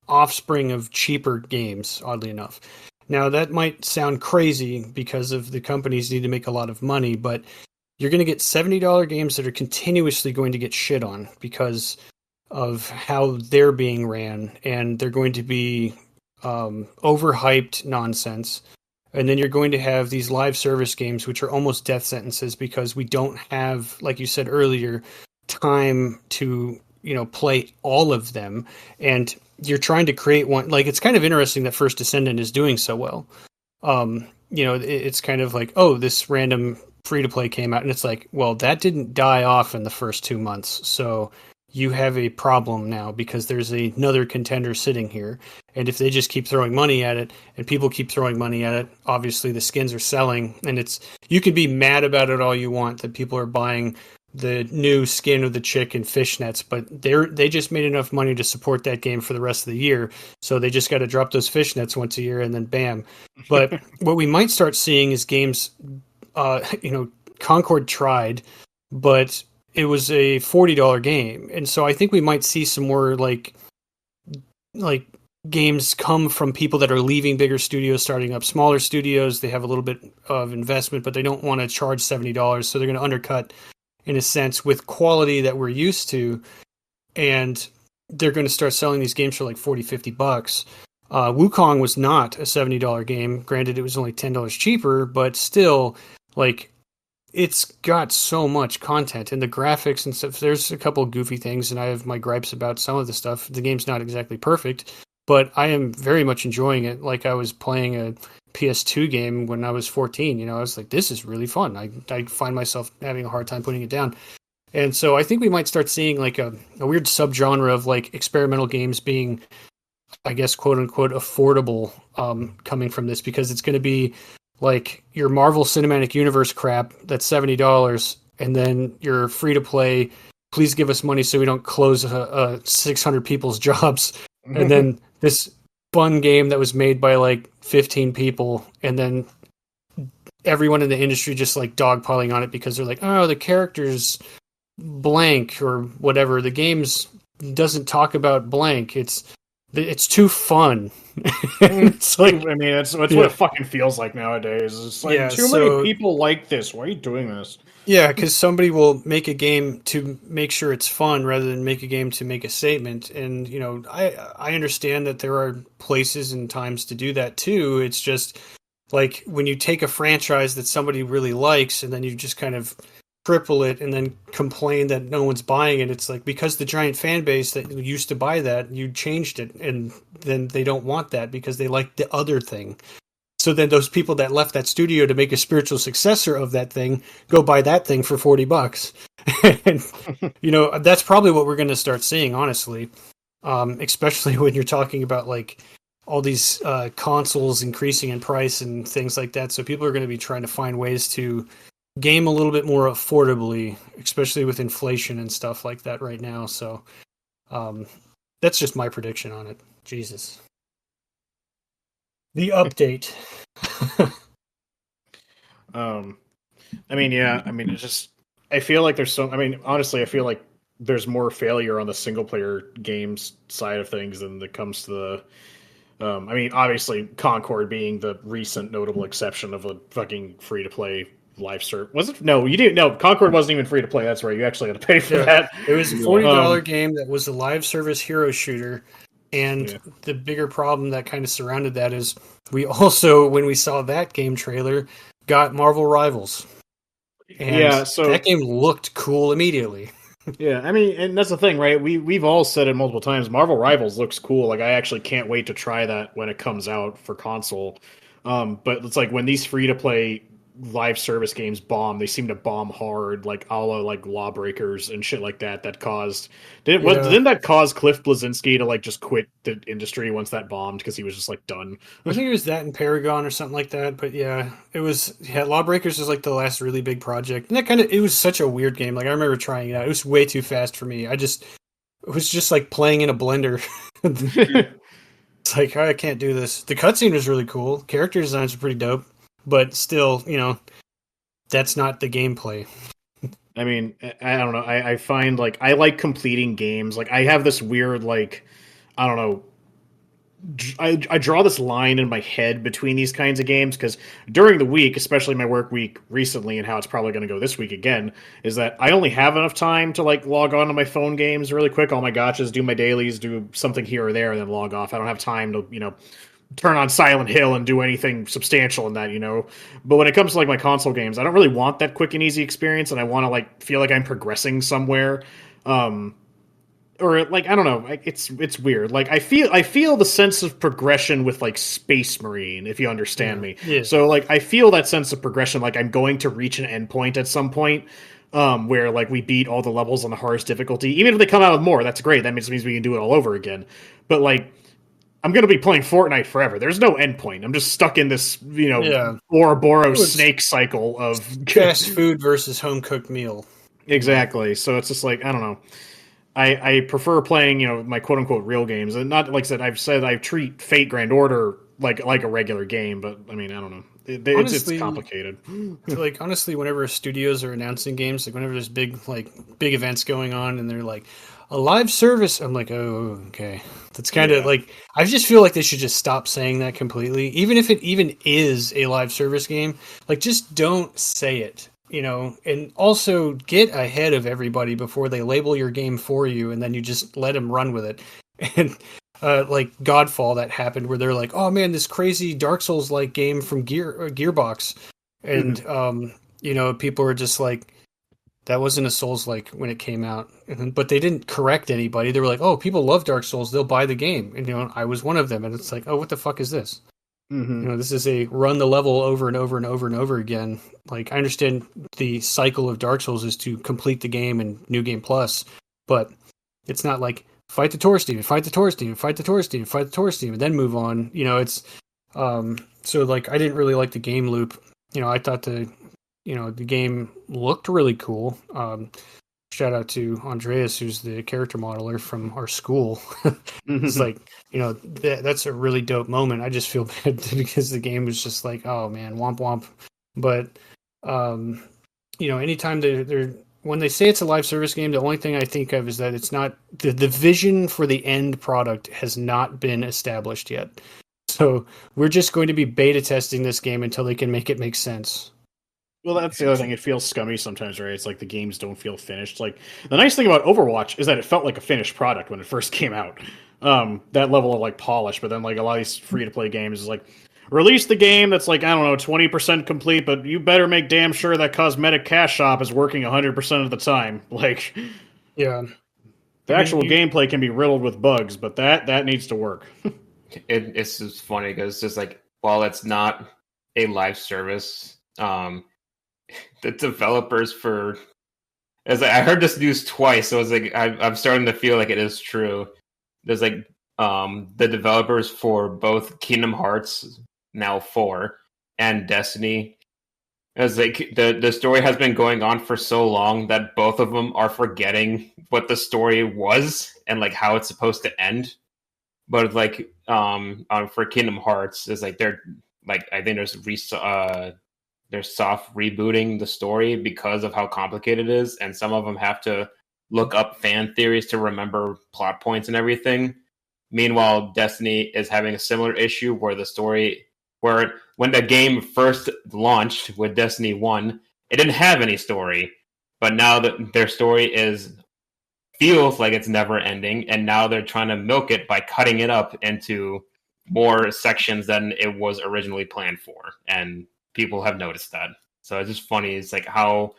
offspring of cheaper games, oddly enough. Now that might sound crazy because of the companies need to make a lot of money, but you're going to get $70 games that are continuously going to get shit on because of how they're being ran, and they're going to be overhyped nonsense. And then you're going to have these live service games, which are almost death sentences because we don't have, like you said earlier, time to, play all of them. And you're trying to create one. Like, it's kind of interesting that First Descendant is doing so well. It's kind of like, oh, this random free to play came out, and it's like, well, that didn't die off in the first 2 months. So you have a problem now because there's another contender sitting here. And if they just keep throwing money at it and people keep throwing money at it, obviously the skins are selling. And you can be mad about it all you want that people are buying the new skin of the chick in fishnets, but they just made enough money to support that game for the rest of the year. So they just got to drop those fishnets once a year and then bam. But what we might start seeing is games, Concord tried, but it was a $40 game. And so I think we might see some more like games come from people that are leaving bigger studios, starting up smaller studios. They have a little bit of investment, but they don't want to charge $70. So they're going to undercut in a sense with quality that we're used to. And they're going to start selling these games for like $40-50. Wukong was not a $70 game. Granted, it was only $10 cheaper, but still, like, it's got so much content and the graphics and stuff. There's a couple of goofy things, and I have my gripes about some of the stuff. The game's not exactly perfect, but I am very much enjoying it. Like I was playing a PS2 game when I was 14. I was like, this is really fun. I find myself having a hard time putting it down. And so I think we might start seeing like a weird subgenre of like experimental games being I guess, quote unquote, affordable coming from this, because it's going to be like your Marvel Cinematic Universe crap that's $70, and then your free to play. Please give us money so we don't close 600 people's jobs, and then this fun game that was made by like 15 people, and then everyone in the industry just like dogpiling on it because they're like, oh, the character's blank or whatever. The game's doesn't talk about blank. It's too fun. It's like, I mean, it's what it fucking feels like nowadays. It's like too many people like this. Why are you doing this? Yeah, because somebody will make a game to make sure it's fun rather than make a game to make a statement. And you know, I understand that there are places and times to do that too. It's just like when you take a franchise that somebody really likes and then you just kind of cripple it and then complain that no one's buying it. It's like, because the giant fan base that used to buy that, you changed it, and then they don't want that because they like the other thing. So then those people that left that studio to make a spiritual successor of that thing go buy that thing for $40. And, you know, that's probably what we're going to start seeing, honestly. Especially when you're talking about like all these consoles increasing in price and things like that. So people are going to be trying to find ways to game a little bit more affordably, especially with inflation and stuff like that right now. So that's just my prediction on it. Jesus. The update. I mean, yeah, I mean, it's just, I feel like there's I mean, honestly, I feel like there's more failure on the single player games side of things than that comes to the, I mean, obviously Concord being the recent notable exception of a fucking free to play live serve. Was it? No, you didn't. No, Concord wasn't even free to play. That's right. You actually had to pay for that. It was a $40 game that was a live service hero shooter. And the bigger problem that kind of surrounded that is we also, when we saw that game trailer, got Marvel Rivals. And so that game looked cool immediately. Yeah, I mean, and that's the thing, right? We've all said it multiple times. Marvel Rivals looks cool. Like, I actually can't wait to try that when it comes out for console. But it's like when these free-to-play live service games bomb, they seem to bomb hard, like a la like Lawbreakers and shit like that. That caused didn't that cause Cliff Bleszinski to like just quit the industry once that bombed because he was just like done? I think it was that in Paragon or something like that. But yeah, it was Lawbreakers was like the last really big project, and that it was such a weird game. Like I remember trying it out. It was way too fast for me. It was just like playing in a blender. It's like, I can't do this. The cutscene was really cool. Character designs were pretty dope. But still, you know, that's not the gameplay. I mean, I don't know. I find like I like completing games. Like I have this weird like, I don't know. I draw this line in my head between these kinds of games because during the week, especially my work week recently, and how it's probably going to go this week again, is that I only have enough time to like log on to my phone games really quick, all my gotchas, do my dailies, do something here or there, and then log off. I don't have time to, you know, turn on Silent Hill and do anything substantial in that, you know. But when it comes to like my console games, I don't really want that quick and easy experience, and I want to like feel like I'm progressing somewhere. Or like I don't know, it's weird. Like I feel the sense of progression with like Space Marine, if you understand me. Yeah. So like I feel that sense of progression, like I'm going to reach an endpoint at some point, where like we beat all the levels on the hardest difficulty. Even if they come out with more, that's great. That means we can do it all over again. But like I'm going to be playing Fortnite forever. There's no endpoint. I'm just stuck in this, you know, Ouroboros snake cycle of fast food versus home cooked meal. Exactly. So it's just like I don't know. I prefer playing, you know, my quote unquote real games, and not like I said I treat Fate Grand Order like a regular game, but I mean I don't know. Honestly, it's complicated. Like honestly, whenever studios are announcing games, like whenever there's big events going on, and they're like a live service, I'm like, oh okay, that's kind of like I just feel like they should just stop saying that completely, even if it even is a live service game. Like just don't say it. You know, and also get ahead of everybody before they label your game for you, and then you just let them run with it. And like Godfall, that happened where they're like, "Oh man, this crazy Dark Souls like game from Gearbox," and you know, people are just like, "That wasn't a Souls like when it came out," but they didn't correct anybody. They were like, "Oh, people love Dark Souls; they'll buy the game," and you know, I was one of them. And it's like, "Oh, what the fuck is this?" Mm-hmm. You know, this is a run the level over and over and over and over again. Like, I understand the cycle of Dark Souls is to complete the game and New Game Plus, but it's not like fight the Taurus demon, fight the Taurus demon, fight the Taurus demon, fight the Taurus demon, then move on. It's so like I didn't really like the game loop. I thought the game looked really cool. Shout out to Andreas, who's the character modeler from our school. It's like, that's a really dope moment. I just feel bad because the game was just like, oh man, womp womp. But, anytime when they say it's a live service game, the only thing I think of is that it's not, the vision for the end product has not been established yet. So we're just going to be beta testing this game until they can make it make sense. Well, that's the other thing. It feels scummy sometimes, right? It's like the games don't feel finished. Like the nice thing about Overwatch is that it felt like a finished product when it first came out. That level of like polish, but then like a lot of these free to play games is like release the game that's like, I don't know, 20% complete, but you better make damn sure that cosmetic cash shop is working 100% of the time. Like, yeah, the actual gameplay can be riddled with bugs, but that needs to work. It's just funny because it's just like, while it's not a live service, the developers for, as I heard this news twice, so it's like I'm starting to feel like it is true. There's like the developers for both Kingdom Hearts now 4 and Destiny. As like the story has been going on for so long that both of them are forgetting what the story was and like how it's supposed to end. But like for Kingdom Hearts, is like they're like, I think they're soft rebooting the story because of how complicated it is, and some of them have to look up fan theories to remember plot points and everything. Meanwhile, Destiny is having a similar issue where when the game first launched with Destiny 1, it didn't have any story, but now that their story feels like it's never ending, and now they're trying to milk it by cutting it up into more sections than it was originally planned for, and people have noticed that. So it's just funny. It's like how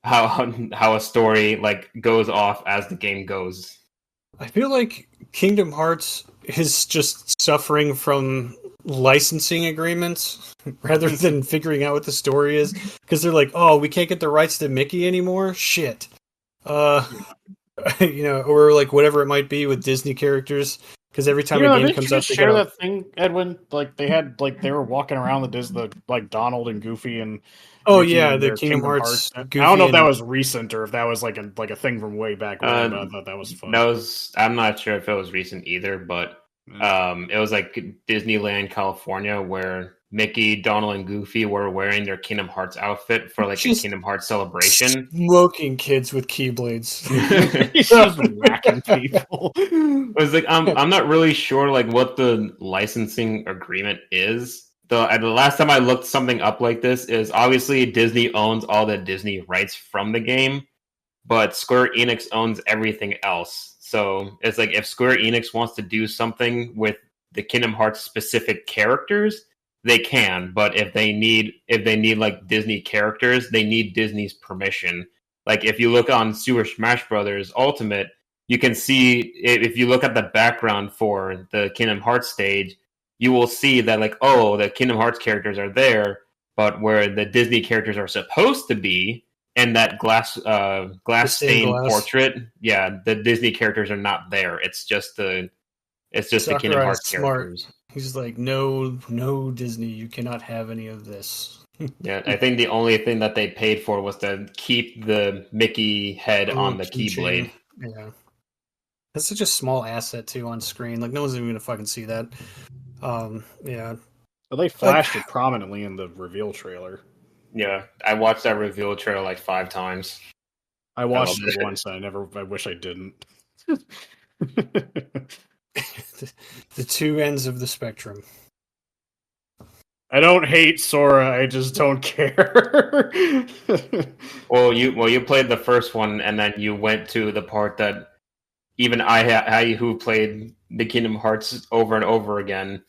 a story like goes off as the game goes. I feel like Kingdom Hearts is just suffering from licensing agreements rather than figuring out what the story is, because they're like, oh, we can't get the rights to Mickey anymore. Shit. Or like whatever it might be with Disney characters. Because every time a game comes out, they share that thing, Edwin. Like they were walking around the like Donald and Goofy and Mickey yeah, and the Kingdom Hearts. I don't know if that was recent or if that was like a thing from way back when. But I thought that was fun. I'm not sure if it was recent either, but it was like Disneyland California where Mickey, Donald, and Goofy were wearing their Kingdom Hearts outfit for like a Kingdom Hearts celebration. Smoking kids with keyblades. He's just whacking people. It was like I'm not really sure like what the licensing agreement is. The last time I looked something up like this is obviously Disney owns all the Disney rights from the game, but Square Enix owns everything else. So it's like if Square Enix wants to do something with the Kingdom Hearts specific characters, they can, but if they need like Disney characters, they need Disney's permission. Like if you look on Super Smash Brothers Ultimate, you can see if you look at the background for the Kingdom Hearts stage, you will see that like, oh, the Kingdom Hearts characters are there, but where the Disney characters are supposed to be, and that glass stained portrait, yeah, the Disney characters are not there. It's just the Kingdom Hearts characters. He's like, no, Disney, you cannot have any of this. Yeah, I think the only thing that they paid for was to keep the Mickey head on the Keyblade. Yeah. That's such a small asset, too, on screen. Like, no one's even going to fucking see that. Yeah. Well, they flashed it prominently in the reveal trailer. Yeah, I watched that reveal trailer like 5 times. I watched it once, and I wish I didn't. The two ends of the spectrum. I don't hate Sora, I just don't care. Well, you played the first one, and then you went to the part that even I who played the Kingdom Hearts over and over again,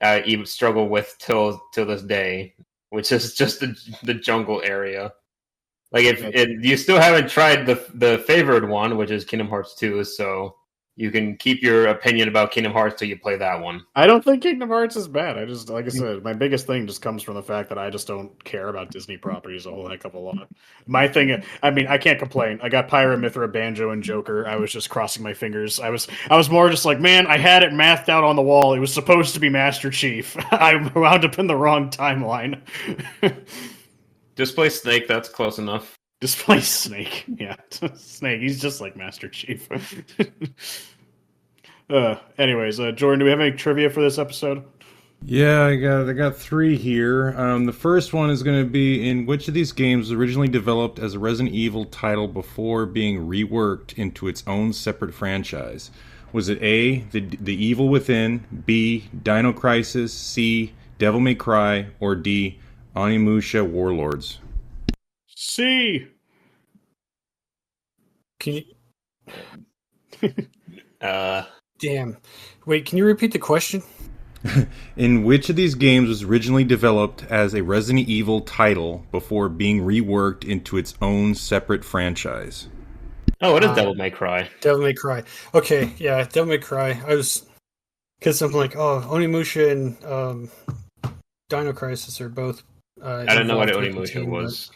even struggle with till this day, which is just the jungle area. Like you still haven't tried the favored one, which is Kingdom Hearts 2, so You can keep your opinion about Kingdom Hearts till you play that one. I don't think Kingdom Hearts is bad. I just, like I said, my biggest thing just comes from the fact that I just don't care about Disney properties a whole heck of a lot. My thing, I mean, I can't complain. I got Pyra, Mithra, Banjo, and Joker. I was just crossing my fingers. I was more just like, man, I had it mathed out on the wall. It was supposed to be Master Chief. I wound up in the wrong timeline. Just play Snake. That's close enough. Just play Snake. Yeah, Snake. He's just like Master Chief. Anyways, Jordan, do we have any trivia for this episode? Yeah, I got 3 here. The first one is going to be, in which of these games was originally developed as a Resident Evil title before being reworked into its own separate franchise? Was it A, The Evil Within, B, Dino Crisis, C, Devil May Cry, or D, Onimusha Warlords? C. Can you? Uh, Damn. Wait, can you repeat the question? In which of these games was originally developed as a Resident Evil title before being reworked into its own separate franchise? Oh, it is Devil May Cry. Devil May Cry. Okay, yeah, Devil May Cry. I was... Because I'm like, oh, Onimusha and Dino Crisis are both... I don't know what Onimusha was.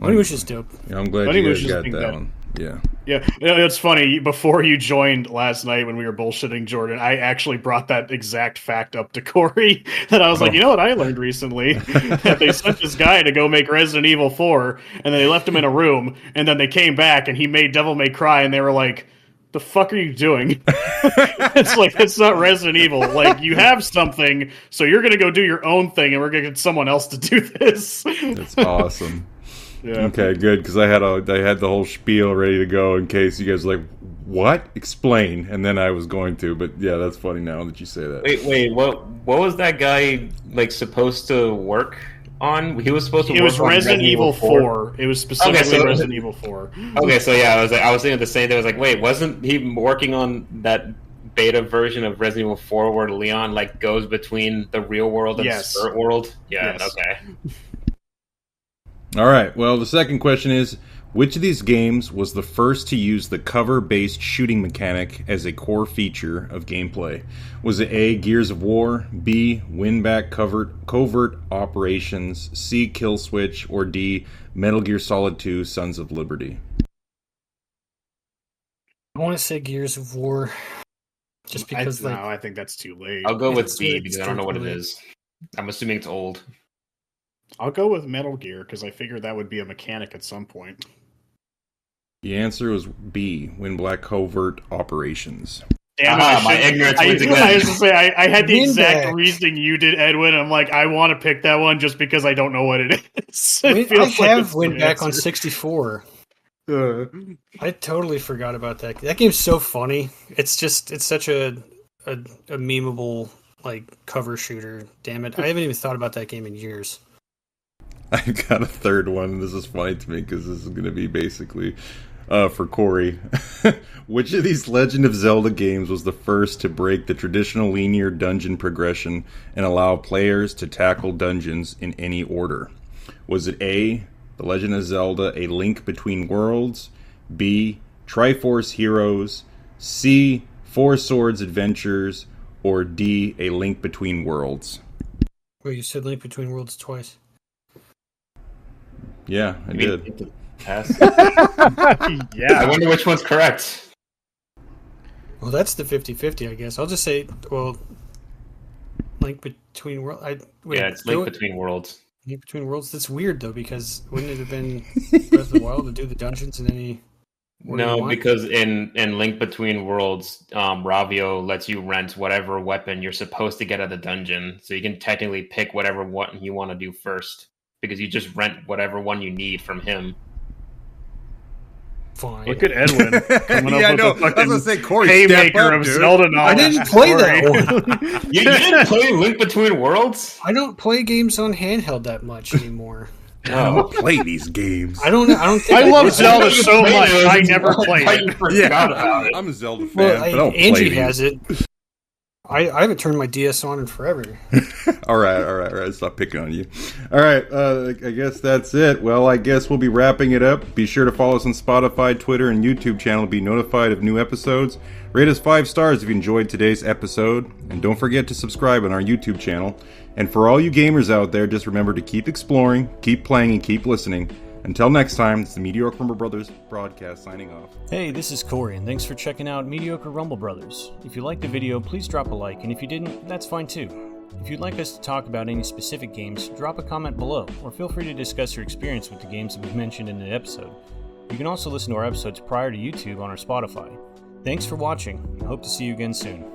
Onimusha's dope. Yeah, I'm glad you guys got that one. Yeah. Yeah, it's funny. Before you joined last night when we were bullshitting Jordan, I actually brought that exact fact up to Corey. And I was like, you know what I learned recently? That they sent this guy to go make Resident Evil 4, and then they left him in a room, and then they came back, and he made Devil May Cry, and they were like, the fuck are you doing? It's like, it's not Resident Evil. Like, you have something, so you're going to go do your own thing, and we're going to get someone else to do this. That's awesome. Yeah. Okay, good, because I had the whole spiel ready to go in case you guys were like, what? Explain. And then I was going to, but yeah, that's funny now that you say that. Wait, what was that guy like supposed to work on? He was supposed to. It work was on Resident Evil 4. It was specifically Resident Evil 4. Okay, so yeah, I was thinking the same thing. I was like, wait, wasn't he working on that beta version of Resident Evil 4 where Leon like goes between the real world and the spirit world? Yeah, Yes. okay. All right, well, the second question is, which of these games was the first to use the cover-based shooting mechanic as a core feature of gameplay? Was it A, Gears of War, B, Win-Back Covert Operations, C, Kill Switch, or D, Metal Gear Solid 2, Sons of Liberty? I want to say Gears of War. Just because, I think that's too late. I'll go with B because I don't know what it is. I'm assuming it's old. I'll go with Metal Gear because I figured that would be a mechanic at some point. The answer was B, Win-Back Covert Operations. Damn it, my ignorance wins again. I was to say, I had the exact Win-Back. reasoning you did, Edwin. I'm like, I want to pick that one just because I don't know what it is. I Feels like have it's the Win Back on answer. 64. I I totally forgot about that. That game's so funny. It's such a memeable like cover shooter. Damn it. I haven't even thought about that game in years. I've got a third one. This is funny to me because this is going to be basically for Corey. Which of these Legend of Zelda games was the first to break the traditional linear dungeon progression and allow players to tackle dungeons in any order? Was it A, The Legend of Zelda, A Link Between Worlds, B, Triforce Heroes, C, Four Swords Adventures, or D, A Link Between Worlds? Wait, you said Link Between Worlds twice. Yeah, I did. Pass. Yeah. I wonder which one's correct. Well, that's the 50-50, I guess. I'll just say, well, Link Between Worlds. Yeah, it's Link Between Worlds. Link Between Worlds. That's weird though, because wouldn't it have been Breath of the Wild to do the dungeons in any? No, because in Link Between Worlds, Ravio lets you rent whatever weapon you're supposed to get at the dungeon, so you can technically pick whatever one you want to do first, because you just rent whatever one you need from him. Fine. Look at Edwin coming Yeah, I up know. with a I was fucking gonna say, Corey, step haymaker up, of dude. Zelda knowledge. I didn't play that Corey. one. You didn't play Link Between Worlds? I don't play games on handheld that much anymore. I don't play these games. I don't think I love did. Zelda so Played much. it. I never played I it. forgot about it. I'm a Zelda fan, Well, but I don't play Angie these. has it. I haven't turned my DS on in forever. All right. Stop picking on you. All right, I guess that's it. Well, I guess we'll be wrapping it up. Be sure to follow us on Spotify, Twitter, and YouTube channel to be notified of new episodes. Rate us 5 stars if you enjoyed today's episode. And don't forget to subscribe on our YouTube channel. And for all you gamers out there, just remember to keep exploring, keep playing, and keep listening. Until next time, it's the Mediocre Rumble Brothers broadcast signing off. Hey, this is Corey, and thanks for checking out Mediocre Rumble Brothers. If you liked the video, please drop a like, and if you didn't, that's fine too. If you'd like us to talk about any specific games, drop a comment below, or feel free to discuss your experience with the games that we've mentioned in the episode. You can also listen to our episodes prior to YouTube on our Spotify. Thanks for watching, and hope to see you again soon.